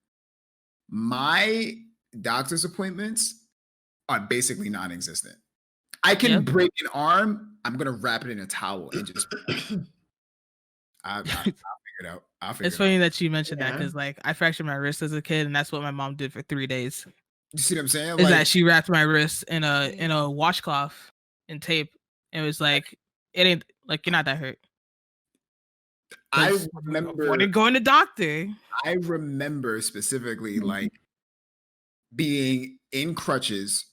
My doctor's appointments are basically non-existent. I can break an arm. I'm gonna wrap it in a towel and just. I'll figure it out. It's funny that you mentioned that because like I fractured my wrist as a kid, and that's what my mom did for 3 days. You see what I'm saying? Is that she wrapped my wrist in a washcloth and tape. It was like, it ain't like you're not that hurt. I remember going to doctor. I remember specifically like being in crutches,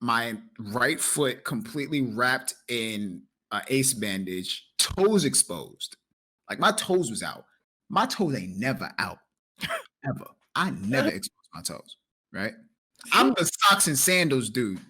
my right foot completely wrapped in an ace bandage, toes exposed. Like my toes was out. My toes ain't never out. Ever. I never exposed my toes. Right? I'm the socks and sandals dude.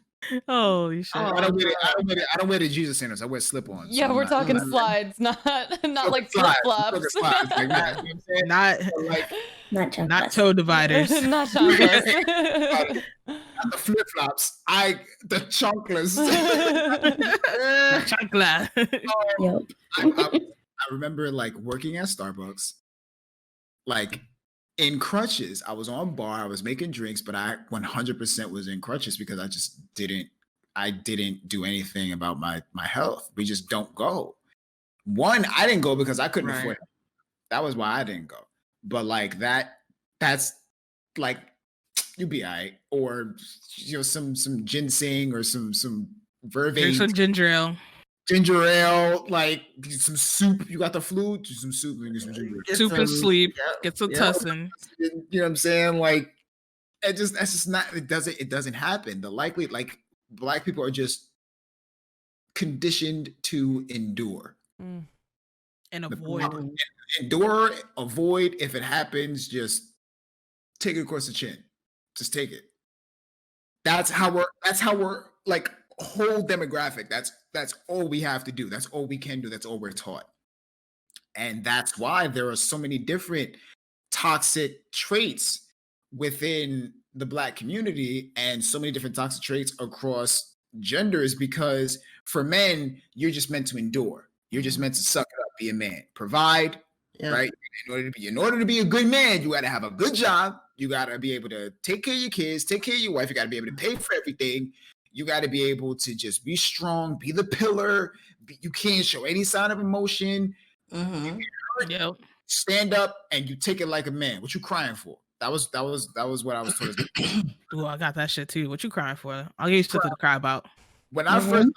Holy shit! Oh, I don't wear the Jesus sandals. I wear slip-ons. Yeah, so we're I'm talking not, slides, not like slides. flip-flops. Slides, like that. You know what I'm saying? Not But like Not chanclas. not toe dividers. Not chanclas. not the flip-flops. The chunkless. Chancla. Yep. I remember like working at Starbucks, like in crutches. I was on bar, I was making drinks, but I 100% was in crutches because I didn't do anything about my health. We just don't go. One, I didn't go because I couldn't afford it. That was why I didn't go. But like that's like you'd be all right. Or some ginseng or some vervain. Here's some ginger ale. Ginger ale, like some soup. You got the flu? Do some soup and get some ginger ale. Soup and sleep. Get some tussin. You know what I'm saying? Like that's just not. It doesn't happen. The likely like Black people are just conditioned to endure And avoid. Endure, avoid. If it happens, just take it across the chin. Just take it. That's how we're like whole demographic. That's all we have to do. That's all we can do. That's all we're taught. And that's why there are so many different toxic traits within the Black community and so many different toxic traits across genders, because for men, you're just meant to endure. You're just meant to suck it up, be a man, provide, right? In order to be a good man, you got to have a good job. You got to be able to take care of your kids, take care of your wife. You got to be able to pay for everything. You got to be able to just be strong, be the pillar. You can't show any sign of emotion. Yep. Stand up and you take it like a man. What you crying for? That was what I was told. Ooh, I got that shit too. What you crying for? I'll give you something to cry about. When I first,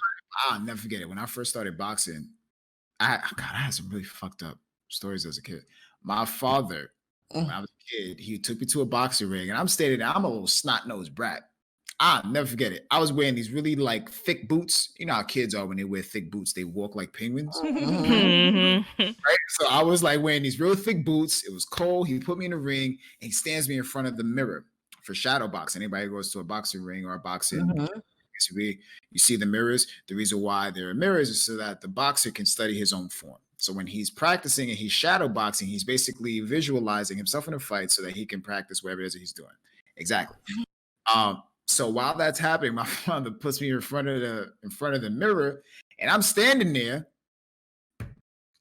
I'll never forget it. When I first started boxing, I had some really fucked up stories as a kid. My father, when I was a kid, he took me to a boxing ring, and I'm standing there. I'm a little snot-nosed brat. I'll never forget it. I was wearing these really like thick boots. You know how kids are when they wear thick boots. They walk like penguins. Right? So I was like wearing these real thick boots. It was cold. He put me in the ring, and he stands me in front of the mirror for shadow boxing. Anybody who goes to a boxing ring or a boxing, you see the mirrors. The reason why there are mirrors is so that the boxer can study his own form. So when he's practicing and he's shadow boxing, he's basically visualizing himself in a fight so that he can practice whatever it is that he's doing. Exactly. So while that's happening, my father puts me in front of the mirror, and I'm standing there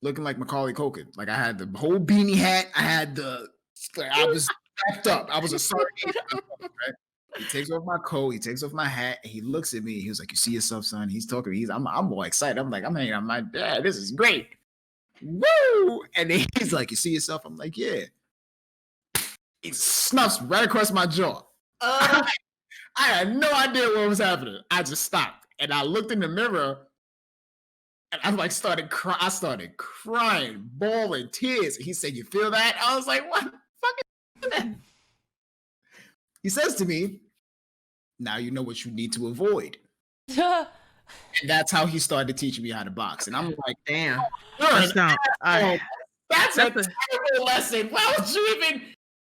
looking like Macaulay Culkin. Like I had the whole beanie hat. I was wrapped up. I was a sardine. Right? He takes off my coat. He takes off my hat. And he looks at me. He was like, "You see yourself, son?" He's talking to me. I'm more excited. I'm like, I'm hanging on my dad. This is great. Woo! And then he's like, "You see yourself?" I'm like, "Yeah." He snuffs right across my jaw. I had no idea what was happening. I just stopped and I looked in the mirror and I like started crying, bawling, tears. He said, "You feel that?" I was like, "What the fuck is that?" He says to me, "Now you know what you need to avoid." And that's how he started teaching me how to box. And I'm like, damn. That's a terrible lesson. Why would you even?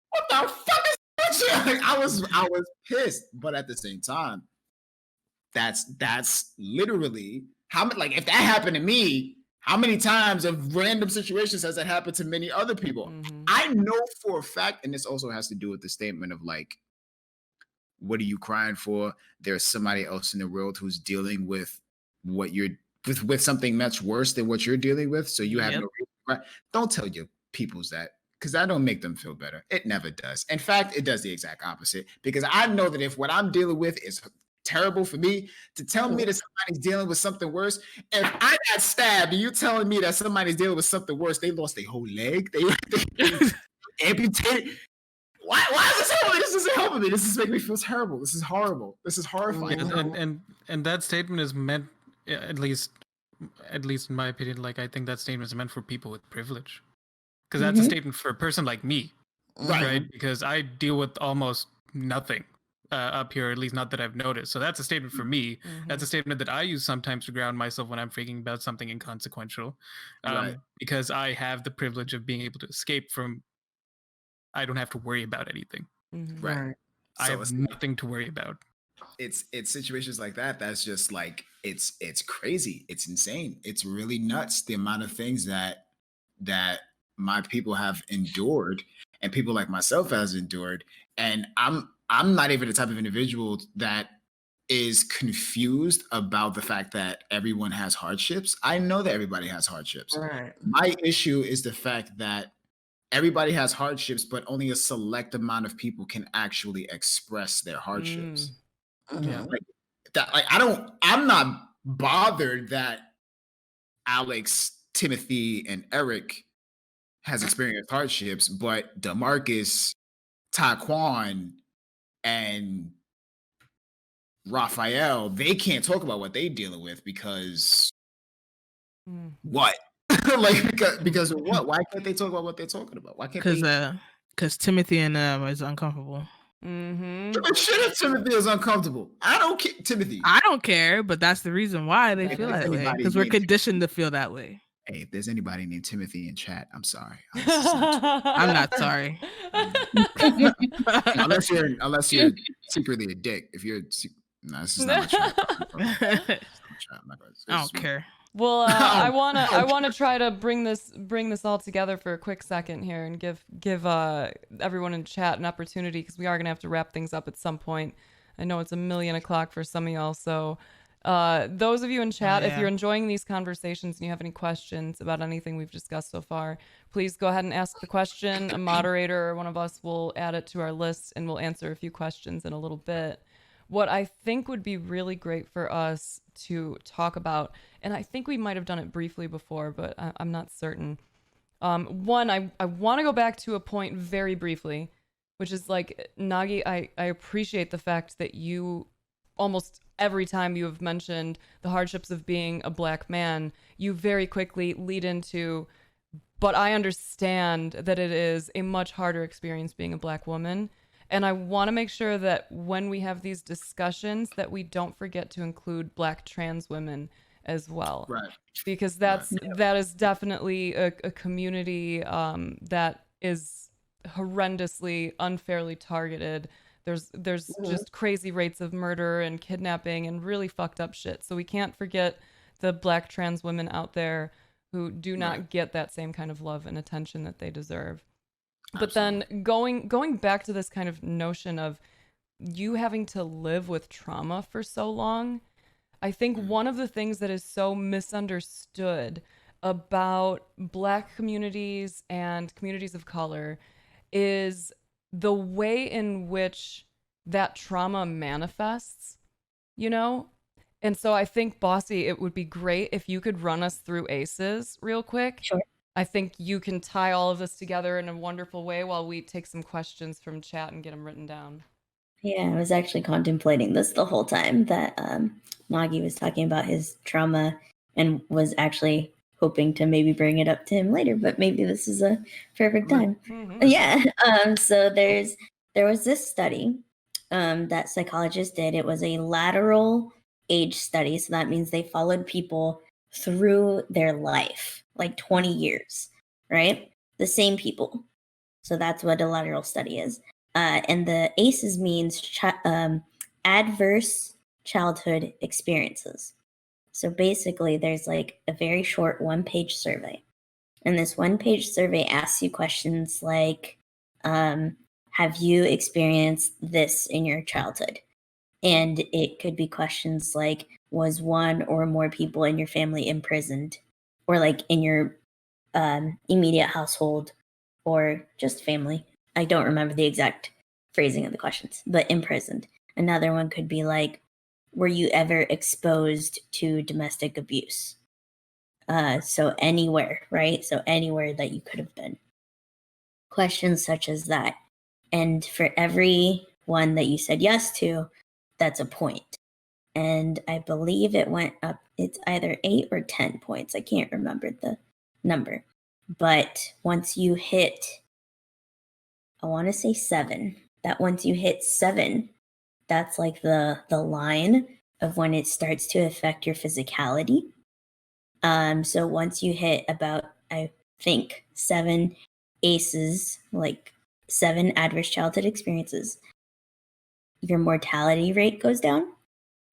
What the fuck is that? Like, I was pissed, but at the same time, that's literally how many. Like if that happened to me, how many times of random situations has that happened to many other people? I know for a fact, and this also has to do with the statement of like, what are you crying for? There's somebody else in the world who's dealing with what you're with something much worse than what you're dealing with. So you have no reason to cry. Don't tell your peoples that, because that don't make them feel better. It never does. In fact, it does the exact opposite, because I know that if what I'm dealing with is terrible for me, to tell me that somebody's dealing with something worse, if I got stabbed and you telling me that somebody's dealing with something worse, they lost their whole leg, they amputated. Why is this helping me? This isn't helping me. This is making me feel terrible. This is horrible. This is horrifying. And that statement is meant, at least in my opinion, like I think that statement is meant for people with privilege, because that's a statement for a person like me, right? Because I deal with almost nothing up here, at least not that I've noticed. So that's a statement for me. That's a statement that I use sometimes to ground myself when I'm freaking about something inconsequential, because I have the privilege of being able to escape from. I don't have to worry about anything. Right. I have nothing to worry about. it's situations like that that's just like it's crazy, it's insane, it's really nuts, the amount of things that my people have endured and people like myself has endured. And I'm not even the type of individual that is confused about the fact that everyone has hardships. I know that everybody has hardships. Right. My issue is the fact that everybody has hardships, but only a select amount of people can actually express their hardships. Yeah. Like that, like I'm not bothered that Alex, Timothy, and Eric has experienced hardships, but DeMarcus, Taquan, and Raphael, they can't talk about what they're dealing with because what? Like because of what? Why can't they talk about what they're talking about? Why can't they? Because Timothy and is uncomfortable. Shit, if Timothy is uncomfortable. I don't care, Timothy. I don't care, but that's the reason why they feel that way. Because we're conditioned to feel that way. Hey, if there's anybody named Timothy in chat, I'm sorry. I'm not sorry. unless you're secretly a dick. If you're no, this is not my chat. I don't care. Well, I wanna try to bring this all together for a quick second here and give everyone in chat an opportunity, because we are gonna have to wrap things up at some point. I know it's 1:00 for some of y'all, so those of you in chat, if you're enjoying these conversations and you have any questions about anything we've discussed so far, please go ahead and ask the question. A moderator or one of us will add it to our list and we'll answer a few questions in a little bit. What I think would be really great for us to talk about, and I think we might have done it briefly before, but I'm not certain. One, I want to go back to a point very briefly, which is like, Nagi, I appreciate the fact that you, almost every time you have mentioned the hardships of being a black man, you very quickly lead into, but I understand that it is a much harder experience being a black woman. And I want to make sure that when we have these discussions that we don't forget to include black trans women as well. Right. Because that is definitely a community that is horrendously unfairly targeted. There's just crazy rates of murder and kidnapping and really fucked up shit. So we can't forget the black trans women out there who do not get that same kind of love and attention that they deserve. But then going back to this kind of notion of you having to live with trauma for so long, I think one of the things that is so misunderstood about black communities and communities of color is the way in which that trauma manifests, you know? And so I think, Bossy, it would be great if you could run us through ACEs real quick. Sure. I think you can tie all of this together in a wonderful way while we take some questions from chat and get them written down. Yeah, I was actually contemplating this the whole time that Nagi was talking about his trauma and was actually hoping to maybe bring it up to him later, but maybe this is a perfect time. Yeah. So there was this study that psychologists did. It was a lateral age study. So that means they followed people through their life, like 20 years, right? The same people. So that's what a lateral study is. And the ACEs means adverse childhood experiences. So basically, there's like a very short 1-page survey. And this 1-page survey asks you questions like, have you experienced this in your childhood? And it could be questions like, was one or more people in your family imprisoned? Or like in your immediate household, or just family. I don't remember the exact phrasing of the questions, but imprisoned. Another one could be like, were you ever exposed to domestic abuse? So anywhere, right? So anywhere that you could have been. Questions such as that. And for every one that you said yes to, that's a point. And I believe it went up, it's either 8 or 10 points. I can't remember the number. But once you hit, I want to say 7, that once you hit 7, that's like the line of when it starts to affect your physicality. So once you hit about, I think, 7 ACEs, like 7 adverse childhood experiences, your mortality rate goes down.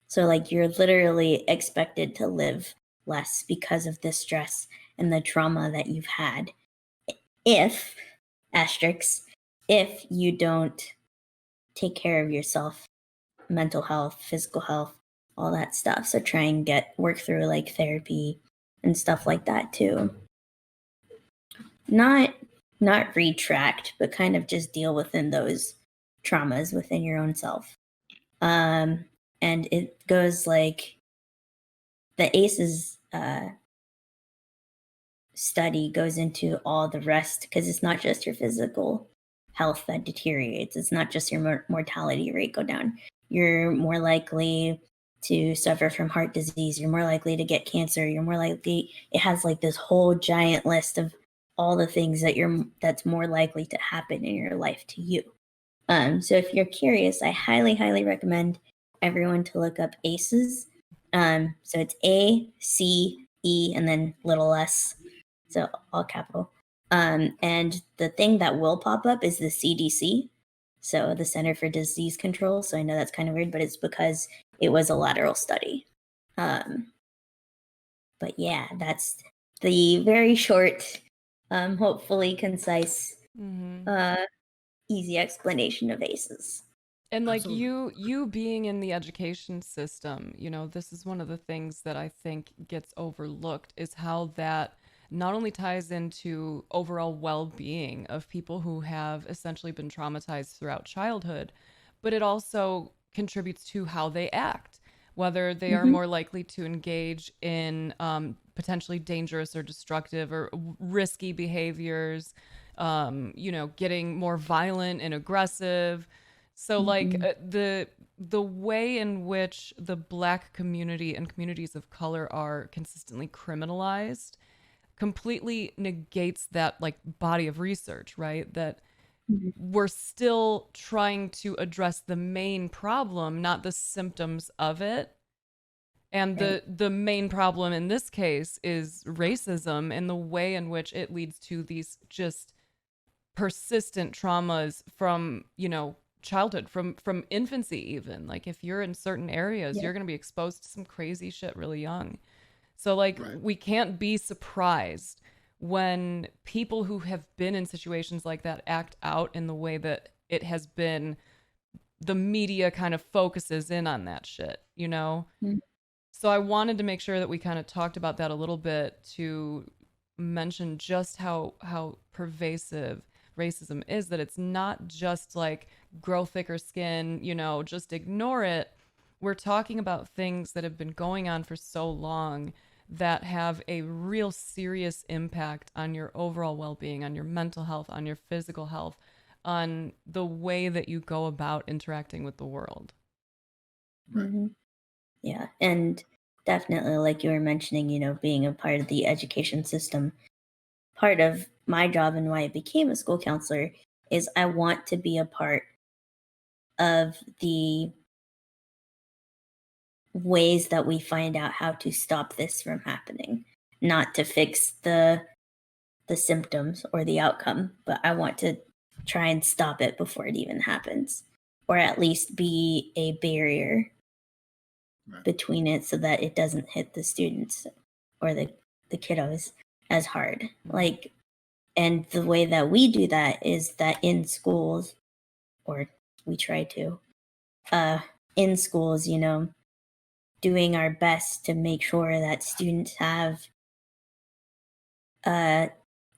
So like you're literally expected to live less because of the stress and the trauma that you've had. If, asterisks, if you don't take care of yourself, mental health, physical health, all that stuff. So try and work through like therapy and stuff like that too. Not retract, but kind of just deal within those traumas within your own self. And it goes like the ACEs study goes into all the rest, because it's not just your physical health that deteriorates. It's not just your mortality rate go down. You're more likely to suffer from heart disease. You're more likely to get cancer. You're more likely, it has like this whole giant list of all the things that's more likely to happen in your life to you. So if you're curious, I highly, highly recommend everyone to look up ACEs. So it's ACE and then little s, so all capital. And the thing that will pop up is the CDC, so the Center for Disease Control. So I know that's kind of weird, but it's because it was a lateral study. But yeah, that's the very short, hopefully concise, easy explanation of ACEs. And like you being in the education system, you know, this is one of the things that I think gets overlooked, is how that not only ties into overall well-being of people who have essentially been traumatized throughout childhood, but it also contributes to how they act, whether they are more likely to engage in potentially dangerous or destructive or risky behaviors, you know, getting more violent and aggressive. So like the way in which the Black community and communities of color are consistently criminalized completely negates that like body of research, right? That we're still trying to address the main problem, not the symptoms of it. And the main problem in this case is racism and the way in which it leads to these just persistent traumas from, you know, childhood, from infancy even. Like if you're in certain areas, you're going to be exposed to some crazy shit really young. So like we can't be surprised when people who have been in situations like that act out in the way that it has been, the media kind of focuses in on that shit, you know? So I wanted to make sure that we kind of talked about that a little bit, to mention just how pervasive racism is, that it's not just like grow thicker skin, you know, just ignore it. We're talking about things that have been going on for so long that have a real serious impact on your overall well-being, on your mental health, on your physical health, on the way that you go about interacting with the world. Yeah, and definitely, like you were mentioning, you know, being a part of the education system, part of my job and why I became a school counselor is I want to be a part of the ways that we find out how to stop this from happening, not to fix the symptoms or the outcome, but I want to try and stop it before it even happens, or at least be a barrier between it so that it doesn't hit the students or the kiddos as hard. Like, and the way that we do that is that in schools, or we try to, in schools, you know, doing our best to make sure that students have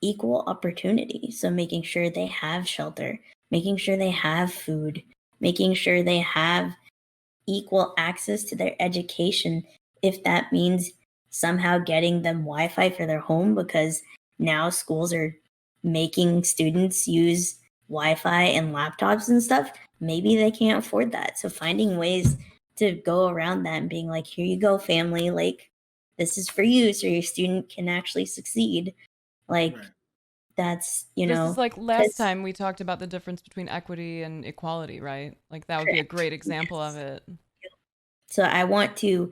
equal opportunity. So making sure they have shelter, making sure they have food, making sure they have equal access to their education, if that means somehow getting them Wi-Fi for their home, because now schools are making students use Wi-Fi and laptops and stuff. Maybe they can't afford that. So finding ways to go around that and being like, here you go, family, like this is for you so your student can actually succeed. Like that's, you know. This is like last time we talked about the difference between equity and equality, right? Like that would be a great example of it. So I want to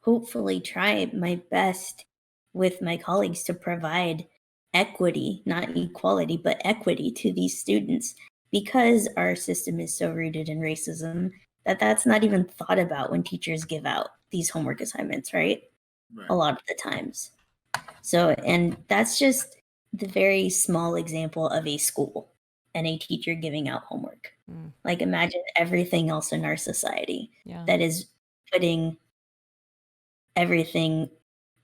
hopefully try my best with my colleagues to provide equity, not equality, but equity to these students, because our system is so rooted in racism that's not even thought about when teachers give out these homework assignments, right? A lot of the times. So, and that's just the very small example of a school and a teacher giving out homework. Like, imagine everything else in our society that is putting everything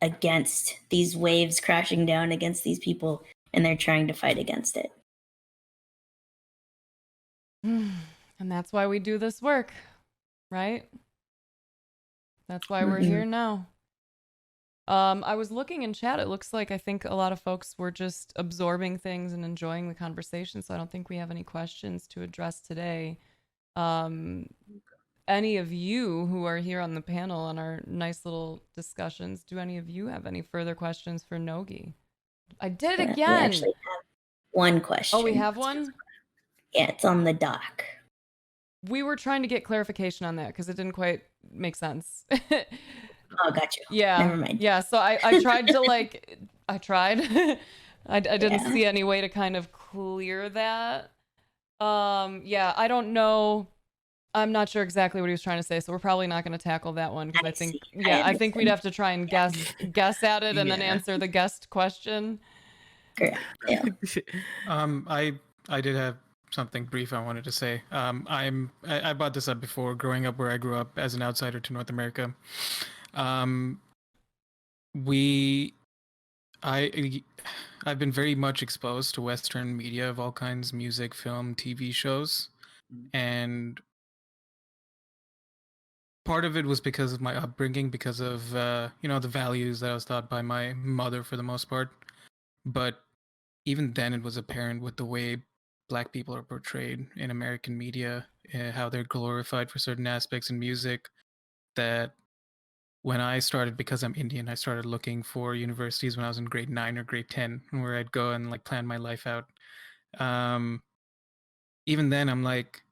against these waves crashing down against these people, and they're trying to fight against it. And that's why we do this work, right? That's why we're here now. I was looking in chat. It looks like I think a lot of folks were just absorbing things and enjoying the conversation. So I don't think we have any questions to address today. Any of you who are here on the panel on our nice little discussions, do any of you have any further questions for Nogi? I did it again. We actually have one question. Oh, we have one? Yeah, it's on the dock. We were trying to get clarification on that because it didn't quite make sense. Oh, gotcha. Yeah. Never mind. Yeah. So I tried to I didn't see any way to kind of clear that. Yeah, I don't know. I'm not sure exactly what he was trying to say, so we're probably not going to tackle that one because I think we'd have to try and guess at it and then answer the guest question. Correct. Yeah. I did have something brief I wanted to say. I brought this up before. Growing up where I grew up as an outsider to North America, I've been very much exposed to Western media of all kinds, music, film, TV shows, and part of it was because of my upbringing, because of the values that I was taught by my mother for the most part. But even then, it was apparent with the way Black people are portrayed in American media, how they're glorified for certain aspects in music, that when I started, because I'm Indian, I started looking for universities when I was in grade 9 or grade 10, where I'd go and like plan my life out. Even then, I'm like,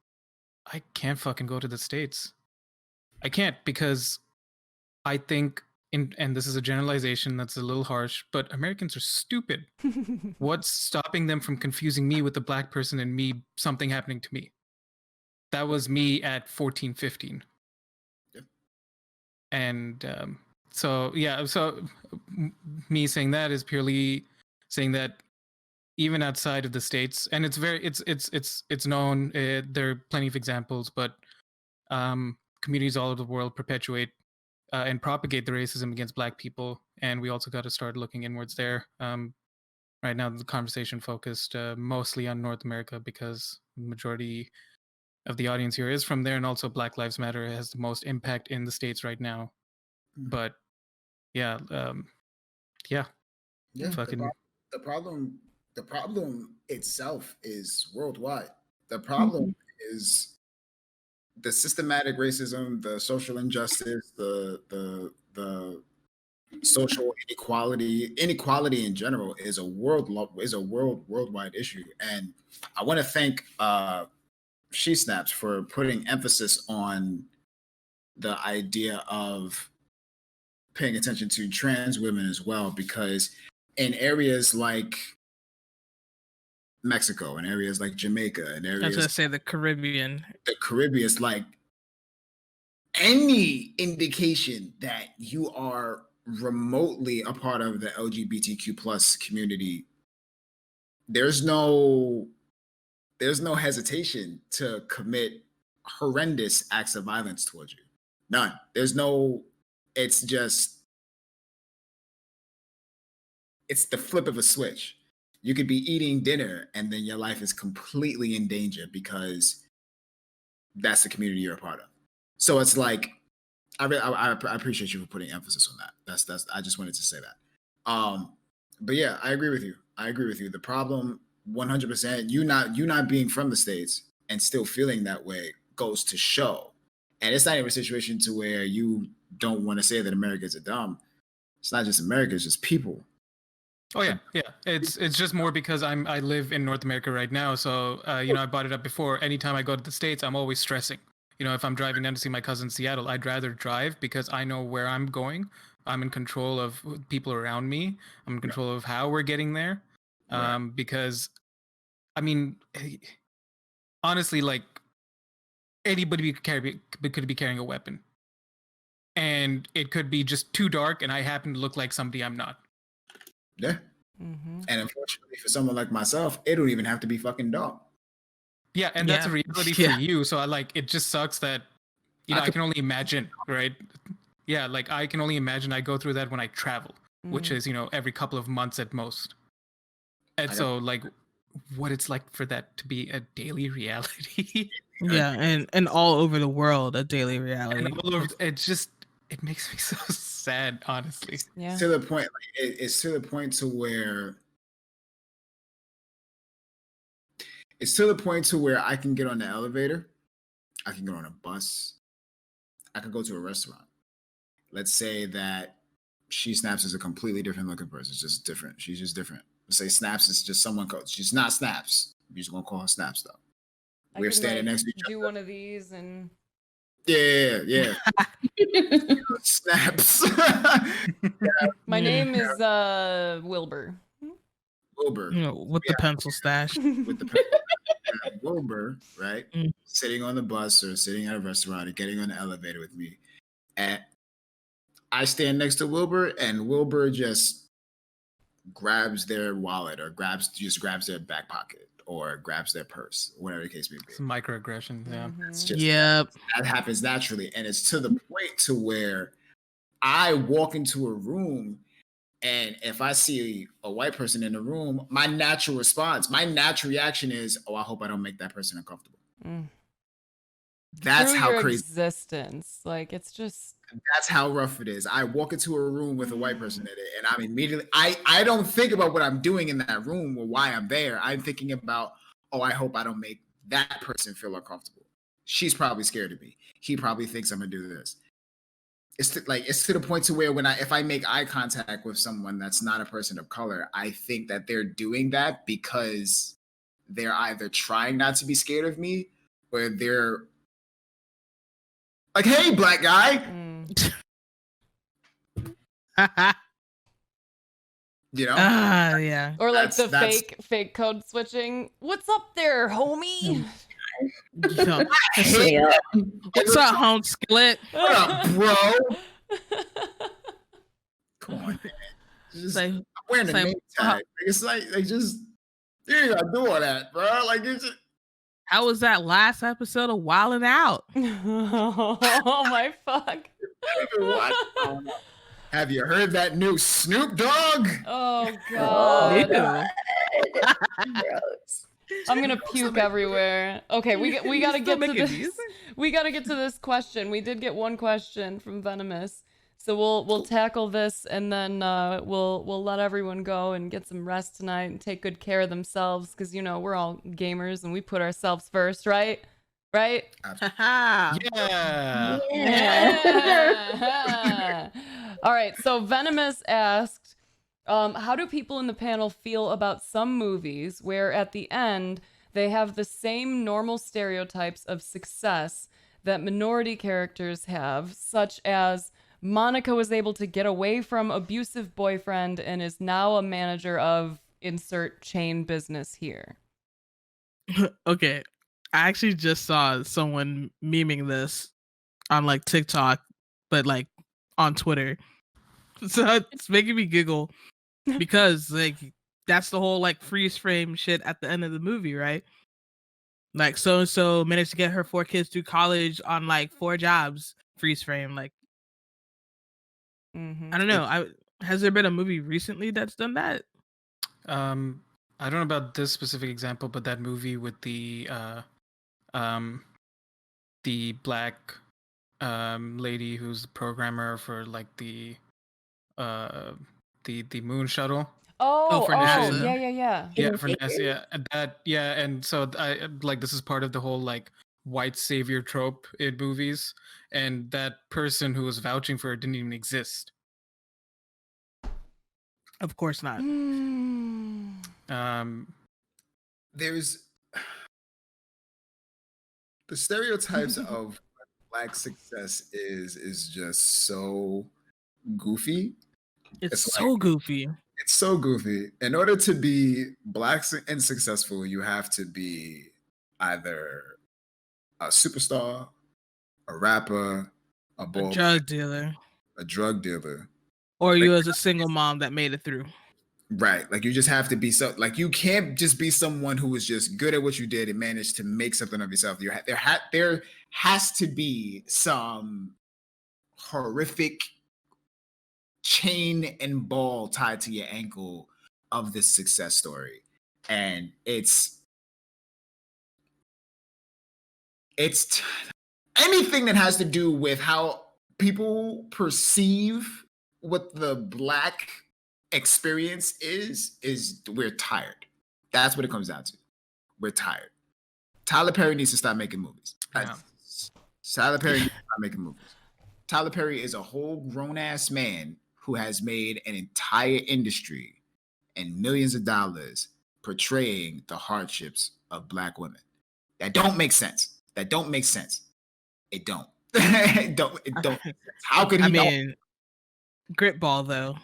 I can't fucking go to the States. I can't, because I think, and this is a generalization that's a little harsh, but Americans are stupid. What's stopping them from confusing me with a Black person and me something happening to me? That was me at 14, 15. And so me saying that is purely saying that even outside of the States, and it's known, there are plenty of examples, but communities all over the world perpetuate and propagate the racism against Black people, and we also got to start looking inwards there. Right now, the conversation focused mostly on North America because the majority of the audience here is from there, and also Black Lives Matter has the most impact in the States right now. But yeah, fucking the problem itself is worldwide. The problem is the systematic racism, the social injustice, the social inequality in general is a worldwide issue. And I want to thank SheSnaps for putting emphasis on the idea of paying attention to trans women as well, because in areas like Mexico, in areas like Jamaica, in areas I was gonna say the Caribbean, it's like any indication that you are remotely a part of the LGBTQ plus community, there's no hesitation to commit horrendous acts of violence towards you. None. It's just, it's the flip of a switch. You could be eating dinner and then your life is completely in danger because that's the community you're a part of. So it's like, I appreciate you for putting emphasis on that. That's I just wanted to say that. But yeah, I agree with you. The problem, 100%, you not being from the States and still feeling that way goes to show. And it's not even a situation to where you don't want to say that Americans are dumb. It's not just America, it's just people. Oh yeah. It's just more because I live in North America right now, so I brought it up before. Anytime I go to the States, I'm always stressing. If I'm driving down to see my cousin in Seattle, I'd rather drive because I know where I'm going. I'm in control of people around me. I'm in control of how we're getting there. Because, I mean, honestly, like, anybody could be carrying a weapon, and it could be just too dark, and I happen to look like somebody I'm not. Yeah. Mm-hmm. And unfortunately for someone like myself, it don't even have to be fucking dark. Yeah, and that's a reality for you. So it just sucks that, I can only imagine, right? Yeah, like I can only imagine I go through that when I travel, which is, every couple of months at most. And so like what it's like for that to be a daily reality. Yeah, and all over the world, a daily reality. It makes me so sad, honestly. Yeah. To the point, it's to the point to where I can get on the elevator, I can get on a bus, I can go to a restaurant. Let's say that SheSnaps is a completely different looking person. It's just different. She's just different. Let's say Snaps is just someone called. She's not Snaps. We're just gonna call her Snaps though. We're standing next to each other. Do one of these and. Yeah. Snaps. My name is Wilbur. Wilbur. With the pencil stash. With the Wilbur, right? Sitting on the bus or sitting at a restaurant and getting on the elevator with me. And I stand next to Wilbur, and Wilbur just grabs their wallet or grabs their back pocket or grabs their purse, whatever the case may be. Some microaggressions, yeah. It's just that happens naturally. And it's to the point to where I walk into a room, and if I see a white person in the room, my natural reaction is, I hope I don't make that person uncomfortable. That's Through how your crazy existence. Like, it's just. That's how rough it is. I walk into a room with a white person in it, and I'm immediately, I don't think about what I'm doing in that room or why I'm there. I'm thinking about, I hope I don't make that person feel uncomfortable. She's probably scared of me. He probably thinks I'm gonna do this. It's to the point to where if I make eye contact with someone that's not a person of color, I think that they're doing that because they're either trying not to be scared of me or they're like, hey, black guy. Yeah. Or like that's fake code switching. What's up there, homie? What's up, home skillet? What up, bro? Come on, man. I'm wearing a name tag. It's like they just you ain't gotta do all that, bro. Like it's just. How was that last episode of Wildin' Out? Oh my fuck. Have you heard that new Snoop Dogg? Oh god. Gross. I'm gonna puke everywhere. Okay, we gotta get to this. We gotta get to this question. We did get one question from Venomous, so we'll tackle this and then we'll let everyone go and get some rest tonight and take good care of themselves because we're all gamers and we put ourselves first, right? Right? Yeah. All right. So Venomous asked, how do people in the panel feel about some movies where at the end they have the same normal stereotypes of success that minority characters have, such as Monica was able to get away from abusive boyfriend and is now a manager of insert chain business here? Okay. I actually just saw someone memeing this on like TikTok, but like on Twitter. So it's making me giggle because like that's the whole like freeze frame shit at the end of the movie, right? Like so and so managed to get her 4 kids through college on like 4 jobs, freeze frame. Like I don't know. Has there been a movie recently that's done that? I don't know about this specific example, but that movie with the black lady who's the programmer for like the moon shuttle. For NASA. Yeah, for NASA. And so I like this is part of the whole like white savior trope in movies, and that person who was vouching for it didn't even exist. Of course not. There's the stereotypes of black success is just so goofy. It's so goofy. It's so goofy. In order to be black and successful, you have to be either a superstar, a rapper, a ball, drug dealer, a drug dealer, or you as a single mom that made it through. Right. Like you just have to be like you can't just be someone who was just good at what you did and managed to make something of yourself. There has to be some horrific chain and ball tied to your ankle of this success story. And it's anything that has to do with how people perceive what the Black experience is we're tired. That's what it comes down to. We're tired. Tyler Perry needs to stop making movies. Yeah. Tyler Perry needs to stop making movies. Tyler Perry is a whole grown-ass man who has made an entire industry and millions of dollars portraying the hardships of Black women. That don't make sense. It don't. It don't. How could he? I mean, grit ball though.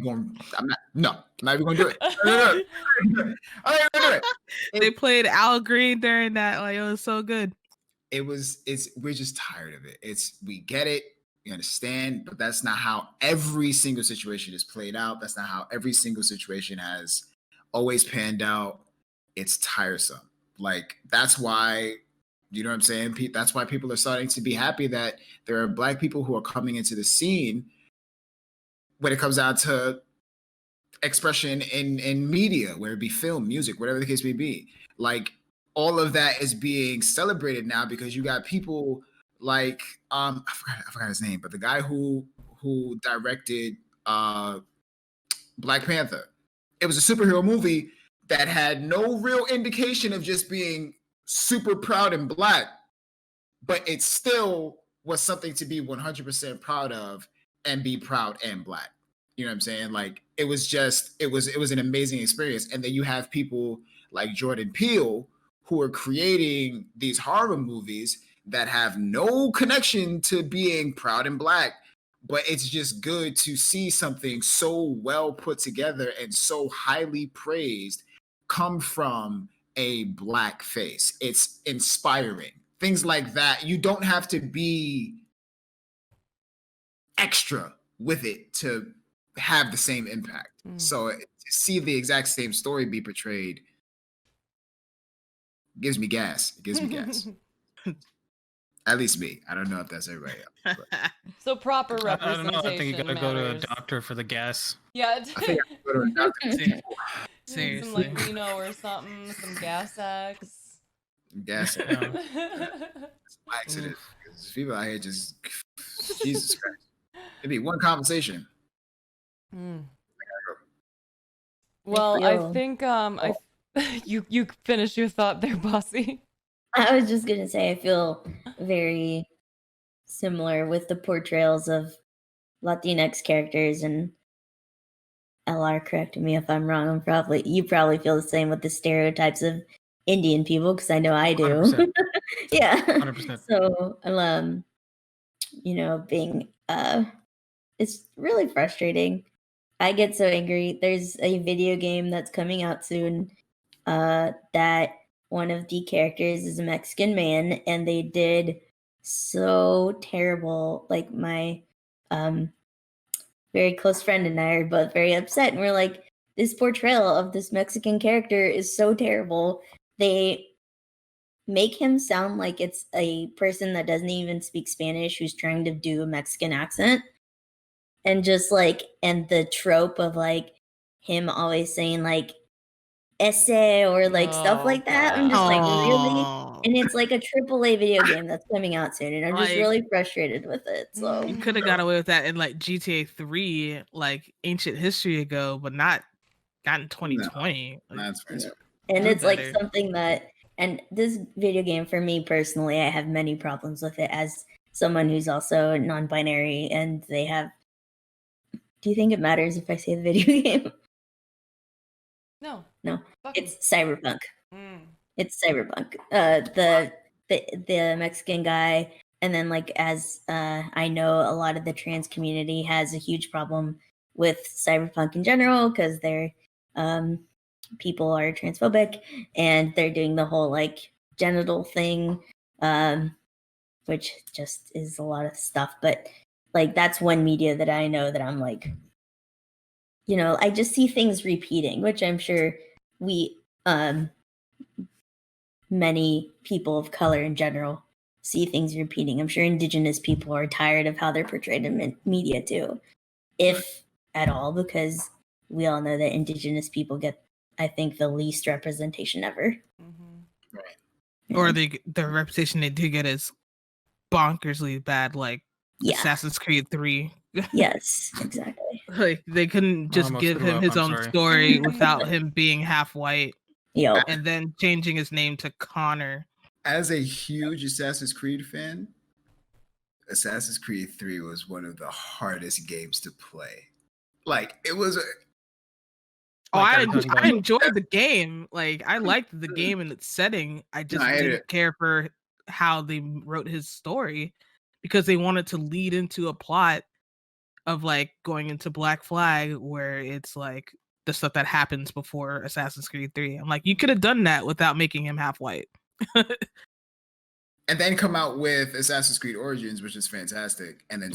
I'm not even gonna do it. No. I'm not even gonna do it. They played Al Green during that. Like, it was so good. We're just tired of it. We get it, we understand, but that's not how every single situation is played out. That's not how every single situation has always panned out. It's tiresome. Like, that's why, you know what I'm saying? That's why people are starting to be happy that there are Black people who are coming into the scene when it comes down to expression in media, whether it be film, music, whatever the case may be. Like, all of that is being celebrated now because you got people like I forgot his name, but the guy who directed Black Panther. It was a superhero movie that had no real indication of just being super proud and Black, but it still was something to be 100% proud of and be proud and Black. You know what I'm saying? Like, it was an amazing experience. And then you have people like Jordan Peele who are creating these horror movies that have no connection to being proud and Black, but it's just good to see something so well put together and so highly praised come from a Black face. It's inspiring. Things like that. You don't have to be extra with it to have the same impact. So to see the exact same story be portrayed gives me gas. It gives me gas. At least me. I don't know if that's everybody else. So proper I don't representation. know. I think you gotta go to a matters. doctor for the gas. Yeah. I think I go to a doctor. Seriously. Some like Reno or something. Some gas X. Gas X. Accident. Because people out here just Jesus Christ. It'd be one conversation. Well, I think you finish your thought there, Bossy. I was just gonna say I feel very similar with the portrayals of Latinx characters, and LR, correct me if I'm wrong. You probably feel the same with the stereotypes of Indian people, because I know I do. 100%. Yeah. 100%. So being it's really frustrating. I get so angry. There's a video game that's coming out soon that one of the characters is a Mexican man, and they did so terrible. Like, my very close friend and I are both very upset, and we're like, this portrayal of this Mexican character is so terrible. They make him sound like it's a person that doesn't even speak Spanish who's trying to do a Mexican accent. And just like, and the trope of like him always saying like esse or like stuff like that. I'm just like, really? And it's like a AAA video game that's coming out soon, and I'm just really frustratrated with it. So you could have got away with that in like GTA 3, like ancient history ago, but not in 2020. No, that's fair. And it's like something that, and this video game for me personally, I have many problems with it as someone who's also non-binary, and they have. Do you think it matters if I say the video game? No. It's Cyberpunk. It's Cyberpunk. The Mexican guy, and then like as I know, a lot of the trans community has a huge problem with Cyberpunk in general because they're people are transphobic and they're doing the whole like genital thing, which just is a lot of stuff. But like that's one media that I know that I'm like, I just see things repeating, which I'm sure we many people of color in general see things repeating. I'm sure Indigenous people are tired of how they're portrayed in media too, if at all, because we all know that Indigenous people get, I think, the least representation ever. Mm-hmm. Right. Or the reputation they do get is bonkersly bad, like Assassin's Creed 3. Yes, exactly. Like they couldn't just give him his own story without him being half white. Yep. And then changing his name to Connor. As a huge Assassin's Creed fan, Assassin's Creed 3 was one of the hardest games to play. Like it was I enjoyed the game. Like I liked the game and its setting. I just didn't care for how they wrote his story because they wanted to lead into a plot of like going into Black Flag where it's like the stuff that happens before Assassin's Creed 3. I'm like, you could have done that without making him half white. And then come out with Assassin's Creed Origins, which is fantastic. And then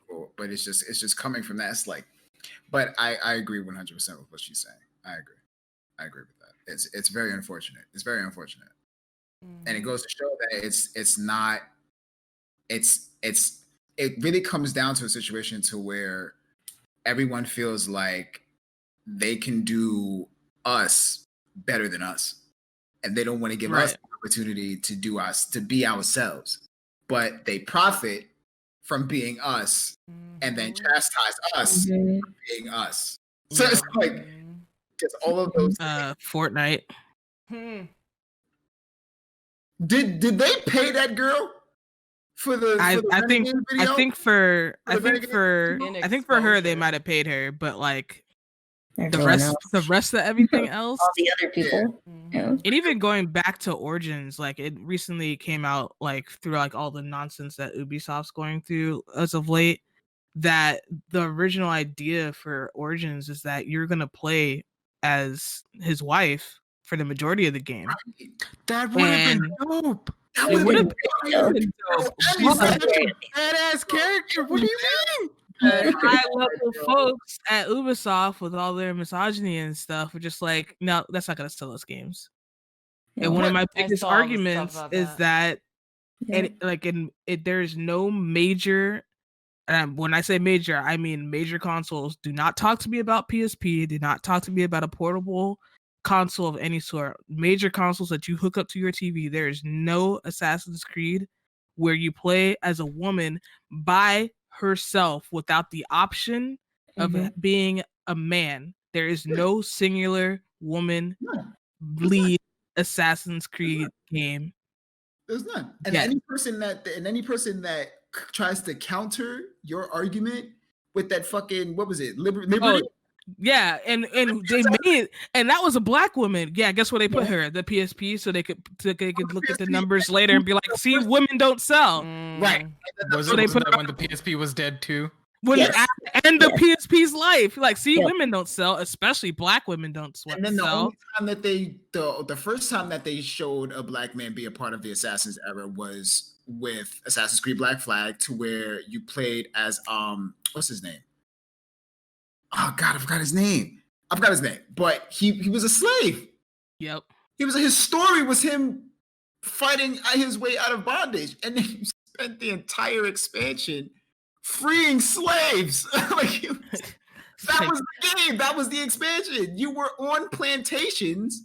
cool. But it's just coming from that. It's like, but I agree 100% with what she's saying. I agree with that. It's very unfortunate. It's very unfortunate. Mm-hmm. And it goes to show that it really comes down to a situation to where everyone feels like they can do us better than us. And they don't want to give us the opportunity to be ourselves. But they profit from being us and then chastise us for being us. So it's like just all of those Fortnite. Did they pay that girl? I think for her they might have paid her, but like the rest of everything else, all the other people. Yeah. And even going back to Origins, like it recently came out like through like all the nonsense that Ubisoft's going through as of late, that the original idea for Origins is that you're gonna play as his wife for the majority of the game. That would have been dope. It would have been dope. Badass character. What do you mean? High-level folks at Ubisoft with all their misogyny and stuff were just like, no, that's not gonna sell us games. And one of my biggest arguments is that, there's no major. When I say major, I mean major consoles. Do not talk to me about PSP. Do not talk to me about a portable console of any sort. Major consoles that you hook up to your TV. There is no Assassin's Creed where you play as a woman by herself without the option of being a man. There is no singular woman lead Assassin's Creed game. There's none. And any person that tries to counter your argument with that fucking, what was it, Liberty? Oh, yeah, and they made, and that was a black woman. Yeah, guess where they put her? The PSP, so they could look at the numbers later and be like, "See, women don't sell." Right. Wasn't that when the PSP was dead too? And the PSP's life, like, see, women don't sell, especially black women don't sell. And then the only time that the first time that they showed a black man be a part of the Assassin's era was with Assassin's Creed Black Flag, to where you played as what's his name? Oh God, I forgot his name. But he was a slave. Yep. His story was him fighting his way out of bondage, and then he spent the entire expansion freeing slaves. That was the game. That was the expansion. You were on plantations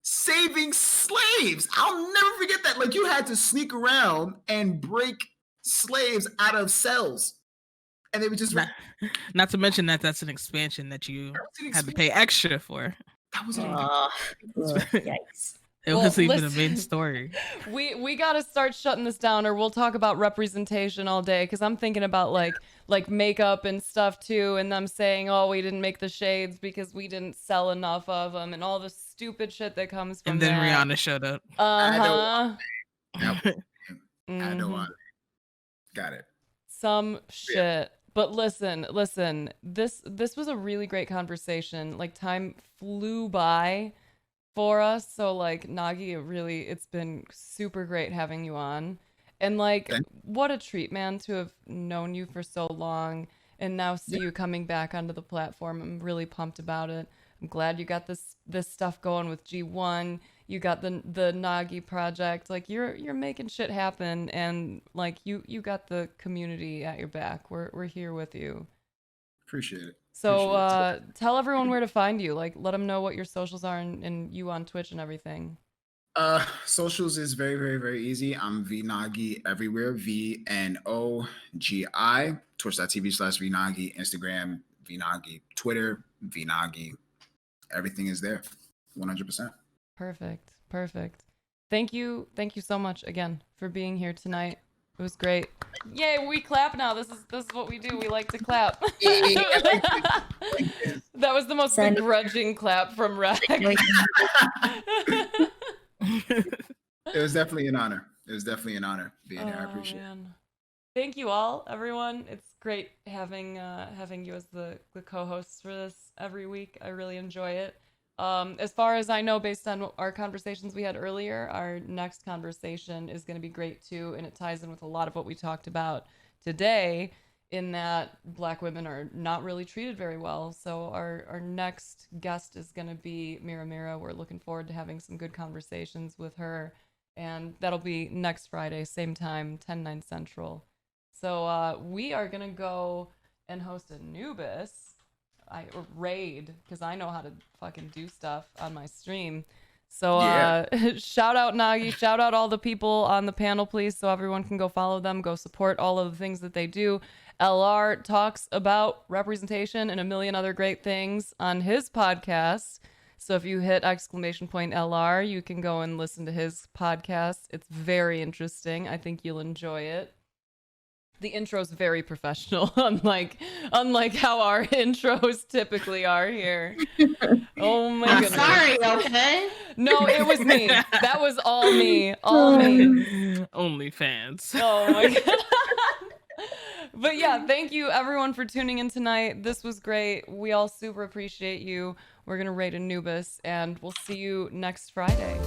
saving slaves. I'll never forget that. Like, you had to sneak around and break slaves out of cells. And they would just not to mention that's an expansion that you had to pay extra for. That was yikes. It wasn't even a main story. We gotta start shutting this down, or we'll talk about representation all day. Because I'm thinking about like makeup and stuff too, and them saying, "Oh, we didn't make the shades because we didn't sell enough of them," and all the stupid shit that comes from. And then Rihanna showed up. I know. Got it. Some shit. But listen, this was a really great conversation. Like, time flew by for us. So like, Nagi, it's been super great having you on. And like, what a treat, man, to have known you for so long and now see you coming back onto the platform. I'm really pumped about it. I'm glad you got this stuff going with G1. You got the Nagi project. Like, you're making shit happen, and like, you got the community at your back. We're here with you. Appreciate it. So tell everyone where to find you. Like, let them know what your socials are and you on Twitch and everything. Socials is very, very, very easy. I'm vNogi everywhere. VNOGI. Twitch.tv/vNogi. Instagram vNogi. Twitter vNogi. Everything is there. 100%. Perfect. Thank you so much again for being here tonight. It was great. Yay, we clap now. This is what we do. We like to clap. That was the most begrudging clap from Rex. It was definitely an honor. Being here. I appreciate it. Thank you all, everyone. It's great having you as the co-hosts for this every week. I really enjoy it. As far as I know, based on our conversations we had earlier, our next conversation is going to be great too, and it ties in with a lot of what we talked about today, in that Black women are not really treated very well. So our next guest is going to be Mira. We're looking forward to having some good conversations with her, and that'll be next Friday, same time, 10/9 Central. So we are going to go and host a Nubis. Or raid, because I know how to fucking do stuff on my stream. So shout out Nagi, shout out all the people on the panel, please, so everyone can go follow them, go support all of the things that they do. LR talks about representation and a million other great things on his podcast. So if you hit !LR, you can go and listen to his podcast. It's very interesting. I think you'll enjoy it. The intro's very professional, unlike how our intros typically are here. Oh my goodness. Sorry, okay? No, it was me. That was all me. All me. Only fans. Oh my god. But yeah, thank you everyone for tuning in tonight. This was great. We all super appreciate you. We're gonna raid Anubis, and we'll see you next Friday.